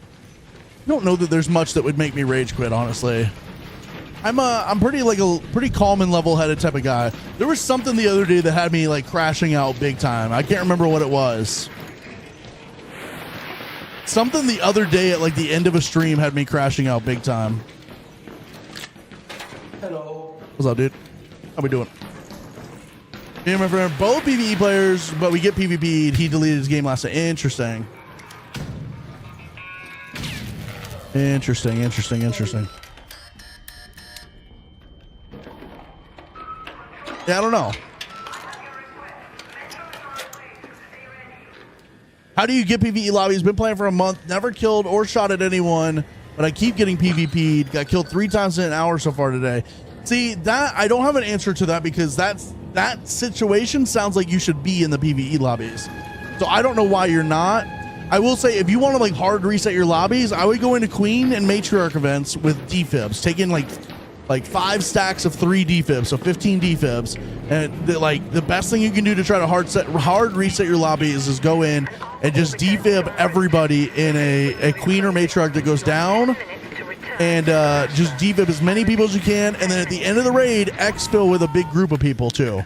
A: don't know that there's much that would make me rage quit, honestly. I'm pretty calm and level-headed type of guy. There was something the other day that had me like crashing out big time. I can't remember what it was. Something the other day at like the end of a stream had me crashing out big time.
J: Hello.
A: What's up, dude? How we doing? Me and my friend, both PvE players, but we get PvP'd. He deleted his game last night. Interesting. Interesting. Yeah, I don't know. How do you get PvE lobbies? Been playing for a month, never killed or shot at anyone, but I keep getting PvP'd. Got killed 3 times in an hour so far today. See, that I don't have an answer to that, because that situation sounds like you should be in the PvE lobbies. So I don't know why you're not. I will say, if you want to like hard reset your lobbies, I would go into Queen and Matriarch events with defibs, taking like 5 stacks of 3 defibs, so 15 defibs. And the best thing you can do to try to hard reset your lobbies is go in and just defib everybody in a Queen or Matriarch that goes down, and just defib as many people as you can, and then at the end of the raid, exfil with a big group of people too.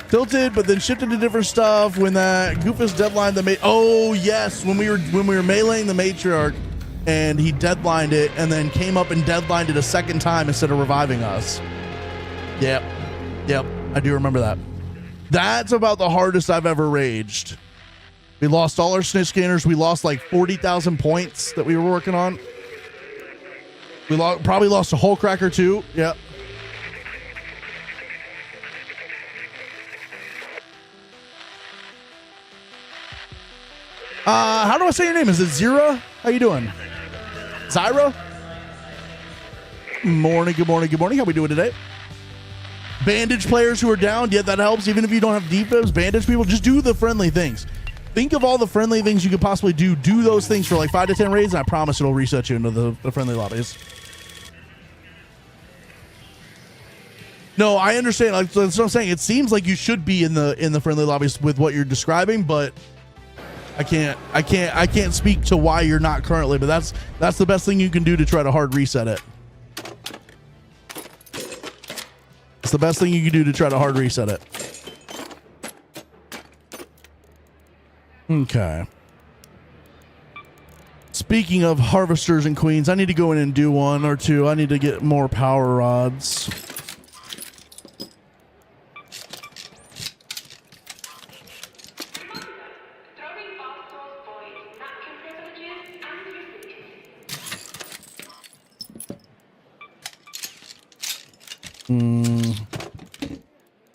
A: Tilted, but then shifted to different stuff when that Goofus deadline the oh yes, when we were meleeing the Matriarch, and he deadlined it and then came up and deadlined it a second time instead of reviving us. Yep, I do remember that. That's about the hardest I've ever raged. We lost all our snitch scanners. We lost like 40,000 points that we were working on. We probably lost a whole cracker too. Yep. How do I say your name? Is it Zira? How you doing? Zyra? Morning, good morning. How we doing today? Bandage players who are down, yeah, that helps. Even if you don't have defibs, bandage people, just do the friendly things. Think of all the friendly things you could possibly do. Do those things for like 5 to 10 raids, and I promise it'll reset you into the friendly lobbies. No, I understand. Like, that's what I'm saying. It seems like you should be in the friendly lobbies with what you're describing, but I can't speak to why you're not currently. But that's the best thing you can do to try to hard reset it. It's the best thing you can do to try to hard reset it. Okay. Speaking of harvesters and queens, I need to go in and do 1 or 2. I need to get more power rods.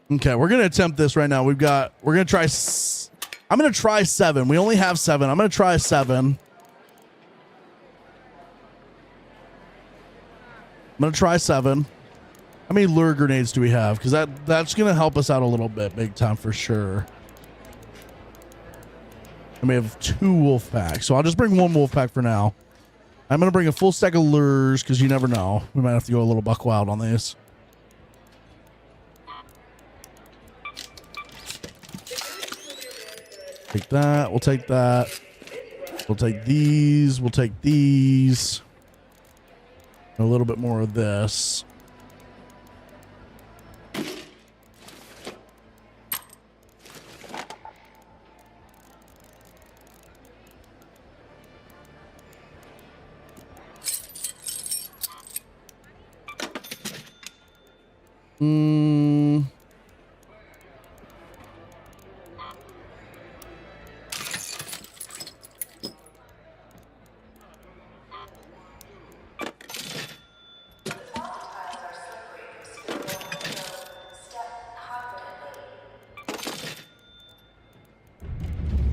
A: Okay, we're gonna attempt this right now. We're gonna try I'm going to try 7. We only have 7. I'm going to try 7. I'm going to try 7. How many lure grenades do we have? Because that's going to help us out a little bit, big time for sure. And we have 2 wolf packs. So I'll just bring 1 wolf pack for now. I'm going to bring a full stack of lures because you never know. We might have to go a little buck wild on these. Take that. We'll take that. We'll take these. We'll take these. A little bit more of this.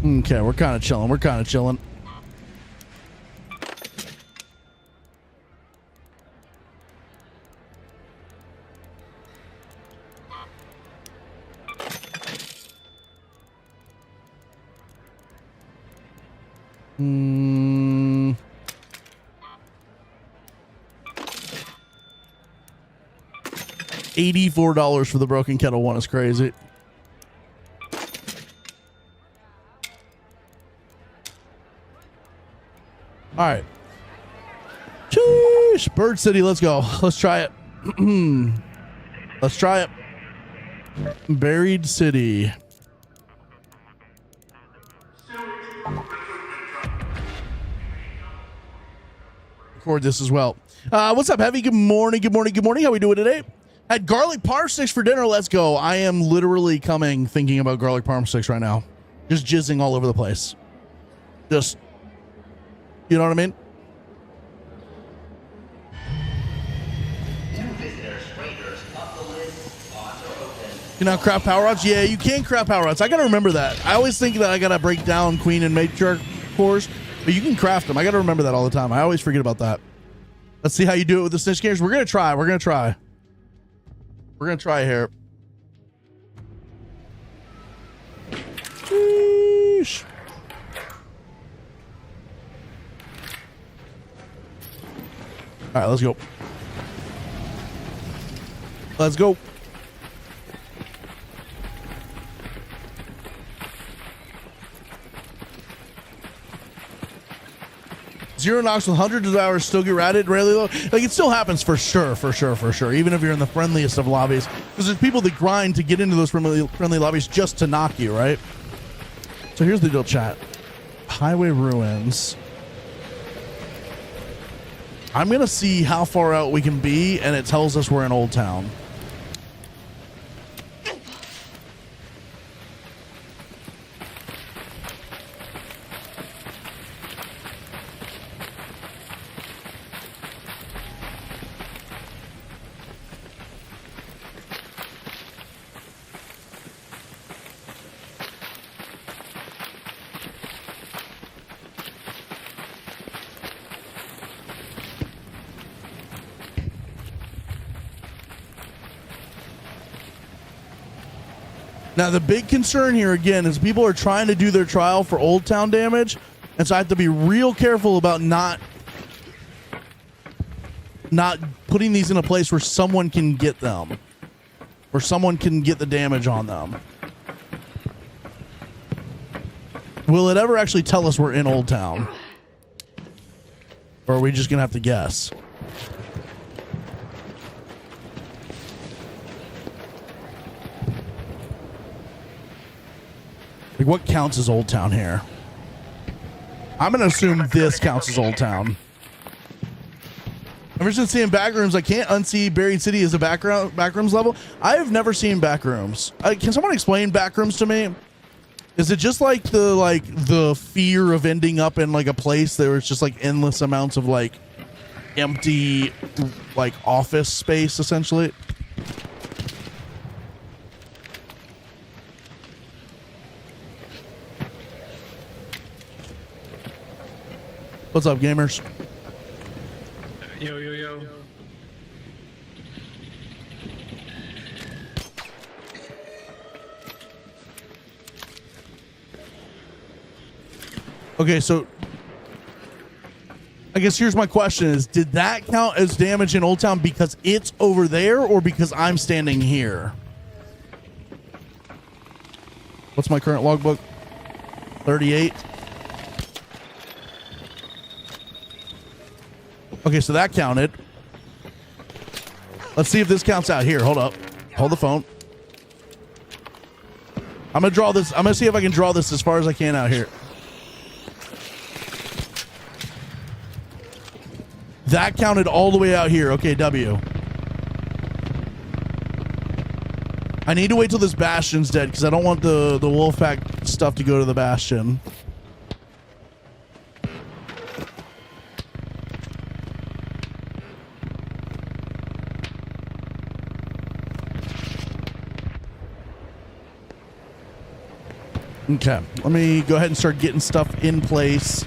A: Okay, we're kind of chilling. We're kind of chilling. $84 for the broken kettle one is crazy. All right. Sheesh. Bird City, let's go. Let's try it. Let's try it. Buried City. Record this as well. What's up, Heavy? Good morning. Good morning. Good morning. How we doing today? Had garlic parm sticks for dinner. Let's go. I am literally thinking about garlic parm sticks right now. Just jizzing all over the place. Just, you know what I mean?
C: New visitors, raiders, up the list, pods are open.
A: You know, craft power rods? Yeah, you can craft power rods. I gotta remember that. I always think that I gotta break down queen and matriarch cores, but you can craft them. I gotta remember that all the time. I always forget about that. Let's see how you do it with the snitch games. We're gonna try. We're gonna try. We're gonna try here. Sheesh. All right, let's go. Let's go. Zero knocks with hundreds of hours still get ratted really low. Like, it still happens for sure, for sure, for sure. Even if you're in the friendliest of lobbies, because there's people that grind to get into those friendly lobbies just to knock you, right? So here's the deal, chat. Highway ruins. I'm gonna see how far out we can be, and it tells us we're in Old Town. Now, the big concern here, again, is people are trying to do their trial for Old Town damage, and so I have to be real careful about not putting these in a place where someone can get them, where someone can get the damage on them. Will it ever actually tell us we're in Old Town? Or are we just going to have to guess? Like, what counts as Old Town here? I'm going to assume this counts as Old Town. Ever since seeing Backrooms, I can't unsee Buried City as a Backrooms level. I have never seen Backrooms. Can someone explain Backrooms to me? Is it just like the fear of ending up in like a place there was just like endless amounts of like empty like office space essentially? What's up, gamers?
F: Yo, yo, yo.
A: Okay, so I guess here's my question is, did that count as damage in Old Town because it's over there or because I'm standing here? What's my current logbook? 38. Okay, so that counted. Let's see if this counts out here. Hold up. Hold the phone. I'm going to draw this. I'm going to see if I can draw this as far as I can out here. That counted all the way out here. Okay, W. I need to wait till this Bastion's dead because I don't want the Wolfpack stuff to go to the Bastion. Okay, let me go ahead and start getting stuff in place.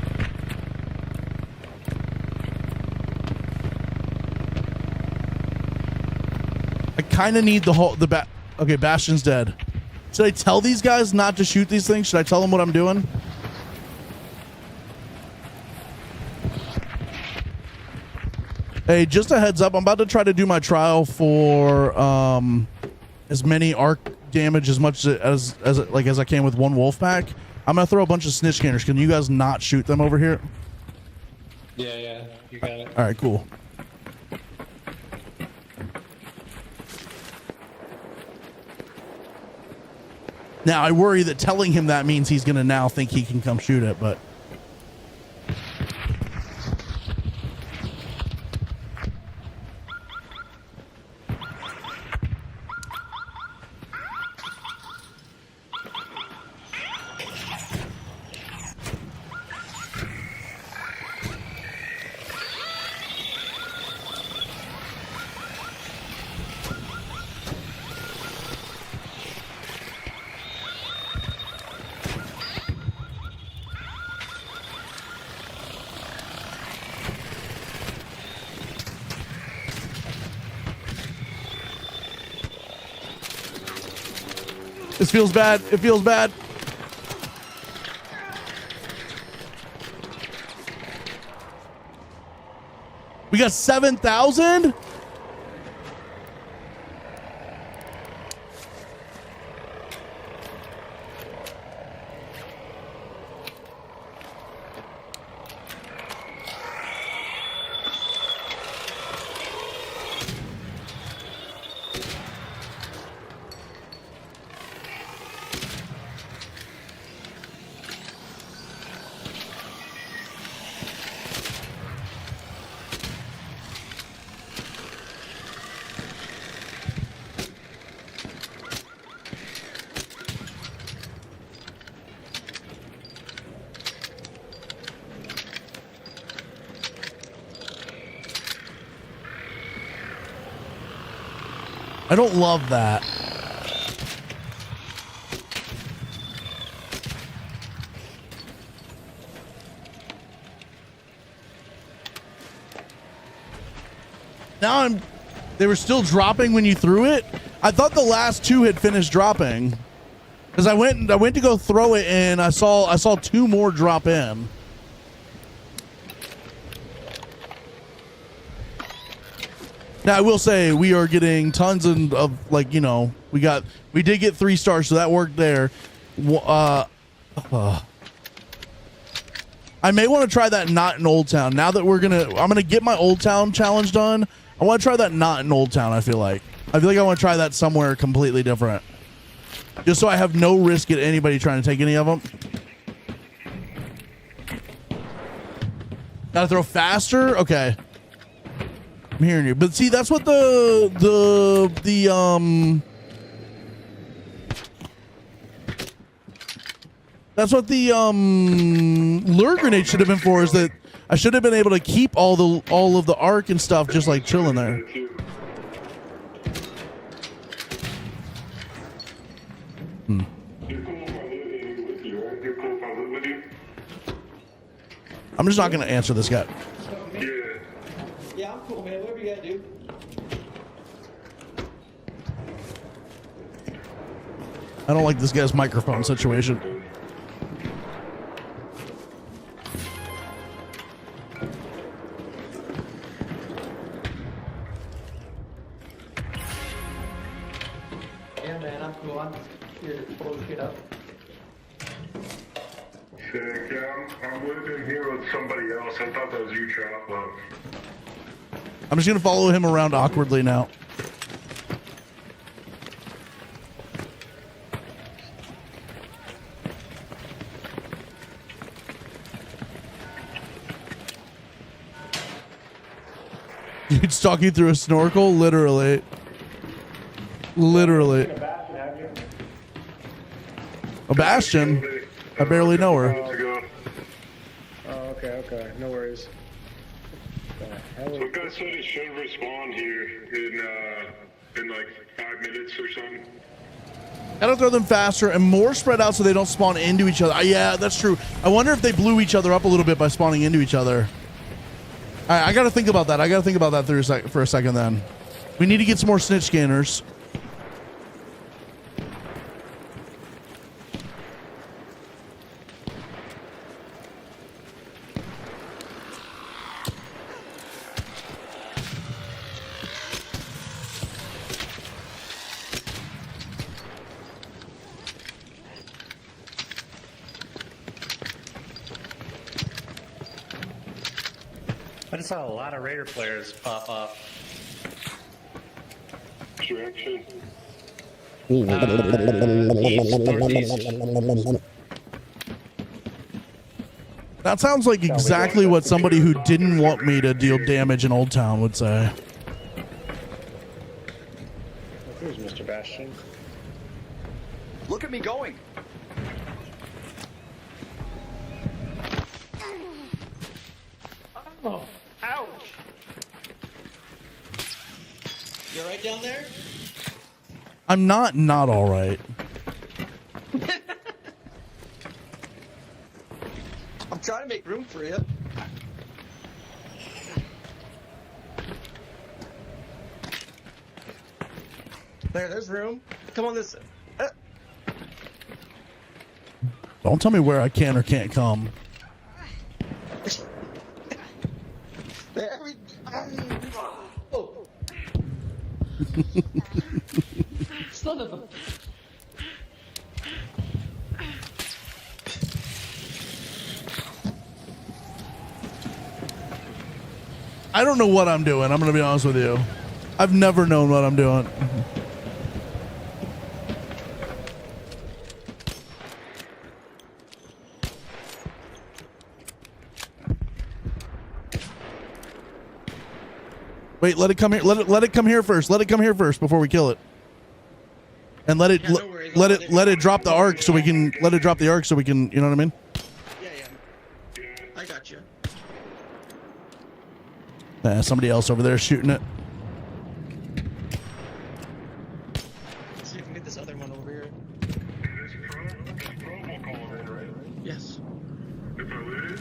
A: I kind of need okay, Bastion's dead. Should I tell these guys not to shoot these things? Should I tell them what I'm doing? Hey, just a heads up. I'm about to try to do my trial for as many arc damage as much as I can with one wolf pack. I'm gonna throw a bunch of snitch scanners. Can you guys not shoot them over here?
J: Yeah, you got it.
A: All right, cool. Now I worry that telling him that means he's gonna now think he can come shoot it, but. This feels bad. It feels bad. We got 7,000? I don't love that. Now they were still dropping when you threw it. I thought the last two had finished dropping. Because I went to go throw it and I saw two more drop in. Now I will say we are getting tons of like, you know, we did get 3 stars, so that worked there. I may want to try that not in Old Town. Now that I'm gonna get my Old Town challenge done. I want to try that not in Old Town. I feel like I want to try that somewhere completely different, just so I have no risk at anybody trying to take any of them. Gotta throw faster. Okay. I'm hearing you, but see, that's what that's what the lure grenade should have been for. Is that I should have been able to keep all of the arc and stuff just like chilling there. I'm just not gonna answer this guy.
H: Yeah.
J: Yeah, I'm cool, man. Whatever you gotta do.
A: I don't like this guy's microphone situation.
J: Yeah, man, I'm cool. I'm here to pull this kid up.
H: Sick. Yeah, I'm with him here with somebody else. I thought that was you, Chop, but
A: I'm just gonna follow him around awkwardly now. Dude, stalking through a snorkel? Literally. Literally. A Bastion? I barely know her.
F: Oh, okay. No worries.
H: Some guy said he should respawn here in like 5 minutes or something.
A: Gotta throw them faster and more spread out so they don't spawn into each other. Yeah, that's true. I wonder if they blew each other up a little bit by spawning into each other. All right, I gotta think about that. For a second then. We need to get some more snitch scanners.
J: I just saw a lot of Raider players pop up.
H: Direction.
J: East, northeast.
A: That sounds like exactly what somebody who didn't want me to deal damage in Old Town would say.
J: Here's Mr. Bastion.
C: Look at me going.
J: Oh, ouch! You alright down there?
A: I'm not all right.
C: I'm trying to make room for you. There's room. Come on this.
A: Don't tell me where I can or can't come.
C: There we oh.
E: Son of a...
A: I don't know what I'm doing. I'm going to be honest with you. I've never known what I'm doing. Wait, let it come here. Let it come here first. Let it come here first before we kill it. And let it
J: Yeah, no worries.
A: let it drop the arc so we can you know what I mean?
C: Yeah. I got you.
A: Somebody else over there shooting it.
C: Let's see if we can get this other one over here. Yes.
H: If I lit it?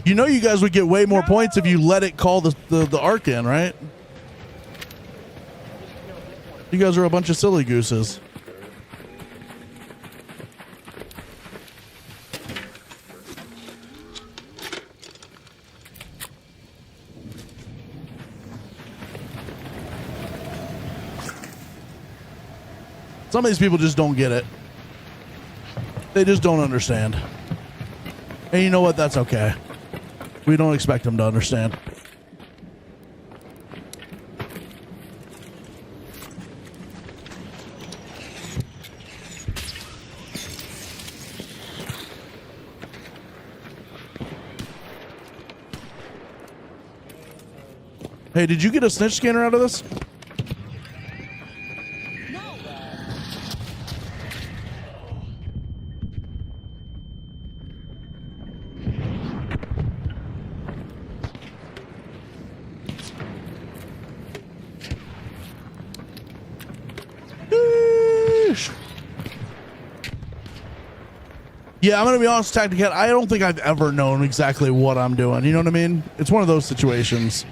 A: You know you guys would get way more points if you let it call the arc in, right? You guys are a bunch of silly gooses. Some of these people just don't get it. They just don't understand. And you know what? That's okay. We don't expect them to understand. Hey, did you get a snitch scanner out of this? Sheesh. Yeah, I'm gonna be honest, Tacticat. I don't think I've ever known exactly what I'm doing. You know what I mean? It's one of those situations.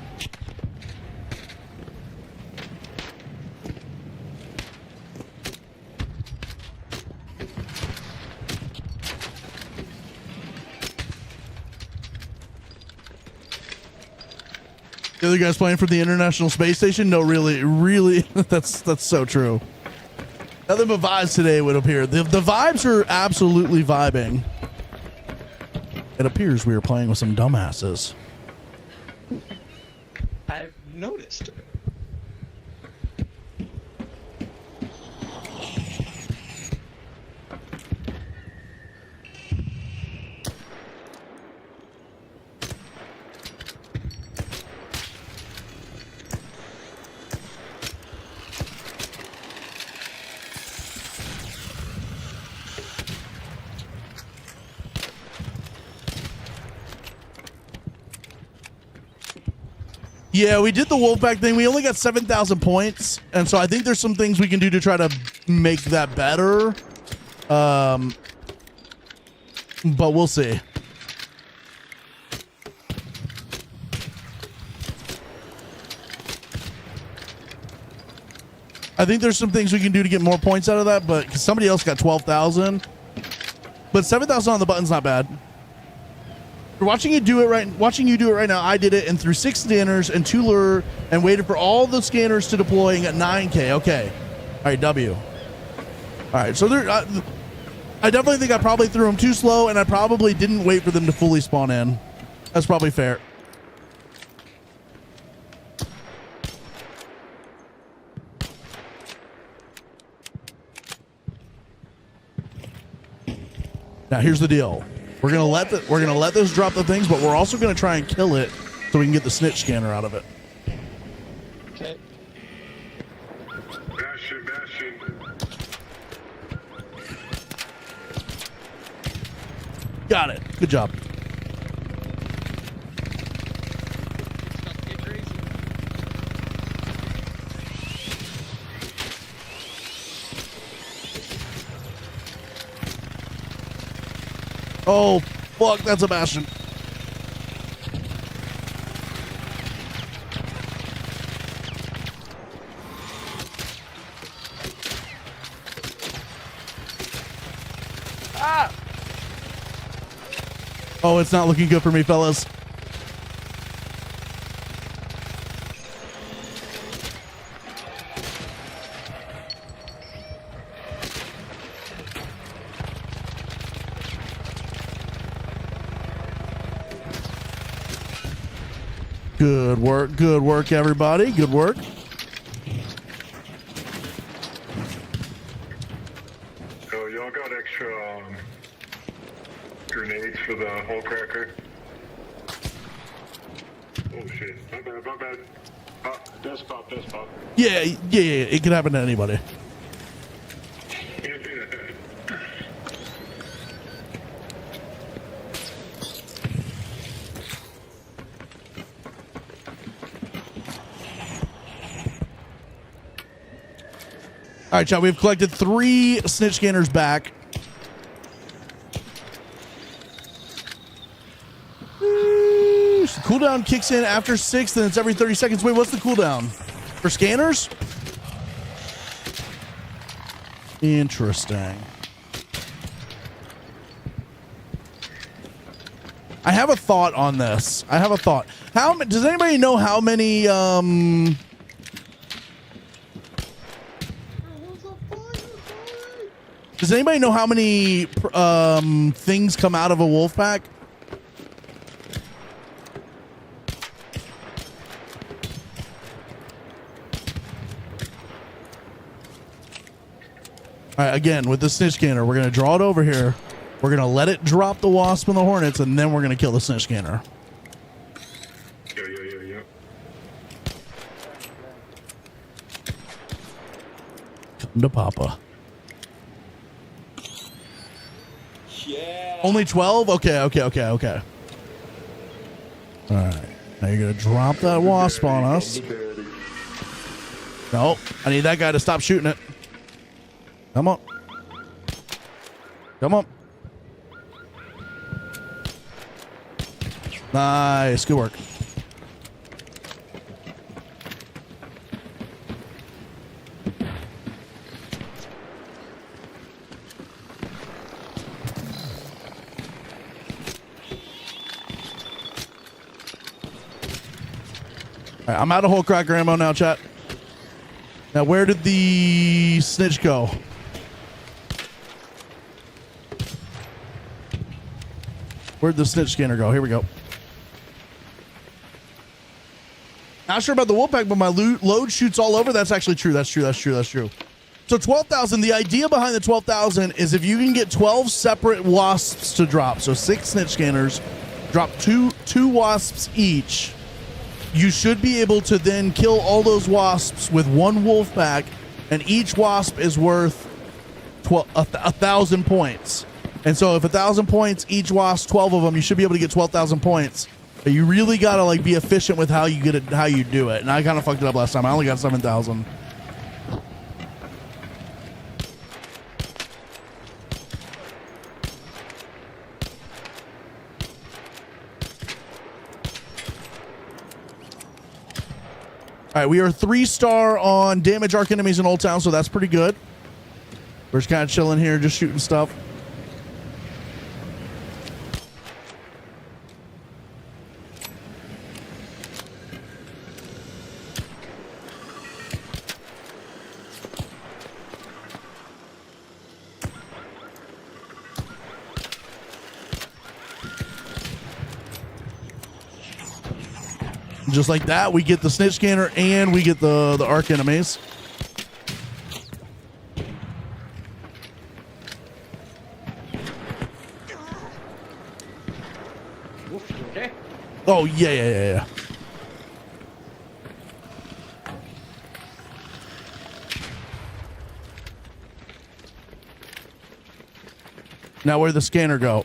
A: The other guy's playing for the International Space Station? No, really, that's so true. Nothing but vibes today would appear. The vibes are absolutely vibing. It appears we are playing with some dumbasses.
J: I've noticed.
A: Yeah, we did the Wolfpack thing. We only got 7,000 points, and so I think there's some things we can do to try to make that better. But we'll see. I think there's some things we can do to get more points out of that, but 'cause somebody else got 12,000. But 7,000 on the button's not bad. Watching you do it right now. I did it and threw 6 scanners and 2 lure and waited for all the scanners to deploy and got 9K. Okay, all right, W. All right, so there. I definitely think I probably threw them too slow, and I probably didn't wait for them to fully spawn in. That's probably fair. Now here's the deal. We're gonna let this drop the things, but we're also gonna try and kill it so we can get the snitch scanner out of it.
J: Okay.
H: Bastion.
A: Got it. Good job. Oh, fuck, that's a Bastion. Ah! Oh, it's not looking good for me, fellas. Good work, everybody. Good work.
H: So y'all got extra grenades for the hole cracker? Oh shit, my bad. Desk pop.
A: Yeah, it can happen to anybody. All right, chat, we've collected 3 snitch scanners back. The cooldown kicks in after 6, then it's every 30 seconds. Wait, what's the cooldown? For scanners? Interesting. I have a thought on this. Does anybody know how many, Does anybody know how many things come out of a wolf pack? All right, again, with the snitch scanner, we're going to draw it over here. We're going to let it drop the wasp and the hornets, and then we're going to kill the snitch scanner.
H: Yeah.
A: Come to Papa.
J: Yeah.
A: Only 12? Okay. All right. Now you're going to drop that wasp on us. Nope. I need that guy to stop shooting it. Come on. Come on. Nice. Good work. All right, I'm out of whole cracker ammo now, chat. Now, where did the snitch go? Where'd the snitch scanner go? Here we go. Not sure about the Wolfpack, but my load shoots all over. That's actually true. That's true. That's true. That's true. So 12,000, the idea behind the 12,000 is if you can get 12 separate wasps to drop, so 6 snitch scanners, drop two wasps each, you should be able to then kill all those wasps with one wolf pack, and each wasp is worth 1,000 points. And so if 1,000 points each wasp, 12 of them, you should be able to get 12,000 points. But you really gotta like be efficient with how you get it, how you do it. And I kind of fucked it up last time. I only got 7,000. All right, we are 3-star on damage arc enemies in Old Town, so that's pretty good. We're just kind of chilling here, just shooting stuff. Just like that, we get the snitch scanner and we get the arc enemies.
F: Oof, you okay?
A: Oh, yeah. Now where'd the scanner go?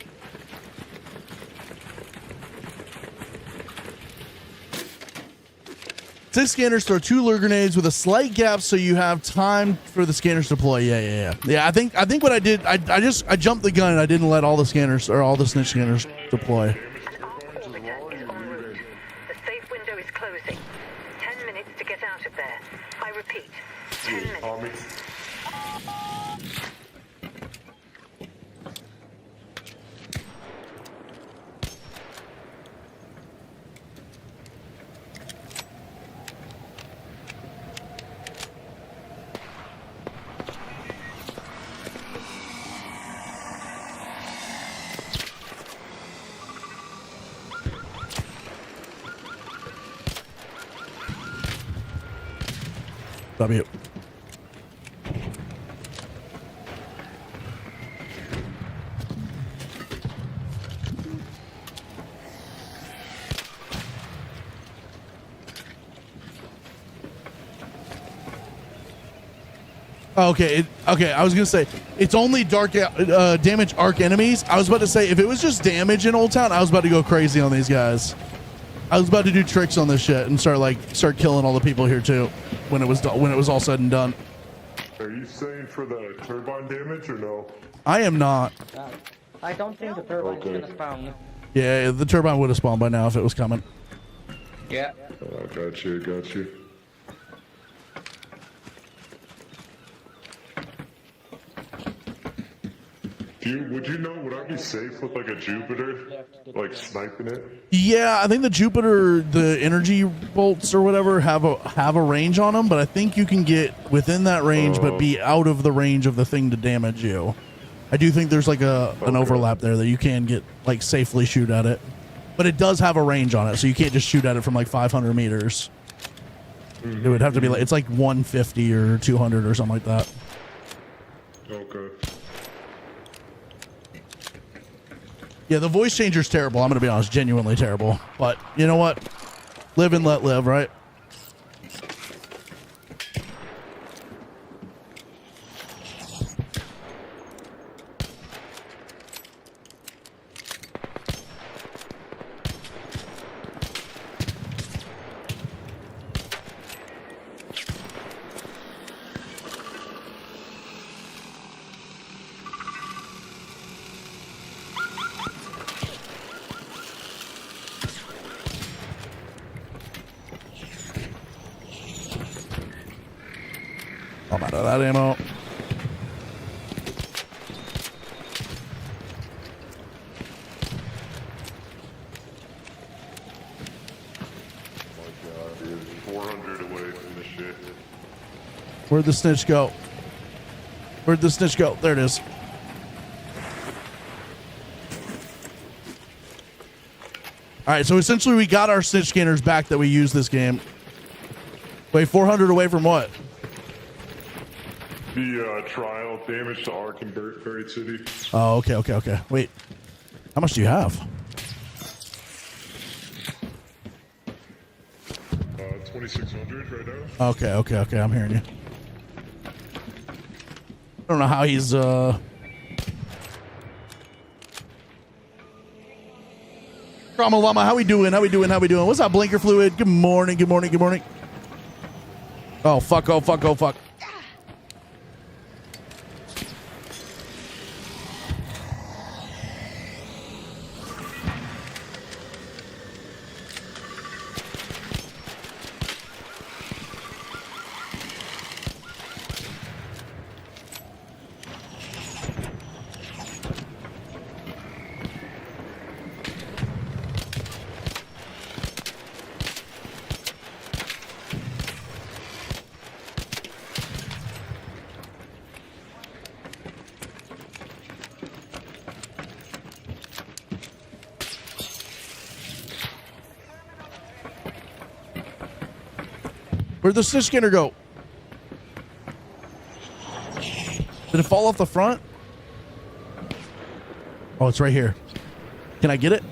A: Six scanners, throw 2 lure grenades with a slight gap so you have time for the scanners to deploy. Yeah. I think what I did, I jumped the gun and I didn't let all the scanners or all the snitch scanners deploy.
I: An arc orbiter is en route. The safe window is closing. 10 minutes to get out of there. I repeat, 10 minutes.
A: W. Okay, I was gonna say it's only dark damage arc enemies. I was about to say if it was just damage in Old Town, I was about to go crazy on these guys. I was about to do tricks on this shit and start killing all the people here too when it was all said and done.
H: Are you saying for the turbine damage or no?
A: I am not.
J: I don't think the turbine's gonna spawn.
A: Yeah, the turbine would have spawned by now if it was coming.
J: Yeah.
H: Oh, got you. Would I be safe with like a Jupiter, like sniping it?
A: Yeah, I think the Jupiter, the energy bolts or whatever have a range on them, but I think you can get within that range, but be out of the range of the thing to damage you. I do think there's like an overlap there that you can get like safely shoot at it, but it does have a range on it, so you can't just shoot at it from like 500 meters. It would have to be like it's like 150 or 200 or something like that.
H: Okay.
A: Yeah, the voice changer's terrible. I'm going to be honest, genuinely terrible. But you know what? Live and let live, right? I'm out of that ammo.
H: Dude, 400 away from the shit.
A: Where'd the snitch go? Where'd the snitch go? There it is. All right, so essentially we got our snitch scanners back that we used this game. Wait, 400 away from what?
H: The trial damage to Ark and Buried City.
A: Oh, okay. Wait, how much do you have?
H: 2600 right now.
A: Okay. I'm hearing you. I don't know how he's Trauma Llama, how we doing? What's up, Blinker Fluid? Good morning. Oh fuck. Where'd the snitch scanner go? Did it fall off the front? Oh, it's right here. Can I get it?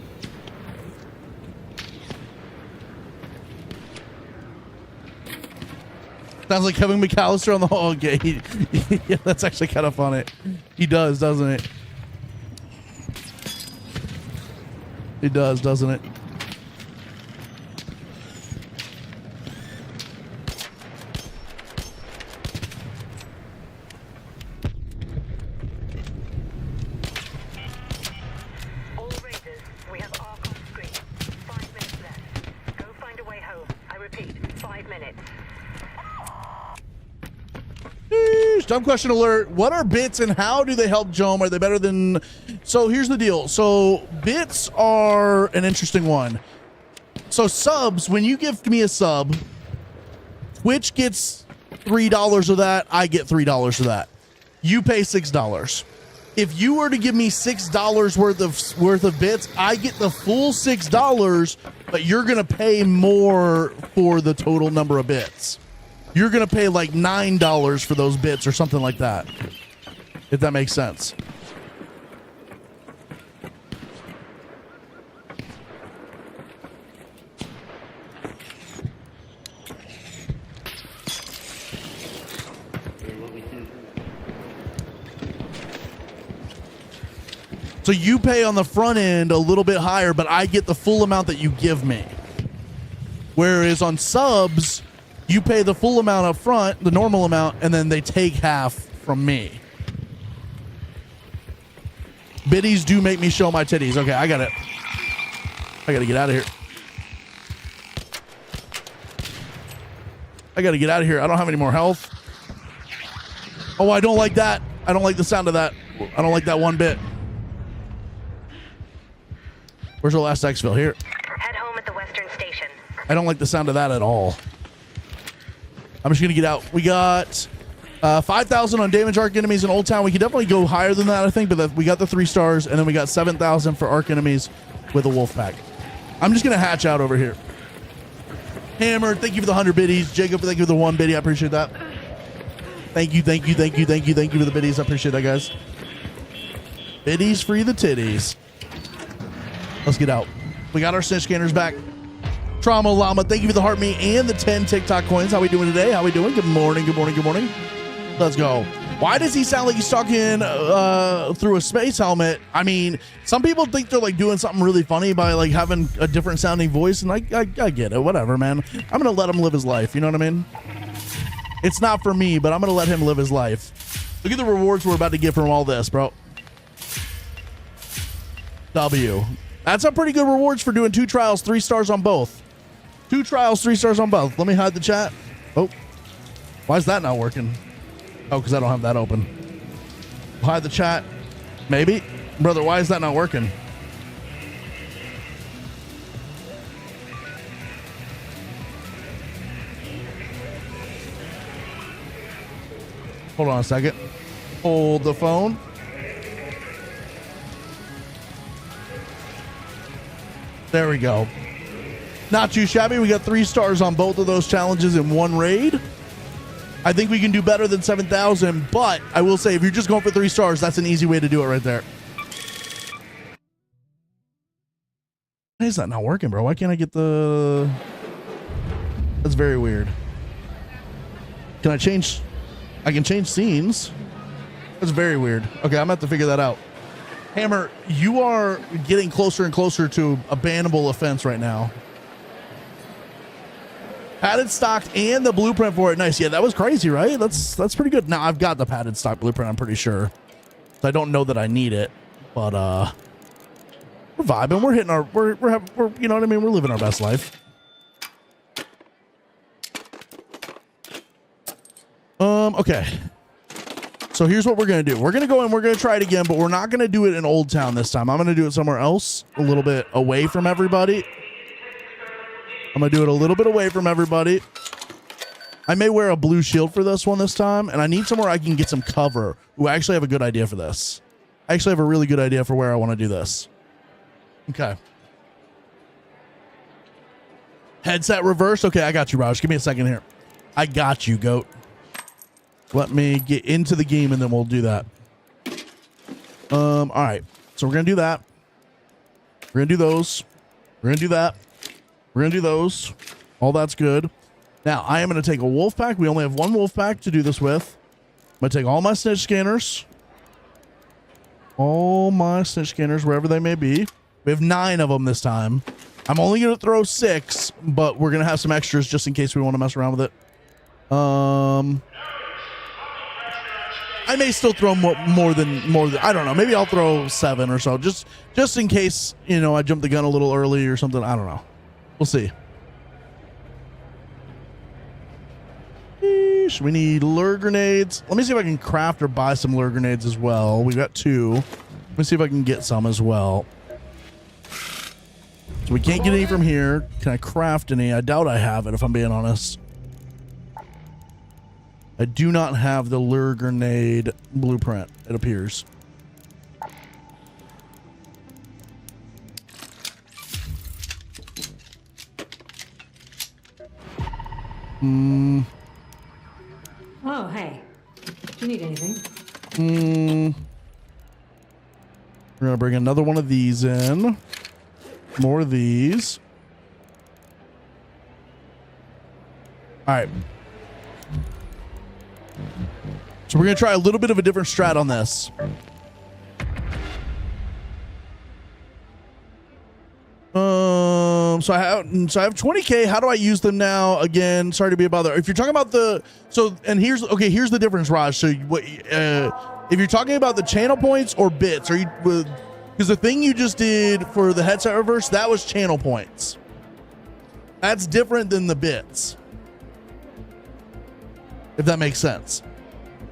A: Sounds like Kevin McAllister on the whole. Okay, yeah, that's actually kind of funny. He does, doesn't it? He does, doesn't it?
I: All raiders, we have Ark on screen. 5 minutes left. Go find a way home. I repeat, 5 minutes.
A: Dumb question alert. What are bits and how do they help Jome? Are they better than... So here's the deal. So bits are an interesting one. So subs, when you give me a sub, Twitch gets $3 of that. I get $3 of that. You pay $6. If you were to give me $6 worth of bits, I get the full $6, but you're going to pay more for the total number of bits. You're going to pay like $9 for those bits or something like that, if that makes sense. So you pay on the front end a little bit higher, but I get the full amount that you give me. Whereas on subs, you pay the full amount up front, the normal amount, and then they take half from me. Biddies do make me show my titties. Okay, I got it. I got to get out of here. I don't have any more health. Oh, I don't like that. I don't like the sound of that. I don't like that one bit. Where's the last exfil? Here.
I: Head home at the Western Station.
A: I don't like the sound of that at all. I'm just going to get out. We got 5,000 on damage arc enemies in Old Town. We could definitely go higher than that, I think, but we got the 3 stars, and then we got 7,000 for arc enemies with a wolf pack. I'm just going to hatch out over here. Hammer, thank you for the 100 biddies. Jacob, thank you for the 1 biddy. I appreciate that. Thank you for the biddies. I appreciate that, guys. Biddies free the titties. Let's get out. We got our snitch scanners back. Trauma Llama, thank you for the heart me and the 10 TikTok coins. How we doing today? How we doing? Good morning. Let's go. Why does he sound like he's talking through a space helmet? I mean, some people think they're like doing something really funny by like having a different sounding voice, and I get it. Whatever, man. I'm gonna let him live his life. You know what I mean? It's not for me, but I'm gonna let him live his life. Look at the rewards we're about to get from all this, bro. W. That's a pretty good rewards for doing 2 trials, 3 stars on both. 2 trials, 3 stars on both. Let me hide the chat. Oh, why is that not working? Oh, because I don't have that open. Hide the chat. Maybe. Brother, why is that not working? Hold on a second. Hold the phone. There we go. Not too shabby. We got 3 stars on both of those challenges in one raid. I think we can do better than 7,000, but I will say if you're just going for 3 stars, that's an easy way to do it right there. Why is that not working, bro? Why can't I get the... That's very weird. Can I change... I can change scenes. That's very weird. Okay, I'm going to have to figure that out. Hammer, you are getting closer and closer to a bannable offense right now. Padded stock and the blueprint for it. Nice. Yeah, that was crazy, right? That's pretty good. Now, I've got the padded stock blueprint, I'm pretty sure. So I don't know that I need it, but we're vibing. We're hitting our... We're you know what I mean? We're living our best life. Okay. So here's what we're going to do. We're going to go and we're going to try it again, but we're not going to do it in Old Town this time. I'm going to do it somewhere else, a little bit away from everybody. I'm going to do it a little bit away from everybody. I may wear a blue shield for this one this time, and I need somewhere I can get some cover. Ooh, I actually have a good idea for this. I actually have a really good idea for where I want to do this. Okay. Headset reverse. Okay, I got you, Raj. Give me a second here. I got you, goat. Let me get into the game and then we'll do that. All right. So we're going to do that. We're going to do those. We're going to do that. We're going to do those. All that's good. Now, I am going to take a wolf pack. We only have 1 wolf pack to do this with. I'm going to take all my snitch scanners. All my snitch scanners, wherever they may be. We have 9 of them this time. I'm only going to throw 6, but we're going to have some extras just in case we want to mess around with it. I may still throw more than I don't know. Maybe I'll throw 7 or so, just in case, you know, I jumped the gun a little early or something. I don't know. We'll see. Sheesh, we need lure grenades. Let me see if I can craft or buy some lure grenades as well. We got 2. Let me see if I can get some as well. So we can't get any from here. Can I craft any? I doubt I have it, if I'm being honest. I do not have the lure grenade blueprint, it appears.
E: Oh, hey. Do you need anything?
A: We're gonna bring another one of these in. More of these. All right. So we're gonna try a little bit of a different strat on this. So I have 20K. How do I use them now? Again, sorry to be a bother. If you're talking about here's the difference, Raj. So what, if you're talking about the channel points or bits, are you because the thing you just did for the headset reverse, that was channel points. That's different than the bits. If that makes sense.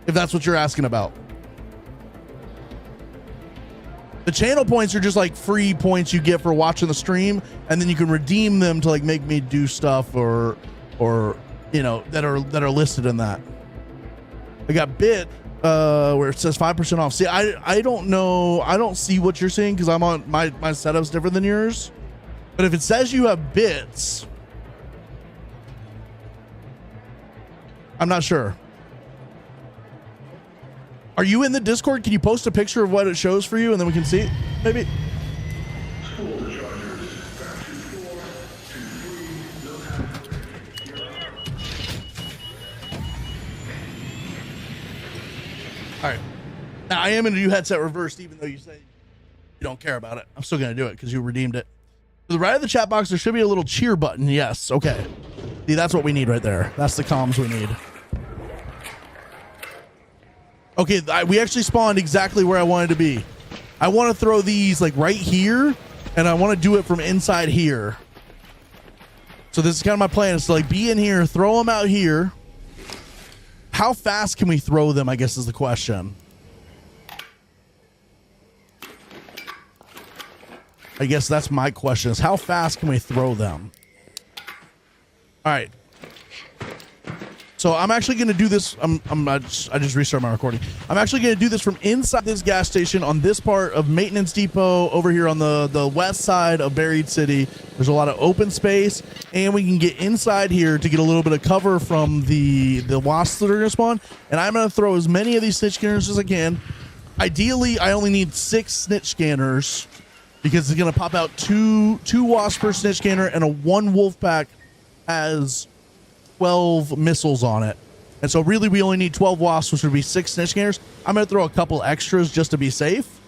A: If that's what you're asking about. The channel points are just like free points you get for watching the stream, and then you can redeem them to like make me do stuff or you know that are listed in that. I got bit where it says 5% off. See, I don't know. I don't see what you're seeing because I'm on my setup's different than yours. But if it says you have bits, I'm not sure. Are you in the Discord? Can you post a picture of what it shows for you and then we can see it? Maybe. All right. Now I am going to do headset reversed, even though you say you don't care about it. I'm still going to do it because you redeemed it. To the right of the chat box, there should be a little cheer button. Yes. Okay. See, that's what we need right there. That's the comms we need. Okay, we actually spawned exactly where I wanted to be. I want to throw these like right here, and I want to do it from inside here. So this is kind of my plan, is to like be in here, throw them out here, how fast can we throw them, I guess is the question. I guess that's my question, is how fast can we throw them? All right. So I'm actually going to do this. I just restarted my recording. I'm actually going to do this from inside this gas station on this part of Maintenance Depot over here on the west side of Buried City. There's a lot of open space, and we can get inside here to get a little bit of cover from the wasps that are going to spawn. And I'm going to throw as many of these snitch scanners as I can. Ideally, I only need 6 snitch scanners because it's going to pop out two wasps per snitch scanner, and a 1 wolf pack has 12 missiles on it. And so really we only need 12 wasps, which would be 6 snitch scanners. I'm going to throw a couple extras just to be safe.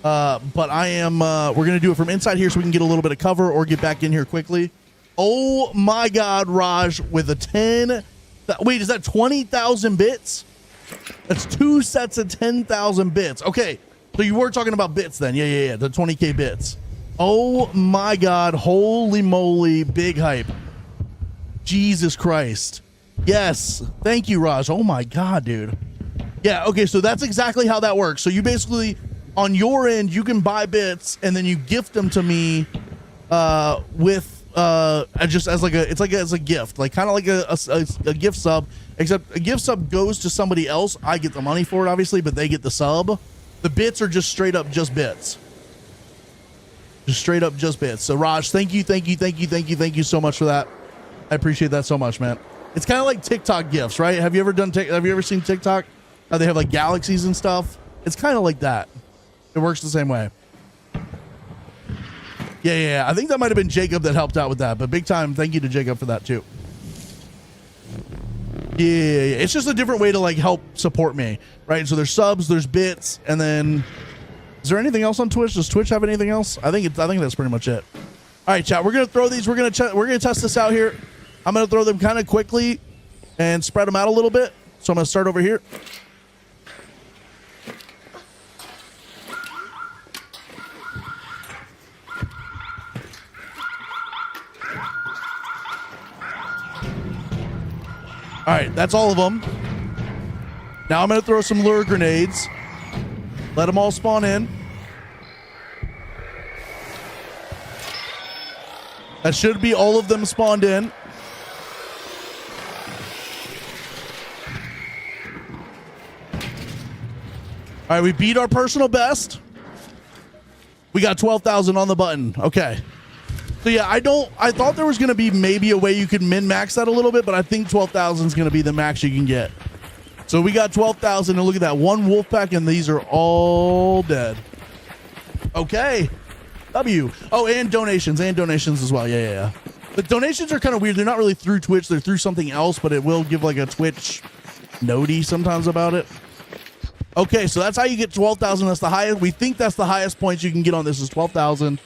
A: But I am, we're going to do it from inside here so we can get a little bit of cover or get back in here quickly. Oh my God, Raj, with a 10. Wait, is that 20,000 bits? That's 2 sets of 10,000 bits. Okay. So you were talking about bits then. Yeah. The 20K bits. Oh my God. Holy moly. Big hype. Jesus Christ. Yes. Thank you, Raj. Oh my God, dude. Yeah. Okay. So that's exactly how that works. So you basically, on your end, you can buy bits and then you gift them to me with just as like a gift, like kind of like a gift sub, except a gift sub goes to somebody else. I get the money for it, obviously, but they get the sub. The bits are just straight up just bits. Just straight up just bits. So Raj, thank you so much for that. I appreciate that so much, man. It's kind of like TikTok gifts, right? Have you ever seen TikTok? How they have like galaxies and stuff? It's kind of like that. It works the same way. Yeah. I think that might have been Jacob that helped out with that, but big time thank you to Jacob for that too. Yeah. It's just a different way to like help support me, right? So there's subs, there's bits, and then is there anything else on Twitch? Does Twitch have anything else? I think that's pretty much it. All right, chat. We're gonna throw these. We're gonna test this out here. I'm gonna throw them kind of quickly and spread them out a little bit. So I'm gonna start over here. All right, that's all of them. Now I'm going to throw some lure grenades. Let them all spawn in. That should be all of them spawned in. All right, we beat our personal best. We got 12,000 on the button. Okay. So yeah, I thought there was going to be maybe a way you could min-max that a little bit, but I think 12,000 is going to be the max you can get. So we got 12,000, and look at that. 1 wolf pack, and these are all dead. Okay. W. Oh, and donations as well. Yeah. The donations are kind of weird. They're not really through Twitch. They're through something else, but it will give like a Twitch noti sometimes about it. Okay, so that's how you get 12,000. That's the highest. We think that's the highest points you can get on this is 12,000.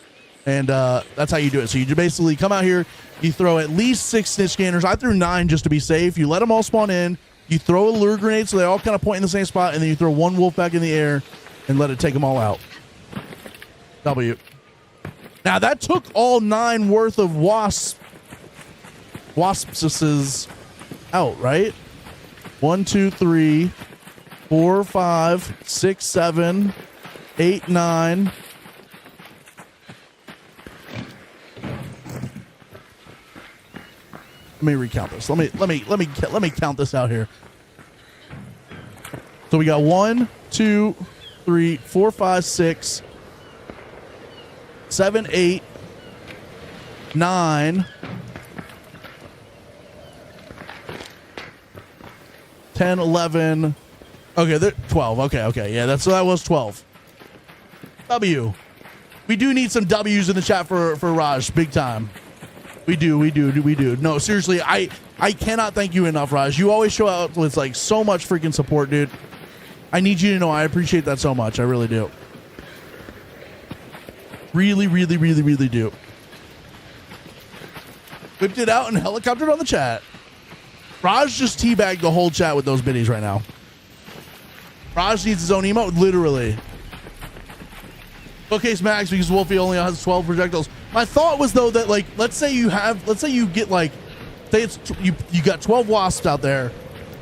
A: And that's how you do it. So you basically come out here, you throw at least 6 snitch scanners. I threw 9 just to be safe. You let them all spawn in. You throw a lure grenade so they all kind of point in the same spot, and then you throw 1 wolf back in the air and let it take them all out. W. Now that took all 9 worth of waspses out, right? 1, 2, 3, 4, 5, 6, 7, 8, 9. Let me recount this. Let me count this out here. So we got 1, 2, 3, 4, 5, 6, 7, 8, 9, 10, 11. Okay, 12. Okay. Yeah, that was 12. W. We do need some W's in the chat for Raj, big time. We do. No, seriously, I cannot thank you enough, Raj. You always show up with like so much freaking support, dude. I need you to know I appreciate that so much. I really do. Really do. Whipped it out and helicoptered on the chat. Raj just teabagged the whole chat with those biddies right now. Raj needs his own emote, literally. Showcase max because Wolfie only has 12 projectiles. My thought was though that like let's say you get like say it's you got 12 wasps out there.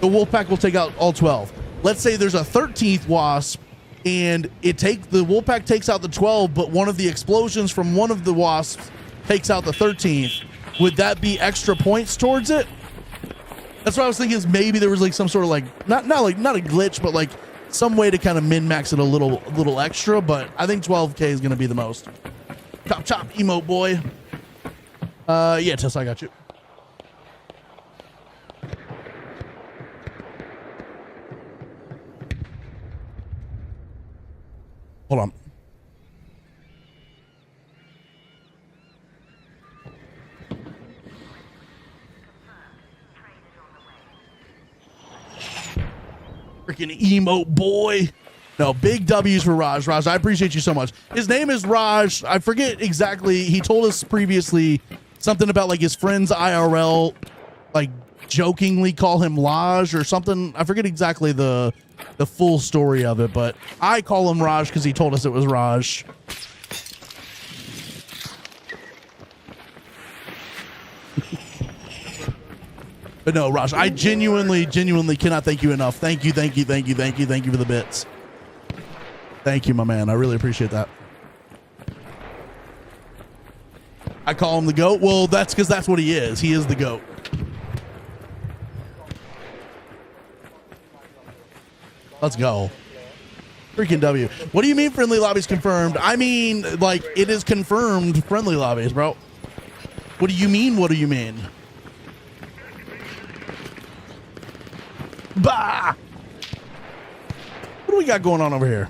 A: the wolf pack will take out all 12. Let's say there's a 13th wasp and the wolf pack takes out the 12, but one of the explosions from one of the wasps takes out the 13th. Would that be extra points towards it? That's what I was thinking, is maybe there was like some sort of like not a glitch, but like some way to kind of min-max it a little extra, but I think 12k is going to be the most. Chop chop emote boy. Yeah, Tess, I got you. Hold on. Freaking emote boy. No, big W's for Raj. Raj, I appreciate you so much. His name is Raj. I forget exactly. He told us previously something about like his friends IRL, like jokingly call him Laj or something. I forget exactly the full story of it, but I call him Raj because he told us it was Raj. But no, Raj, I genuinely cannot thank you enough. Thank you for the bits. Thank you, my man. I really appreciate that. I call him the GOAT. Well, that's because that's what he is. He is the GOAT. Let's go. Freaking W. What do you mean friendly lobbies confirmed? I mean, like, it is confirmed friendly lobbies, bro. What do you mean? What do you mean? Bah! What do we got going on over here?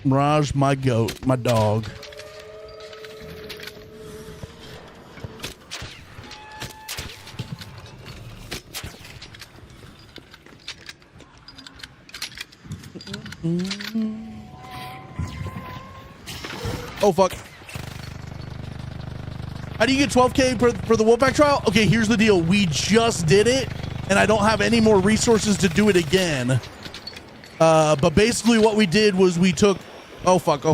A: Raj, my goat, my dog. Oh, fuck. How do you get 12k for the Wolfpack trial? Okay, here's the deal. We just did it, and I don't have any more resources to do it again. But basically what we did was we took... Oh, fuck.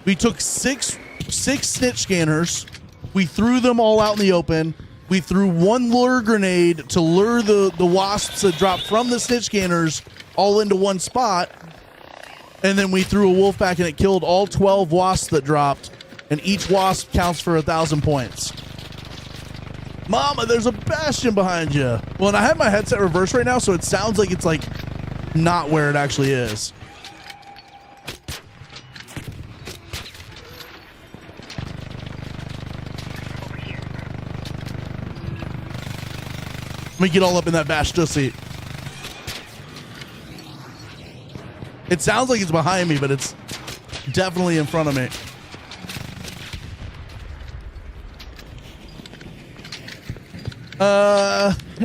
A: We took six snitch scanners. We threw them all out in the open. We threw one lure grenade to lure the wasps that dropped from the snitch scanners all into one spot. And then we threw a wolf pack and it killed all 12 wasps that dropped. And each wasp counts for 1,000 points. Mama, there's a bastion behind you. Well, and I have my headset reversed right now, so it sounds like it's like not where it actually is. Let me get all up in that bastion seat. It sounds like it's behind me, but it's definitely in front of me.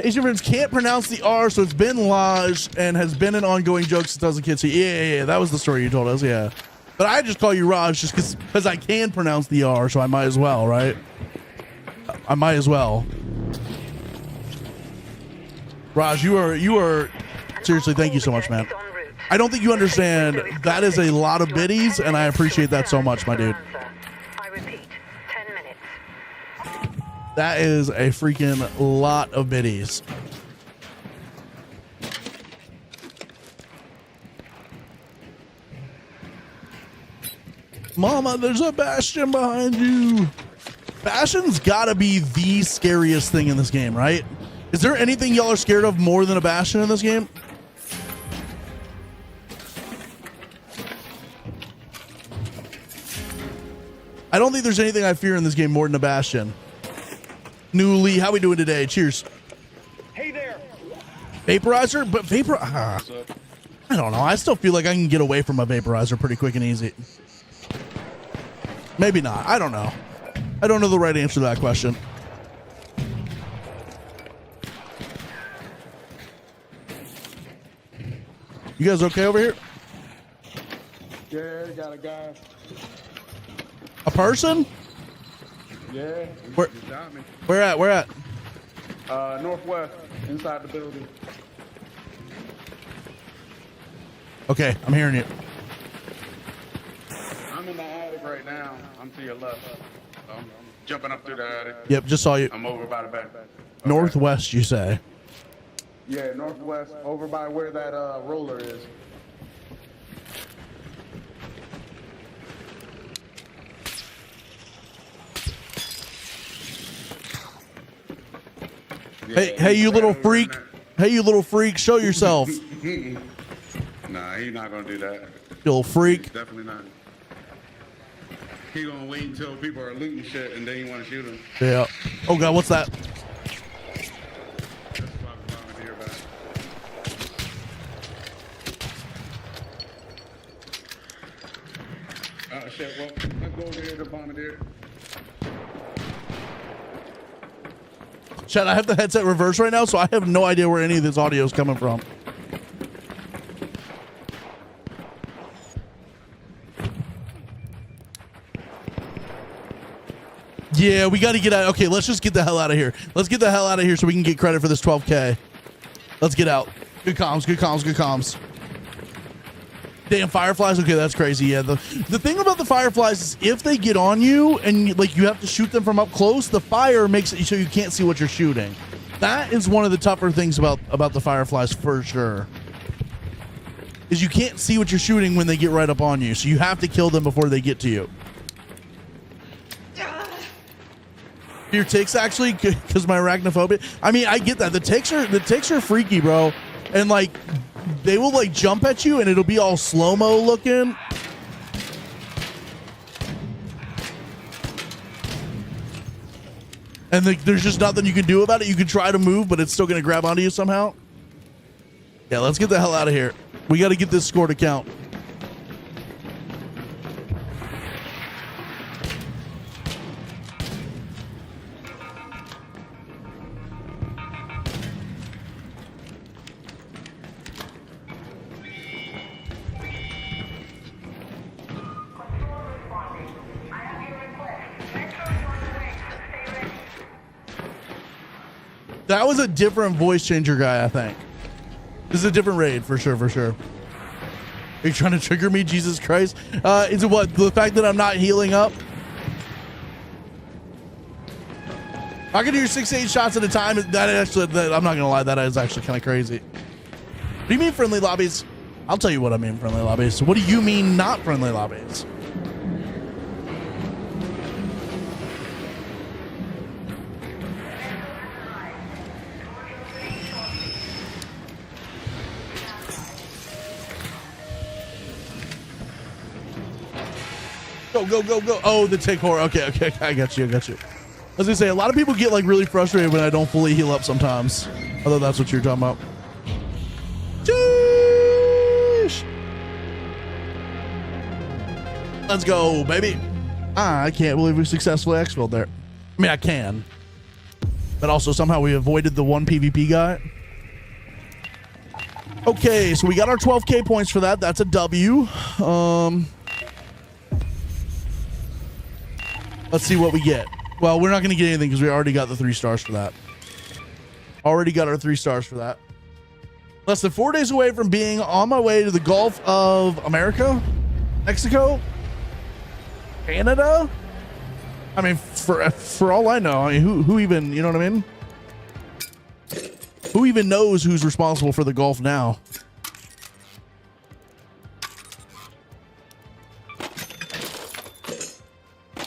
A: Asian friends can't pronounce the R, so it's been Laj and has been an ongoing joke since I was a kid. So yeah, that was the story you told us, yeah. But I just call you Raj just because I can pronounce the R, so I might as well, right? I might as well. Raj, you are seriously, thank you so much, man. I don't think you understand. That is a lot of biddies, and I appreciate that so much, my dude.
I: I repeat, 10 minutes.
A: That is a freaking lot of biddies. Mama, there's a bastion behind you. Bastion's gotta be the scariest thing in this game, right? Is there anything y'all are scared of more than a bastion in this game? I don't think there's anything I fear in this game more than a bastion. Newly, how we doing today? Cheers.
H: Hey there.
A: Vaporizer? But I don't know. I still feel like I can get away from a vaporizer pretty quick and easy. Maybe not. I don't know. I don't know the right answer to that question. You guys okay over here?
F: Yeah, got a guy.
A: A person?
F: Yeah.
A: Where?
F: He got me.
A: Where at? Where at?
F: Northwest, inside the building.
A: Okay, I'm hearing you.
F: I'm in the attic right now. I'm to your left. jumping up through the attic.
A: Yep, just saw you.
F: I'm over by the back.
A: Northwest, you say?
F: Yeah, northwest, over by where that roller is.
A: Hey, you little freak. Hey, you little freak, show yourself.
F: Nah, he's not gonna do that.
A: You little freak.
F: He's definitely not. He gonna wait until people are looting shit and then you wanna shoot him.
A: Yeah. Oh God, what's that?
F: That's what I was to hear about. Oh shit, well, let's go over here to bombardier.
A: Chad, I have the headset reversed right now, so I have no idea where any of this audio is coming from. Yeah, we got to get out. Okay, let's just get the hell out of here. Let's get the hell out of here so we can get credit for this 12K. Let's get out. Good comms, good comms, good comms. Damn, fireflies. Okay, that's crazy. Yeah, the thing about the fireflies is if they get on you and like you have to shoot them from up close, the fire makes it so you can't see what you're shooting. That is one of the tougher things about the fireflies for sure. Is you can't see what you're shooting when they get right up on you, so you have to kill them before they get to you. Your ticks actually, because my arachnophobia. I mean, I get that the ticks are freaky, bro, and like. They will like jump at you and it'll be all slow-mo looking. And there's just nothing you can do about it. You can try to move, but it's still going to grab onto you somehow. Yeah, let's get the hell out of here. We got to get this score to count. That was a different voice changer guy, I think. This is a different raid, for sure, for sure. Are you trying to trigger me, Jesus Christ? Is it what? The fact that I'm not healing up? I can do 6 to 8 shots at a time. That actually, I'm not going to lie, that is actually kind of crazy. What do you mean friendly lobbies? I'll tell you what I mean friendly lobbies. What do you mean not friendly lobbies? Go, go, go. Oh, the tick horror. Okay, I got you. I was gonna say, a lot of people get like really frustrated when I don't fully heal up sometimes. Although that's what you're talking about. Jeez. Let's go, baby. I can't believe we successfully exfilled there. I mean, I can. But also somehow we avoided the one PvP guy. Okay, so we got our 12K points for that. That's a W. Let's see what we get. Well, we're not going to get anything because we already got the 3 stars for that. Already got our 3 stars for that. Less than 4 days away from being on my way to the Gulf of America, Mexico, Canada. I mean, for all I know, I mean, who even, you know what I mean? Who even knows who's responsible for the Gulf now?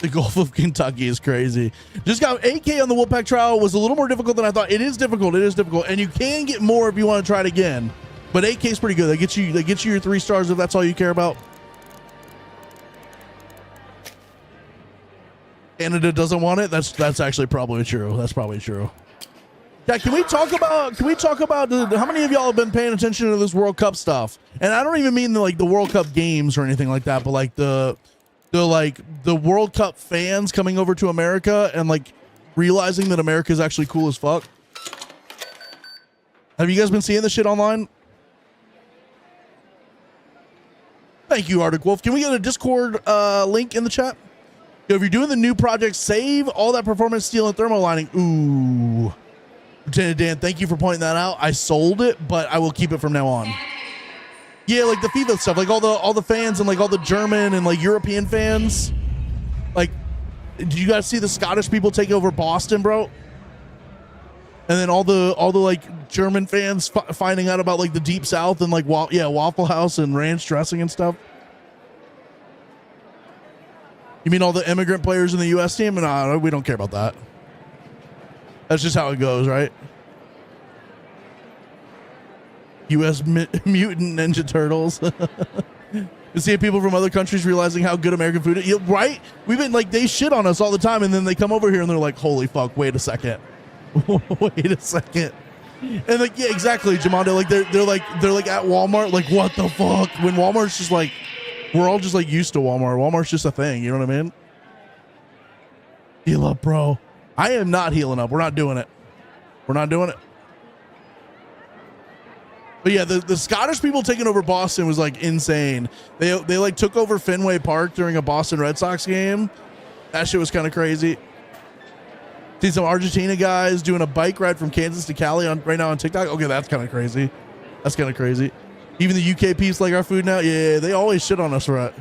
A: The Gulf of Kentucky is crazy. Just got 8K on the Wolfpack trial. Was a little more difficult than I thought. It is difficult. And you can get more if you want to try it again. But 8K is pretty good. They get you your 3 stars if that's all you care about. Canada doesn't want it. That's actually probably true. That's probably true. Yeah, can we talk about how many of y'all have been paying attention to this World Cup stuff? And I don't even mean the World Cup games or anything like that, but like the World Cup fans coming over to America and like realizing that America is actually cool as fuck. Have you guys been seeing this shit online? Thank you, Arctic Wolf. Can we get a Discord link in the chat? If you're doing the new project, save all that performance steel and thermal lining. Ooh. Lieutenant Dan, thank you for pointing that out. I sold it, but I will keep it from now on. Yeah, like the FIFA stuff, like all the fans and like all the German and like European fans. Like did you guys see the Scottish people take over Boston, bro? And then all the like German fans finding out about like the Deep South and like Waffle House and ranch dressing and stuff. You mean all the immigrant players in the U.S. team? No, we don't care about that. That's just how it goes, right? U.S. Mutant Ninja Turtles. You see people from other countries realizing how good American food is, yeah, right? We've been like, they shit on us all the time, and then they come over here and they're like, holy fuck, wait a second. Wait a second. And like, yeah, exactly, Jamondo. Like they're like at Walmart, like, what the fuck? When Walmart's just like, we're all just like used to Walmart. Walmart's just a thing, you know what I mean? Heal up, bro. I am not healing up. We're not doing it. We're not doing it. But yeah, the Scottish people taking over Boston was like insane. They like took over Fenway Park during a Boston Red Sox game. That shit was kind of crazy. See some Argentina guys doing a bike ride from Kansas to Cali right now on TikTok. Okay, that's kind of crazy. That's kind of crazy. Even the UK peeps like our food now. Yeah, they always shit on us for it.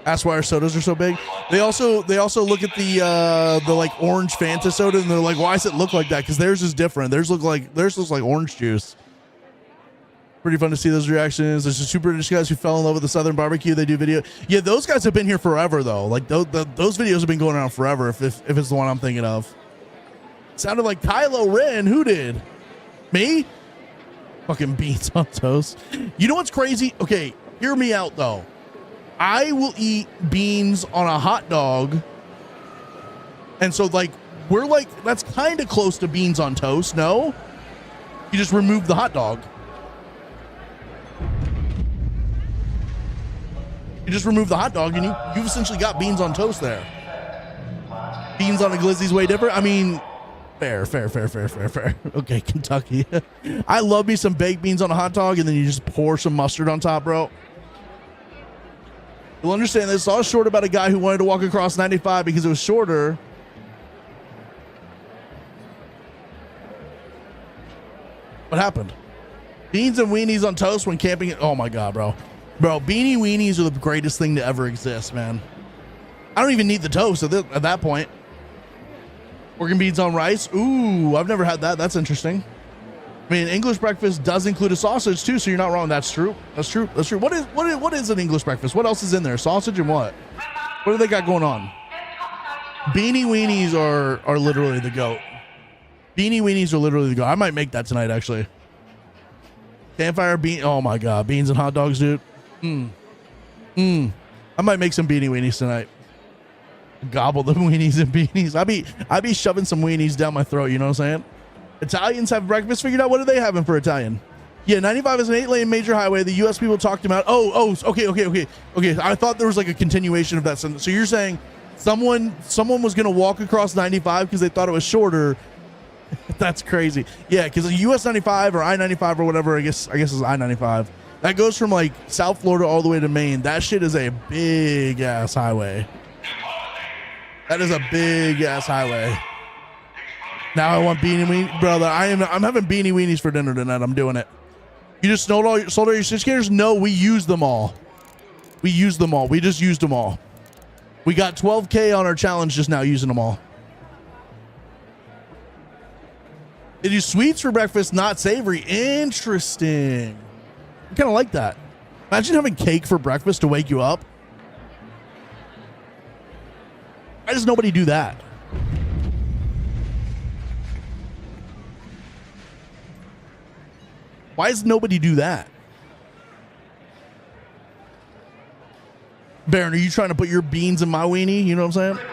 A: That's why our sodas are so big. They also look at the like orange Fanta soda and they're like, why does it look like that? Because theirs is different. Theirs looks like orange juice. Pretty fun to see those reactions. There's the super British guys who fell in love with the Southern barbecue. They do video. Yeah, those guys have been here forever though. Like those videos have been going around forever. If it's the one I'm thinking of. Sounded like Kylo Ren. Who did? Me? Fucking beans on toast. You know what's crazy? Okay, hear me out though. I will eat beans on a hot dog. And so like we're like, that's kind of close to beans on toast. No? You just remove the hot dog. You just remove the hot dog and you've essentially got beans on toast there. Beans on a glizzy's way different. I mean, fair. Okay, Kentucky. I love me some baked beans on a hot dog and then you just pour some mustard on top, bro. You'll understand this. I was short about a guy who wanted to walk across 95 because it was shorter. What happened? Beans and weenies on toast when camping. Oh my God, bro. Bro, beanie weenies are the greatest thing to ever exist, man. I don't even need the toast at that point. Working beans on rice. Ooh, I've never had that. That's interesting. I mean, English breakfast does include a sausage too, so you're not wrong. That's true. That's true. That's true. What is an English breakfast? What else is in there? Sausage and what? What do they got going on? Beanie weenies are literally the GOAT. Beanie weenies are literally the GOAT. I might make that tonight, actually. Campfire bean. Oh my God, beans and hot dogs, dude. I might make some beanie weenies tonight. Gobble the weenies and beanies. I be shoving some weenies down my throat. You know what I'm saying? Italians have breakfast figured out. What are they having for Italian? Yeah, 95 is an 8-lane major highway. The U.S. people talked about. Okay. I thought there was like a continuation of that sentence. So you're saying someone was gonna walk across 95 because they thought it was shorter. That's crazy. Yeah, because US 95 or I-95 or whatever. I guess it's I-95. That goes from like South Florida all the way to Maine. That shit is a big ass highway. That is a big ass highway. Now I want beanie weenies, brother. I'm having beanie weenies for dinner tonight. I'm doing it. You just sold all your stitch gators? No, we used them all. We just used them all. We got 12K on our challenge just now using them all. They do sweets for breakfast, not savory. Interesting. I kind of like that. Imagine having cake for breakfast to wake you up. Why does nobody do that? Why does nobody do that? Baron, are you trying to put your beans in my weenie? You know what I'm saying?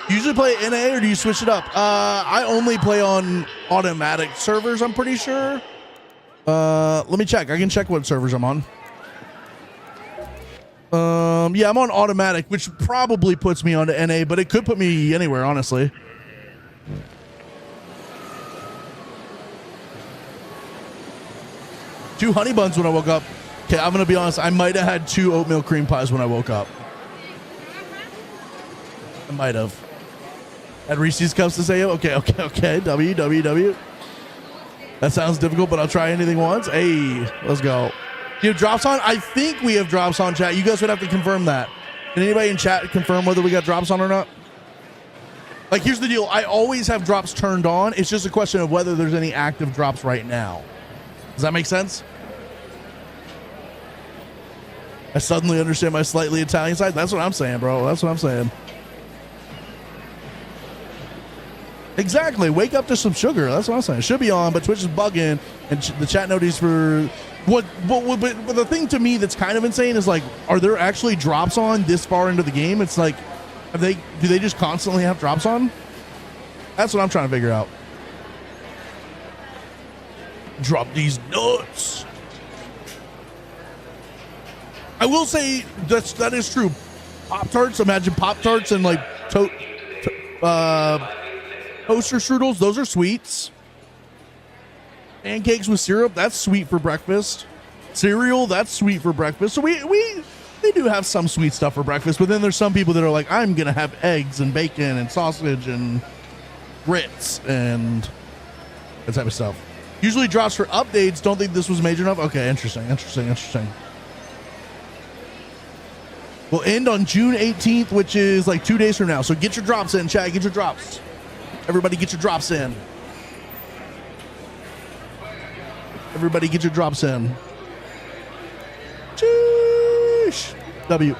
A: You usually play NA or do you switch it up? I only play on automatic servers, I'm pretty sure. Let me check. I can check what servers I'm on. Yeah, I'm on automatic, which probably puts me onto NA, but it could put me anywhere, honestly. Two honey buns when I woke up. Okay, I'm going to be honest. I might have had 2 oatmeal cream pies when I woke up. I might have. Had Reese's Cups to say, okay. W. That sounds difficult, but I'll try anything once. Hey, let's go. Do you have drops on? I think we have drops on, chat. You guys would have to confirm that. Can anybody in chat confirm whether we got drops on or not? Like, here's the deal. I always have drops turned on. It's just a question of whether there's any active drops right now. Does that make sense? I suddenly understand my slightly Italian side. That's what I'm saying, bro. That's what I'm saying. Exactly. Wake up to some sugar. That's what I'm saying. It should be on, but Twitch is bugging, and the chat notice for but the thing to me that's kind of insane is, like, are there actually drops on this far into the game? It's like, do they just constantly have drops on? That's what I'm trying to figure out. Drop these nuts. I will say that is true. Pop-Tarts, imagine Pop-Tarts and like toaster strudels, those are sweets. Pancakes with syrup, that's sweet for breakfast. Cereal, that's sweet for breakfast. So we do have some sweet stuff for breakfast, but then there's some people that are like, I'm gonna have eggs and bacon and sausage and grits and that type of stuff. Usually drops for updates. Don't think this was major enough. Okay, interesting. We'll end on June 18th, which is like 2 days from now. So get your drops in, chat. Get your drops. Everybody get your drops in. Everybody get your drops in. Sheesh. W.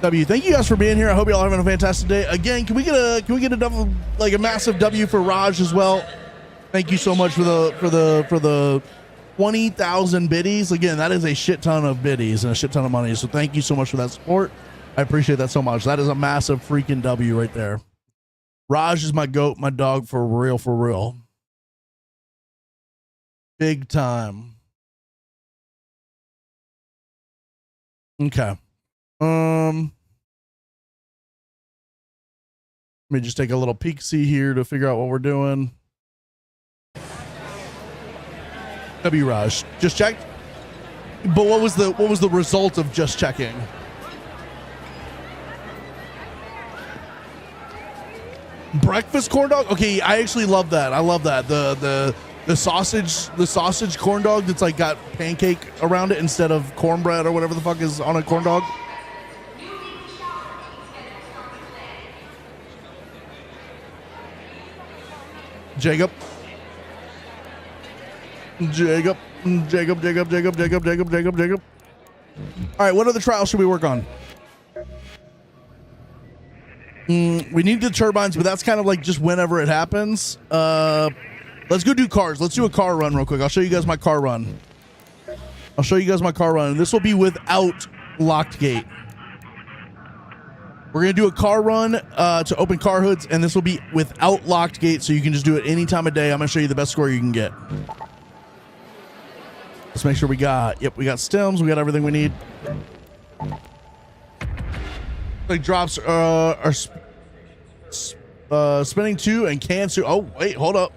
A: Thank you guys for being here. I hope y'all are having a fantastic day. Again, can we get a double, like a massive W for Raj as well? Thank you so much for the 20,000 biddies. Again, that is a shit ton of biddies and a shit ton of money. So thank you so much for that support. I appreciate that so much. That is a massive freaking W right there. Raj is my goat, my dog, for real, for real. Big time. Okay. Let me just take a little peek-see here to figure out what we're doing. W Raj just checked. But what was the result of just checking? Breakfast corn dog? Okay, I actually love that. I love that. The sausage corn dog that's like got pancake around it instead of cornbread or whatever the fuck is on a corn dog. Jacob. All right, what other trials should we work on? We need the turbines, but that's kind of like just whenever it happens. Let's go do cars. Let's do a car run real quick. I'll show you guys my car run. And this will be without locked gate. We're going to do a car run to open car hoods, and this will be without locked gate, so you can just do it any time of day. I'm going to show you the best score you can get. Let's make sure we got stems. We got everything we need. Like drops are spinning 2 and can so. Oh, wait, hold up.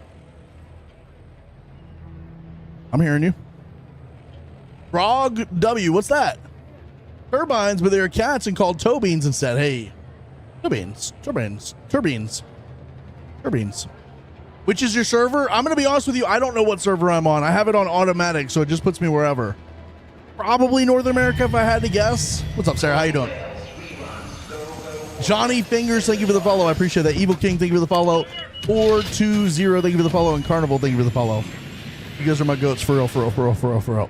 A: I'm hearing you. Frog W, what's that? Turbines, but they're cats and called toe beans instead. Hey, turbines. Which is your server? I'm going to be honest with you. I don't know what server I'm on. I have it on automatic, so it just puts me wherever. Probably North America if I had to guess. What's up, Sarah? How you doing? Johnny Fingers, thank you for the follow. I appreciate that. Evil King, thank you for the follow. 420, thank you for the follow. And Carnival, thank you for the follow. You guys are my goats for real.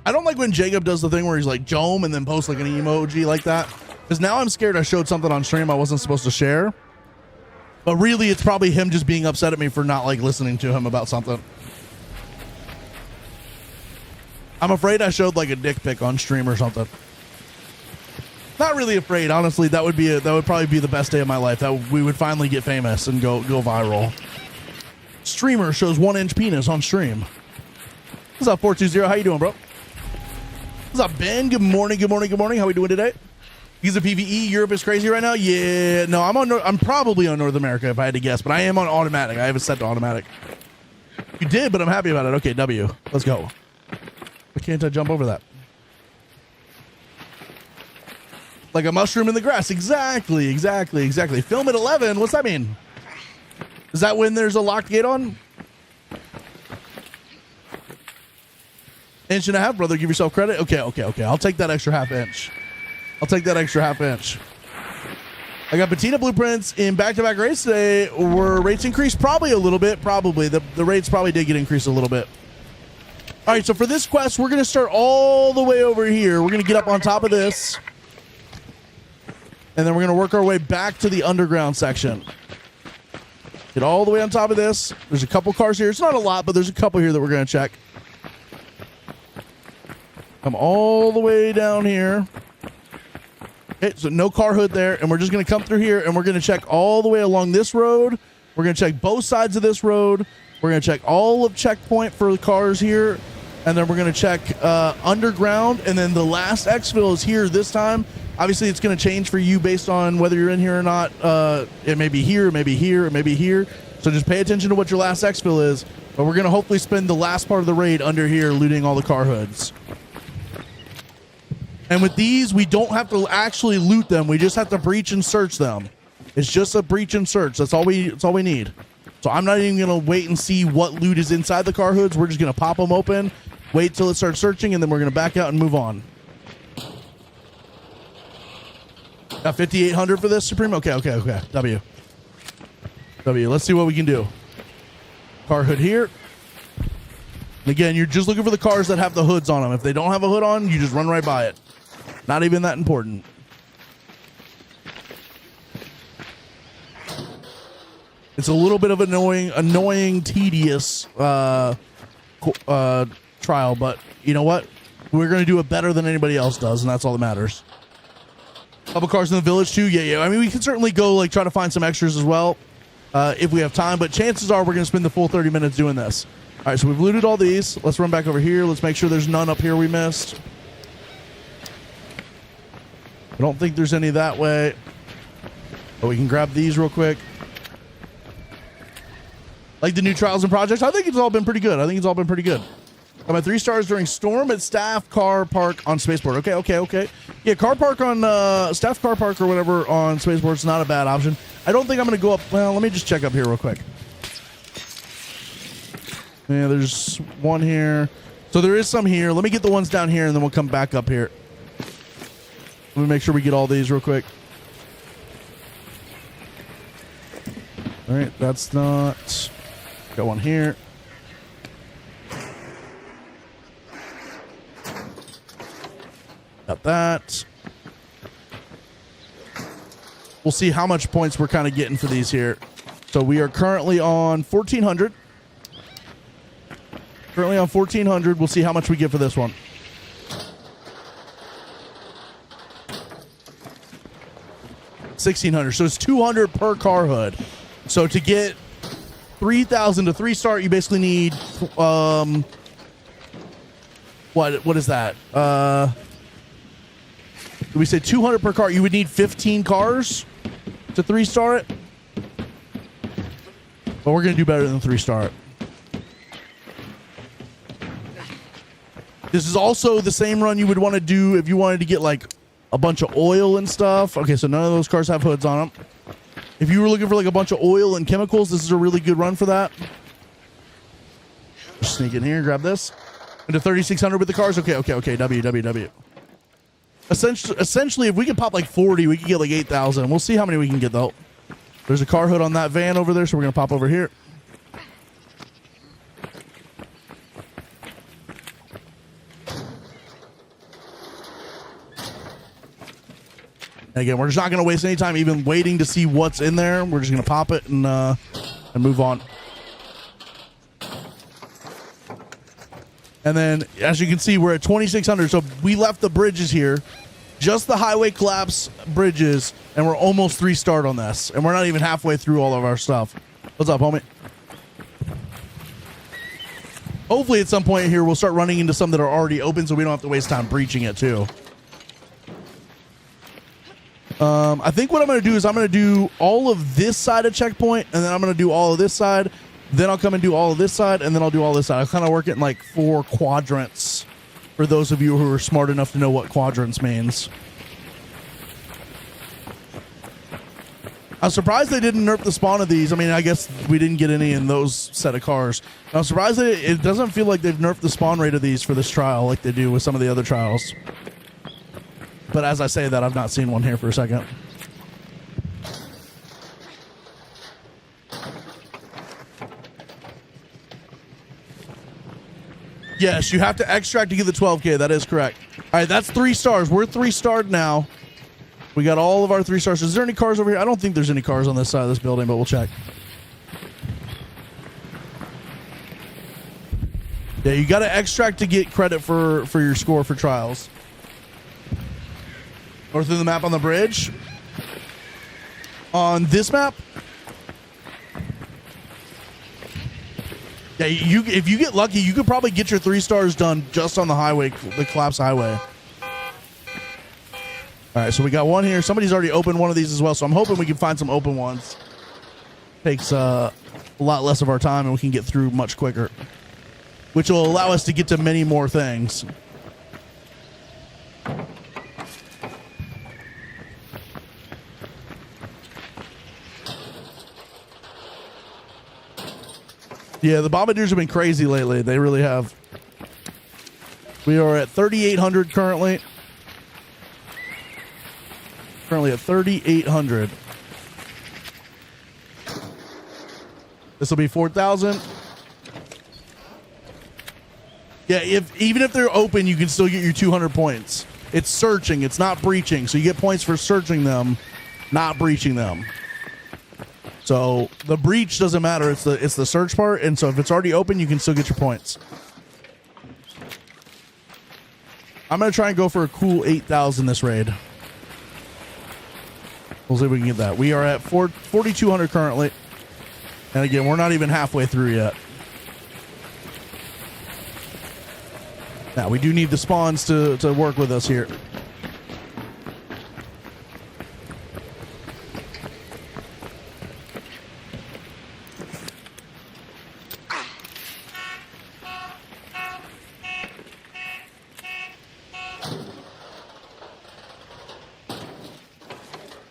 A: I don't like when Jacob does the thing where he's like Jome and then posts like an emoji like that. Because now I'm scared I showed something on stream I wasn't supposed to share. But really, it's probably him just being upset at me for not like listening to him about something. I'm afraid I showed like a dick pic on stream or something. Not really afraid, honestly. That would probably be the best day of my life. That we would finally get famous and go viral. Streamer shows 1-inch penis on stream. What's up, 420? How you doing, bro? What's up, Ben? Good morning. How we doing today? He's a PvE. Europe is crazy right now. Yeah, no, I'm probably on North America if I had to guess, but I am on automatic. I have it set to automatic. You did, but I'm happy about it. Okay, W. Let's go. Why can't I jump over that? Like a mushroom in the grass. Exactly. Film at 11. What's that mean? Is that when there's a locked gate on? Inch and a half, brother. Give yourself credit. Okay. I'll take that extra half inch. I got patina blueprints in back-to-back race today. Were rates increased? Probably a little bit. Probably. The rates probably did get increased a little bit. All right, so for this quest, we're going to start all the way over here. We're going to get up on top of this. And then we're going to work our way back to the underground section. Get all the way on top of this. There's a couple cars here. It's not a lot, but there's a couple here that we're going to check. Come all the way down here. Okay, so no car hood there, and we're just going to come through here, and we're going to check all the way along this road. We're going to check both sides of this road. We're going to check all of checkpoint for the cars here, and then we're going to check underground, and then the last exfil is here this time. Obviously, it's going to change for you based on whether you're in here or not. It may be here, it may be here, it may be here. So just pay attention to what your last exfil is, but we're going to hopefully spend the last part of the raid under here looting all the car hoods. And with these, we don't have to actually loot them. We just have to breach and search them. It's just a breach and search. That's all we need. So I'm not even going to wait and see what loot is inside the car hoods. We're just going to pop them open, wait till it starts searching, and then we're going to back out and move on. Got 5,800 for this, Supreme? Okay. W. Let's see what we can do. Car hood here. Again, you're just looking for the cars that have the hoods on them. If they don't have a hood on, you just run right by it. Not even that important. It's a little bit of annoying, tedious trial, but you know what? We're going to do it better than anybody else does, and that's all that matters. Couple cars in the village too. Yeah. I mean, we can certainly go try to find some extras as well if we have time, but chances are we're going to spend the full 30 minutes doing this. All right, so we've looted all these. Let's run back over here. Let's make sure there's none up here we missed. I don't think there's any that way. But we can grab these real quick. Like the new trials and projects. I think it's all been pretty good. I'm at 3 stars during storm at staff car park on Spaceport. Okay. Yeah, car park on staff car park or whatever on Spaceport's not a bad option. I don't think I'm going to go up. Well, let me just check up here real quick. Yeah, there's one here. So there is some here. Let me get the ones down here, and then we'll come back up here. Let me make sure we get all these real quick. All right, that's not... Got one here. Got that. We'll see how much points we're kind of getting for these here. So we are currently on 1,400. Currently on 1,400. We'll see how much we get for this one. $1,600. So it's 200 per car hood. So to get 3,000 to 3-star, you basically need what is that? We say 200 per car. You would need 15 cars to 3-star it. But we're gonna do better than 3-star it. This is also the same run you would want to do if you wanted to get like a bunch of oil and stuff. Okay, so none of those cars have hoods on them. If you were looking for like a bunch of oil and chemicals, this is a really good run for that. Just sneak in here, grab this. Into 3,600 with the cars. Okay. W. Essentially, if we can pop like 40, we can get like 8,000. We'll see how many we can get though. There's a car hood on that van over there, so we're gonna pop over here. And again, we're just not going to waste any time even waiting to see what's in there. We're just going to pop it and move on. And then, as you can see, we're at 2,600. So we left the bridges here, just the highway collapse bridges, and we're almost 3-starred on this. And we're not even halfway through all of our stuff. What's up, homie? Hopefully, at some point here, we'll start running into some that are already open, so we don't have to waste time breaching it too. I think what I'm going to do is I'm going to do all of this side of checkpoint, and then I'm going to do all of this side. Then I'll come and do all of this side, and then I'll do all this side. I'll kind of work it in like 4 quadrants for those of you who are smart enough to know what quadrants means. I'm surprised they didn't nerf the spawn of these. I mean, I guess we didn't get any in those set of cars. I'm surprised that it doesn't feel like they've nerfed the spawn rate of these for this trial like they do with some of the other trials. But as I say that, I've not seen one here for a second. Yes, you have to extract to get the 12K. That is correct. All right, that's 3 stars. We're 3-starred now. We got all of our 3 stars. Is there any cars over here? I don't think there's any cars on this side of this building, but we'll check. Yeah, you got to extract to get credit for your score for trials. Or through the map on the bridge. On this map. Yeah, if you get lucky, you could probably get your 3 stars done just on the highway, the collapse highway. All right, so we got one here. Somebody's already opened one of these as well, so I'm hoping we can find some open ones. Takes a lot less of our time, and we can get through much quicker, which will allow us to get to many more things. Yeah, the bombardiers have been crazy lately. They really have. We are at 3,800 currently. Currently at 3,800. This will be 4,000. Yeah, even if they're open, you can still get your 200 points. It's searching. It's not breaching. So you get points for searching them, not breaching them. So the breach doesn't matter. It's the search part. And so if it's already open, you can still get your points. I'm going to try and go for a cool 8,000 this raid. We'll see if we can get that. We are at 4,200 currently. And again, we're not even halfway through yet. Now, we do need the spawns to work with us here.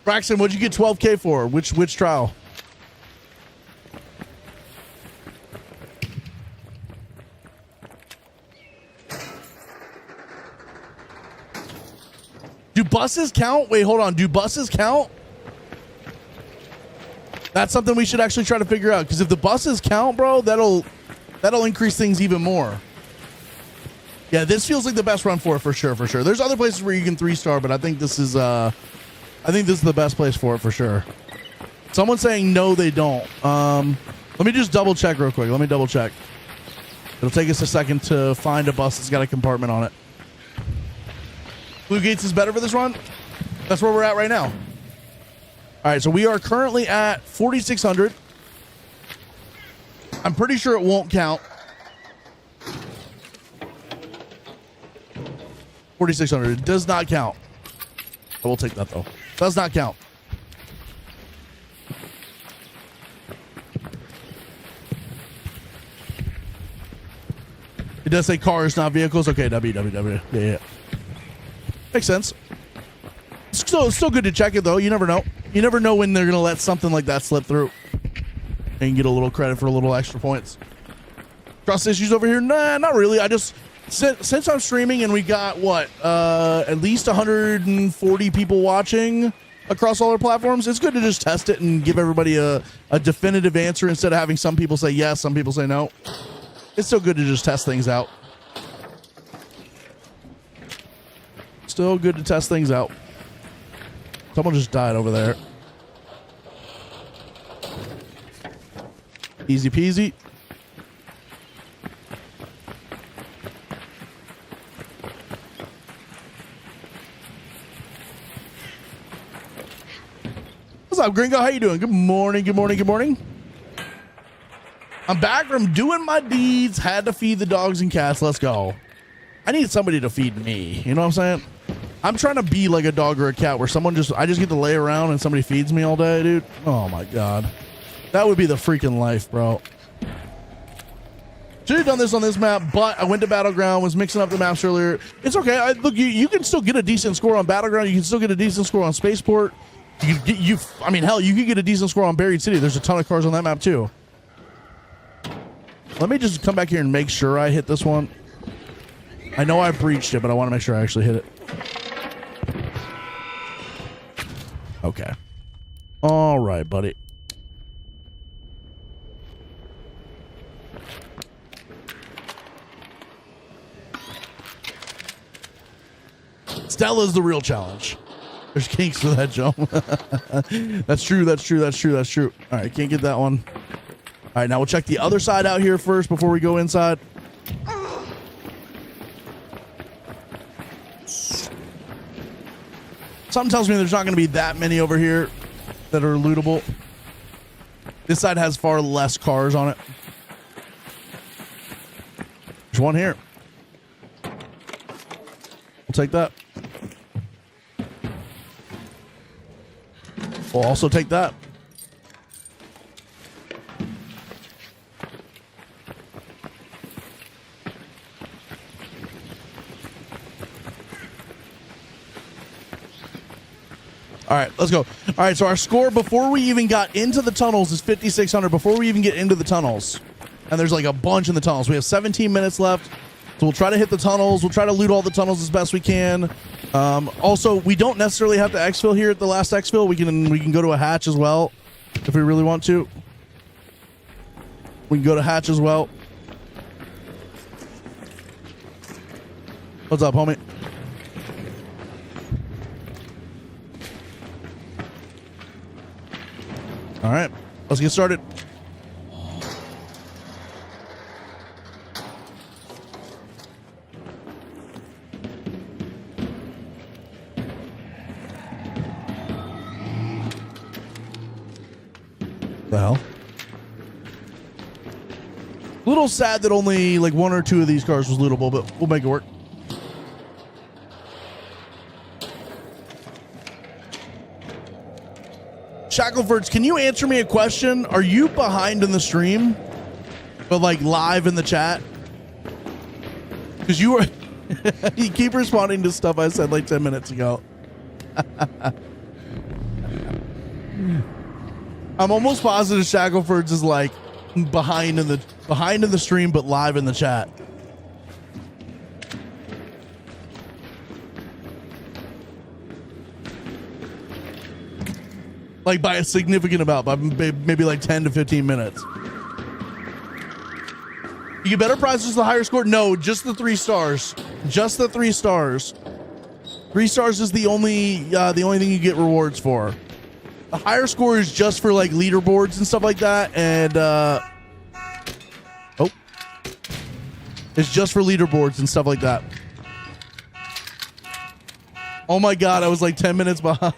A: Braxton, what'd you get 12K for? Which trial? Do buses count? Wait, hold on. Do buses count? That's something we should actually try to figure out. Because if the buses count, bro, that'll increase things even more. Yeah, this feels like the best run for it for sure. There's other places where you can 3-star, but I think this is the best place for it for sure. Someone's saying no, they don't. Let me just double check real quick. Let me double check. It'll take us a second to find a bus that's got a compartment on it. Blue Gates is better for this run. That's where we're at right now. All right, so we are currently at 4,600. I'm pretty sure it won't count. 4,600. It does not count. I will take that though. Does not count. It does say cars, not vehicles. Okay, W. Yeah. Makes sense. Still good to check it though. You never know. You never know when they're gonna let something like that slip through and get a little credit for a little extra points. Trust issues over here? Nah, not really. I just since I'm streaming and we got at least 140 people watching across all our platforms, it's good to just test it and give everybody a definitive answer instead of having some people say yes, some people say no. It's still good to just test things out. Still good to test things out. Someone just died over there. Easy peasy. What's up, Gringo? How you doing? Good morning. I'm back from doing my deeds. Had to feed the dogs and cats. Let's go. I need somebody to feed me. You know what I'm saying? I'm trying to be like a dog or a cat where I just get to lay around and somebody feeds me all day, dude. Oh my God. That would be the freaking life, bro. Should have done this on this map, but I went to Battleground, was mixing up the maps earlier. It's okay. Look, you can still get a decent score on Battleground. You can still get a decent score on Spaceport. You could get I mean, hell, you could get a decent score on Buried City. There's a ton of cars on that map too. Let me just come back here and make sure I hit this one. I know I breached it, but I want to make sure I actually hit it. Okay. All right, buddy. Stella's the real challenge. There's kinks for that jump. That's true. That's true. That's true. That's true. All right, can't get that one. All right, now we'll check the other side out here first before we go inside. Something tells me there's not going to be that many over here that are lootable. This side has far less cars on it. There's one here. We'll take that. We'll also take that. All right, let's go. All right, so our score before we even got into the tunnels is 5,600 before we even get into the tunnels. And there's like a bunch in the tunnels. We have 17 minutes left. So we'll try to hit the tunnels. We'll try to loot all the tunnels as best we can. Also, we don't necessarily have to exfil here at the last exfil. We can go to a hatch as well if we really want to. We can go to hatch as well. What's up, homie? All right, let's get started. The hell? A little sad that only like one or two of these cars was lootable, but we'll make it work. Shacklefords, can you answer me a question? Are you behind in the stream, but like live in the chat? Because you were you keep responding to stuff I said like 10 minutes ago. I'm almost positive Shacklefords is like behind in the stream, but live in the chat. Like by a significant amount, by maybe like 10 to 15 minutes. You get better prizes the higher score? No, just the 3 stars. Just the 3 stars. 3 stars is the only thing you get rewards for. The higher score is just for like leaderboards and stuff like that, and it's just for leaderboards and stuff like that. Oh my god, I was like 10 minutes behind.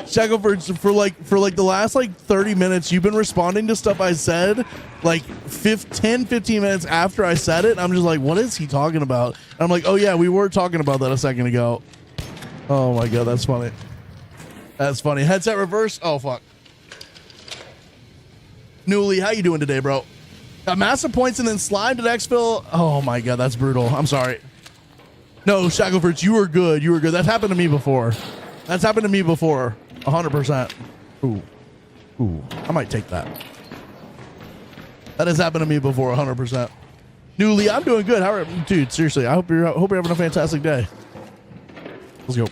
A: Shackleford, for like the last like 30 minutes, you've been responding to stuff I said like 10, 15 minutes after I said it. And I'm just like, what is he talking about? And I'm like, oh yeah, we were talking about that a second ago. Oh my god, that's funny. That's funny. Headset reverse. Oh fuck. Newly, how you doing today, bro? Got massive points and then slimed at exfil. Oh my god, that's brutal. I'm sorry. No, Shackleford, you were good. You were good. That's happened to me before. That's happened to me before. 100%. Ooh. Ooh. I might take that. That has happened to me before. 100%. Newly, I'm doing good. How are, dude? Seriously, I hope you're having a fantastic day. Let's go.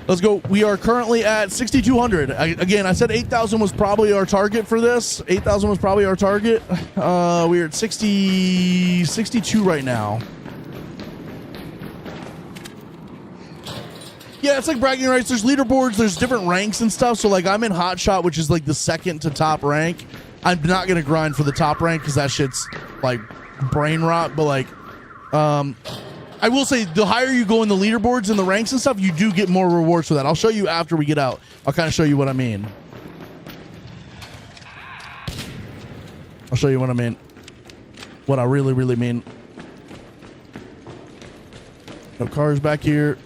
A: Let's go. We are currently at 6,200. Again, I said 8,000 was probably our target for this. 8,000 was probably our target. We're at 62 right now. Yeah, it's like bragging rights. There's leaderboards. There's different ranks and stuff. So, like, I'm in Hot Shot, which is, like, the second to top rank. I'm not going to grind for the top rank because that shit's, like, brain rot. But, like, I will say the higher you go in the leaderboards and the ranks and stuff, you do get more rewards for that. I'll show you after we get out. I'll kind of show you what I mean. I'll show you what I mean. What I really, really mean. No cars back here.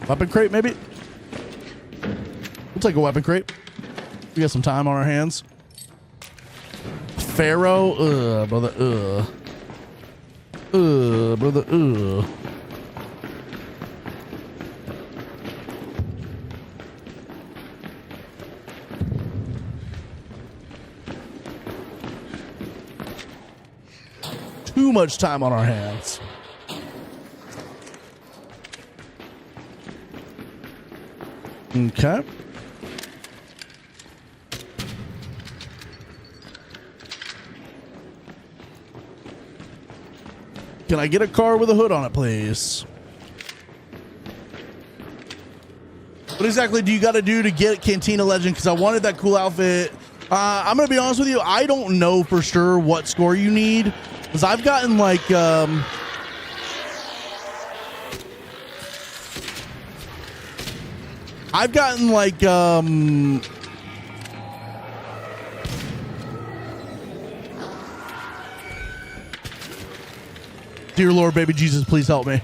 A: Weapon crate, maybe? We'll take a weapon crate. We got some time on our hands. Pharaoh. Brother. too much time on our hands. Okay. Can I get a car with a hood on it, please? What exactly do you got to do to get Cantina Legend? Because I wanted that cool outfit. I'm going to be honest with you. I don't know for sure what score you need. Because I've gotten like... I've gotten like... Dear Lord, baby Jesus, please help me.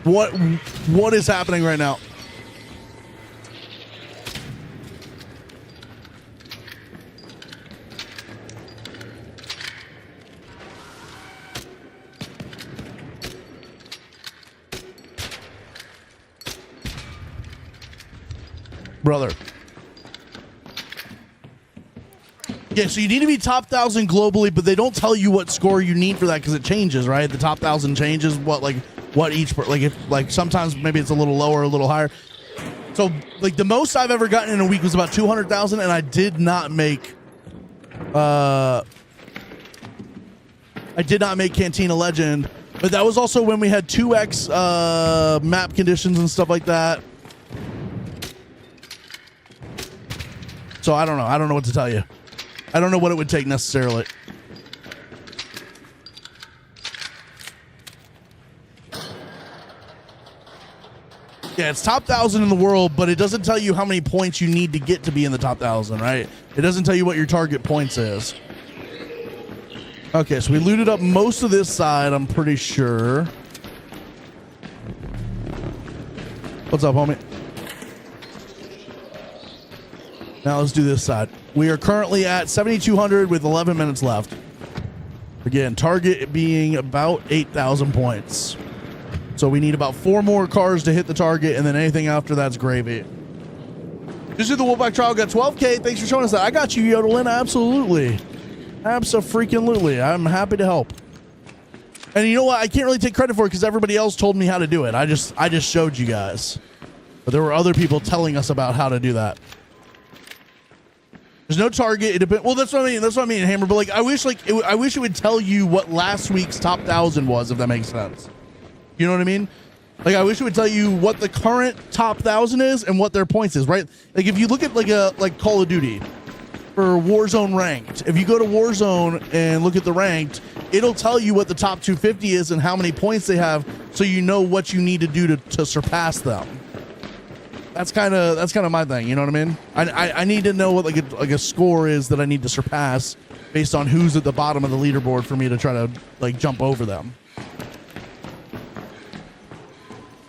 A: What is happening right now? Brother. Yeah, so you need to be top 1,000 globally, but they don't tell you what score you need for that because it changes, right? The top 1,000 changes what each, like if like sometimes maybe it's a little lower, a little higher. So like the most I've ever gotten in a week was about 200,000, and I did not make Cantina Legend, but that was also when we had 2x map conditions and stuff like that. So I don't know. I don't know what to tell you. I don't know what it would take necessarily. Yeah, it's top 1,000 in the world, but it doesn't tell you how many points you need to get to be in the top 1,000, right? It doesn't tell you what your target points is. Okay, so we looted up most of this side, I'm pretty sure. What's up, homie? Now let's do this side. We are currently at 7,200 with 11 minutes left. Again, target being about 8,000 points. So we need about 4 more cars to hit the target, and then anything after that's gravy. Just did the Wolfpack trial, got 12K. Thanks for showing us that. I got you, Yodelin. Absolutely. Abso-freaking-lutely. I'm happy to help. And you know what? I can't really take credit for it because everybody else told me how to do it. I just showed you guys. But there were other people telling us about how to do that. There's no target. It depends. Well, that's what I mean. That's what I mean, Hammer. But like, I wish it would tell you what last week's top 1,000 was, if that makes sense. You know what I mean? Like, I wish it would tell you what the current top 1,000 is and what their points is, right? Like, if you look at like Call of Duty for Warzone ranked, if you go to Warzone and look at the ranked, it'll tell you what the top 250 is and how many points they have, so you know what you need to do to surpass them. That's kind of my thing. You know what I mean? I need to know what like a score is that I need to surpass based on who's at the bottom of the leaderboard for me to try to like jump over them.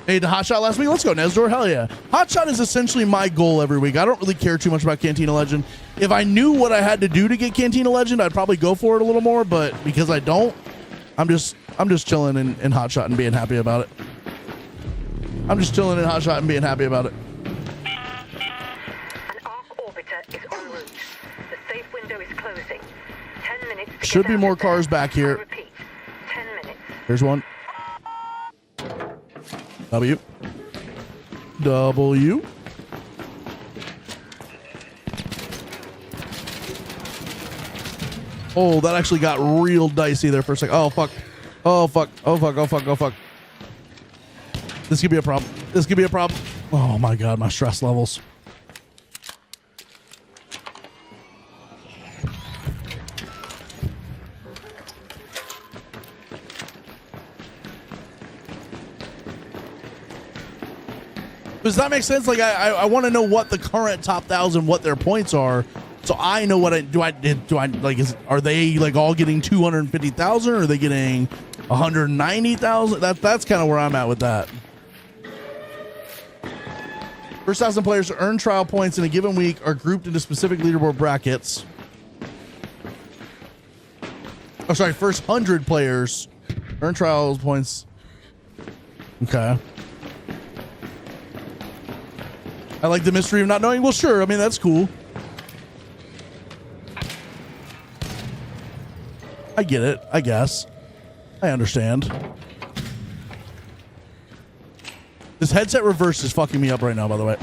A: Made the hotshot last week. Let's go, Nesdor. Hell yeah. Hotshot is essentially my goal every week. I don't really care too much about Cantina Legend. If I knew what I had to do to get Cantina Legend, I'd probably go for it a little more, but because I don't, I'm just chilling in Hotshot and being happy about it. I'm just chilling in Hotshot and being happy about it.
I: An arc orbiter is en route. The safe window is closing. 10 minutes to
A: Should
I: get
A: be
I: out
A: more
I: of there.
A: cars back here.
I: I repeat, 10 minutes.
A: There's one. W. Oh, that actually got real dicey there for a second. Oh, fuck. Oh, fuck. Oh, fuck. Oh, fuck. Oh, fuck. This could be a problem. This could be a problem. Oh, my God. My stress levels. Does that make sense? Like, I want to know what the current top 1,000, what their points are, so I know what are they like all getting 250,000, or are they getting 190,000? That's kind of where I'm at with that. First 1,000 players to earn trial points in a given week are grouped into specific leaderboard brackets. Oh, sorry. First 100 players Earn trials points. Okay. I like the mystery of not knowing. Well, sure. I mean, that's cool. I get it, I guess. I understand. This headset reverse is fucking me up right now, by the way.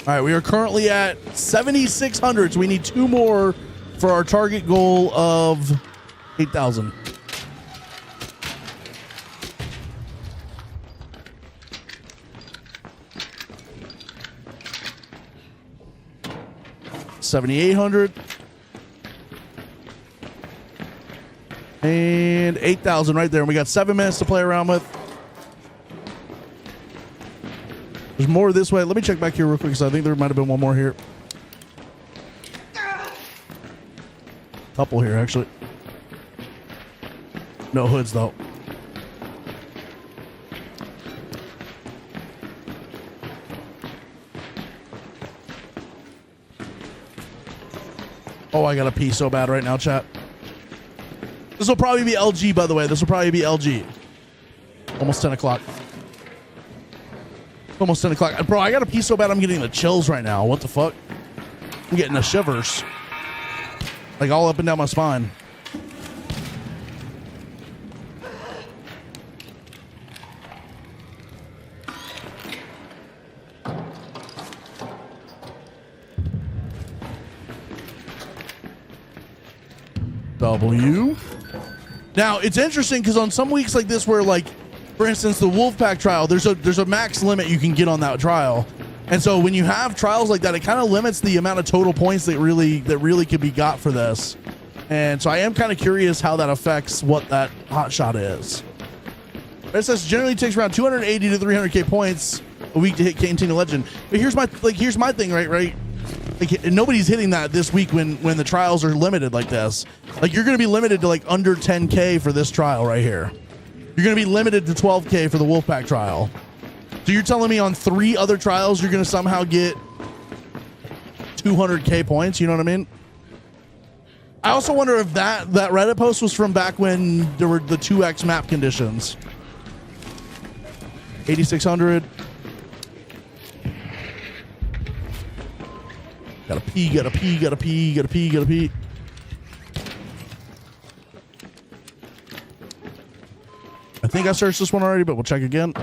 A: All right, we are currently at 7,600. So we need 2 more for our target goal of 8,000. $7,800 and 8,000 right there. And we got 7 minutes to play around with. There's more this way. Let me check back here real quick because I think there might have been one more here. Couple here, actually. No hoods, though. Oh, I gotta pee so bad right now, chat. This will probably be LG, by the way. This will probably be LG. Almost 10 o'clock. Almost 10 o'clock. Bro, I gotta pee so bad I'm getting the chills right now. What the fuck? I'm getting the shivers. Like all up and down my spine. W. Now it's interesting because on some weeks like this, where like, for instance, the Wolfpack trial, there's a max limit you can get on that trial, and so when you have trials like that, it kind of limits the amount of total points that really could be got for this. And so I am kind of curious how that affects what that hot shot is. It says generally takes around 280 to 300k points a week to hit Cantina Legend. But here's my thing, right? Like, nobody's hitting that this week when the trials are limited like this. Like, you're going to be limited to like under 10k for this trial right here. You're going to be limited to 12k for the Wolfpack trial. So you're telling me on 3 other trials you're going to somehow get 200k points? You know what I mean? I also wonder if that Reddit post was from back when there were the 2x map conditions. 8,600. Gotta pee, gotta pee, gotta pee, gotta pee, gotta pee. I think I searched this one already, but we'll check again.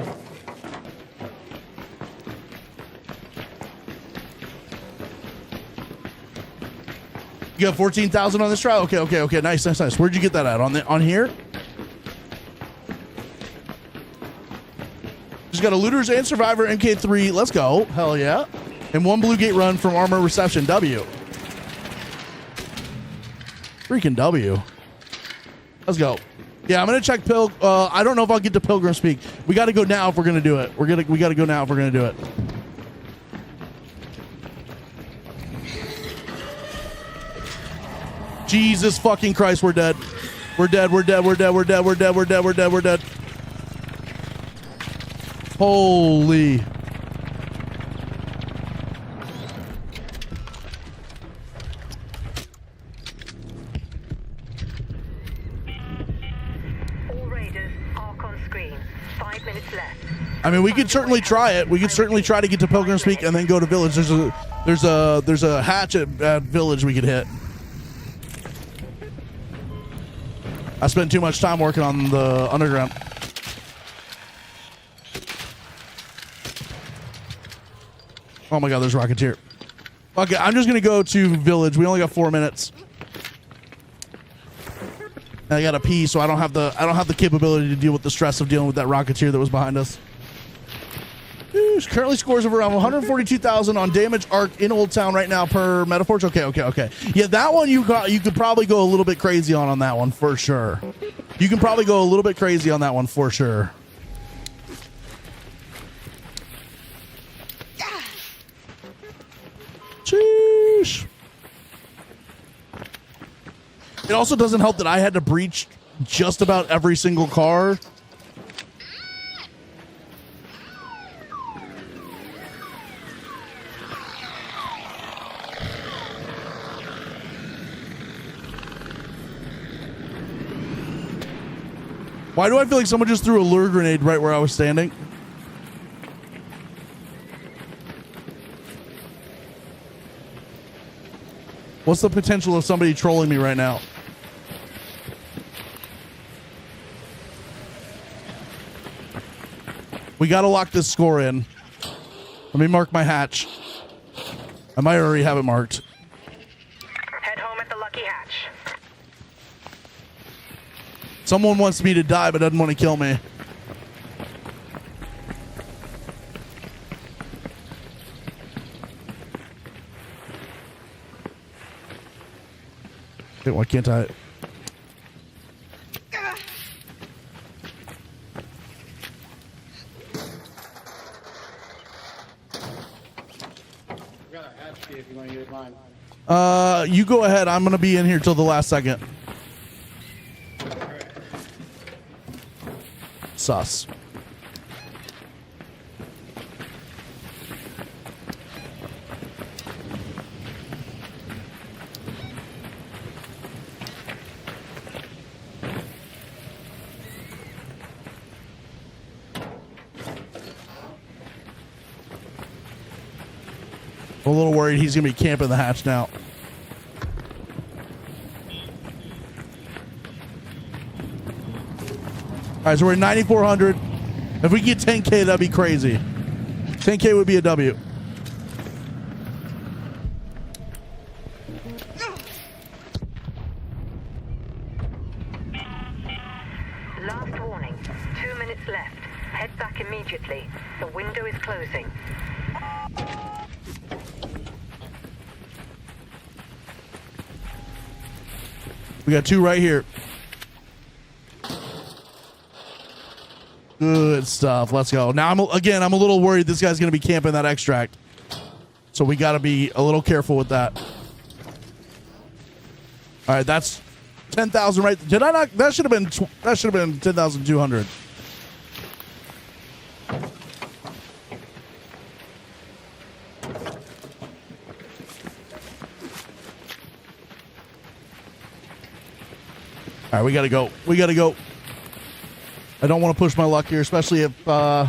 A: You got 14,000 on this trial? Okay. Nice. Where'd you get that at? On here? Just got a Looters and Survivor MK3. Let's go. Hell yeah. And 1 Blue Gate run from Armor Reception. W. Freaking W. Let's go. Yeah, I'm gonna check I don't know if I'll get to Pilgrim Speak. We got to go now if we're gonna do it. We got to go now if we're gonna do it. Jesus fucking Christ, we're dead. We're dead. Holy. I mean, we could certainly try it. We could certainly try to get to Pilgrim's Peak and then go to Village. There's a hatch at Village we could hit. I spent too much time working on the underground. Oh my God, there's Rocketeer. Okay, I'm just gonna go to Village. We only got 4 minutes. And I gotta pee, so I don't have the capability to deal with the stress of dealing with that Rocketeer that was behind us. Currently scores of around 142,000 on Damage Arc in Old Town right now per Metaforge. Okay. Yeah, that one you could probably go a little bit crazy on that one for sure. You can probably go a little bit crazy on that one for sure. Sheesh. It also doesn't help that I had to breach just about every single car. Why do I feel like someone just threw a lure grenade right where I was standing? What's the potential of somebody trolling me right now? We got to lock this score in. Let me mark my hatch. I might already have it marked.
I: Head home at the Lucky Hatch.
A: Someone wants me to die but doesn't want to kill me. Okay, why can't I?
J: If you want to use mine.
A: You go ahead. I'm going to be in here till the last second. Sus. I'm a little worried he's going to be camping the hatch now. All right, so we're at 9,400. If we get 10K, that'd be crazy. 10K would be a W.
I: Last warning. 2 minutes left. Head back immediately. The window is closing.
A: We got 2 right here. Good stuff. Let's go. Now, I'm a little worried this guy's going to be camping that extract. So we got to be a little careful with that. All right, that's 10,000 right. Did I not? That should have been 10,200. All right, we got to go. We got to go. I don't want to push my luck here, especially if there's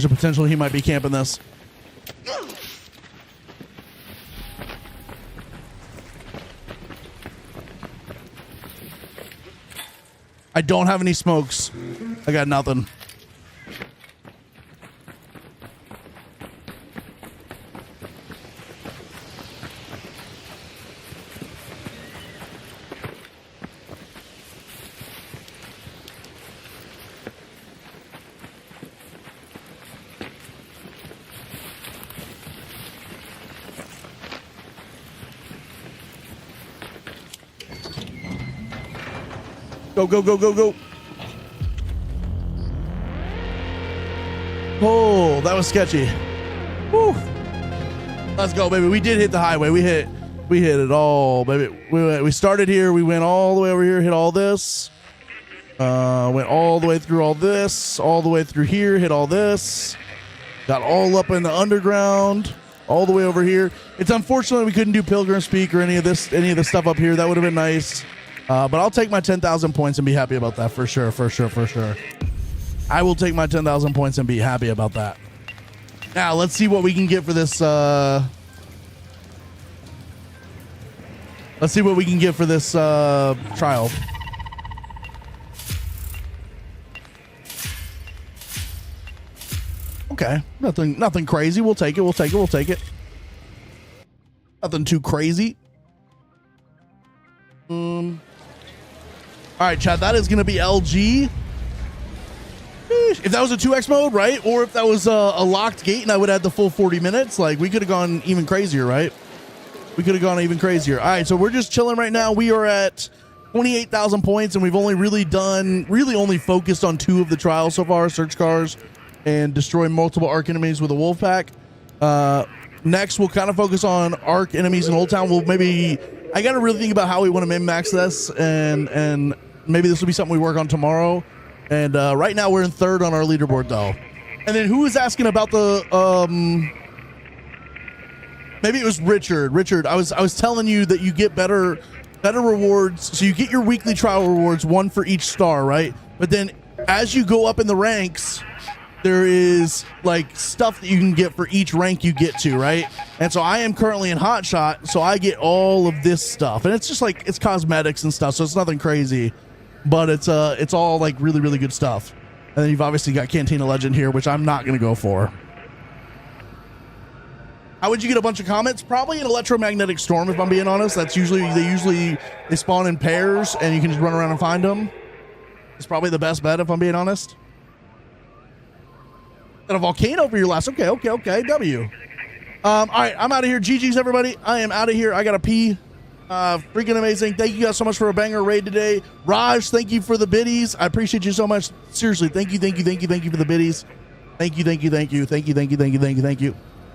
A: a potential he might be camping this. I don't have any smokes. I got nothing. Go, go, go, go, go. Oh, that was sketchy. Woo. Let's go, baby. We did hit the highway. We hit it all, baby. We started here. We went all the way over here, hit all this. Went all the way through all this, all the way through here, hit all this. Got all up in the underground, all the way over here. It's unfortunate we couldn't do Pilgrim's Peak or any of the stuff up here. That would have been nice. But I'll take my 10,000 points and be happy about that for sure, for sure, for sure. I will take my 10,000 points and be happy about that. Now, let's see what we can get for this. Let's see what we can get for this trial. Okay, nothing crazy. We'll take it. We'll take it. We'll take it. Nothing too crazy. All right, Chad, that is going to be LG. If that was a 2X mode, right? Or if that was a locked gate and I would add the full 40 minutes, like we could have gone even crazier, right? We could have gone even crazier. All right, so we're just chilling right now. We are at 28,000 points, and we've only only focused on 2 of the trials so far, search cars and destroy multiple ARC enemies with a wolf pack. Next, we'll kind of focus on ARC enemies in Old Town. I got to really think about how we want to min-max this, and maybe this will be something we work on tomorrow. And right now we're in 3rd on our leaderboard, though. And then who was asking about the maybe it was Richard. Richard, I was telling you that you get better better rewards. So you get your weekly trial rewards, one for each star, right? But then as you go up in the ranks, there is like stuff that you can get for each rank you get to, right? And so I am currently in Hotshot, so I get all of this stuff, and it's just like it's cosmetics and stuff, so it's nothing crazy, but it's all like really, really good stuff. And then you've obviously got Cantina Legend here, which I'm not gonna go for. How would you get a bunch of comments? Probably an electromagnetic storm, if I'm being honest. That's usually they spawn in pairs, and you can just run around and find them. It's probably the best bet, if I'm being honest. And a volcano for your last. Okay. W. All right, I'm out of here. GG's, everybody. I am out of here. I gotta pee. Freaking amazing. Thank you guys so much for a banger raid today. Raj, thank you for the biddies. I appreciate you so much. Seriously, thank you for the biddies. Thank you.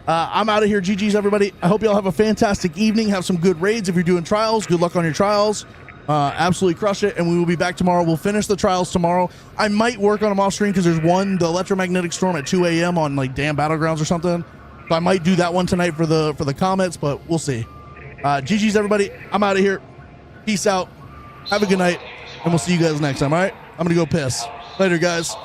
A: I'm out of here. GG's, everybody. I hope y'all have a fantastic evening. Have some good raids if you're doing trials. Good luck on your trials. Absolutely crush it, and we will be back tomorrow. We'll finish the trials tomorrow. I might work on them off screen because there's one, the electromagnetic storm at 2 a.m. on like damn Battlegrounds or something. So I might do that one tonight for the comments, but we'll see. GG's, everybody. I'm out of here. Peace out. Have a good night, and we'll see you guys next time. All right, I'm gonna go piss. Later, guys.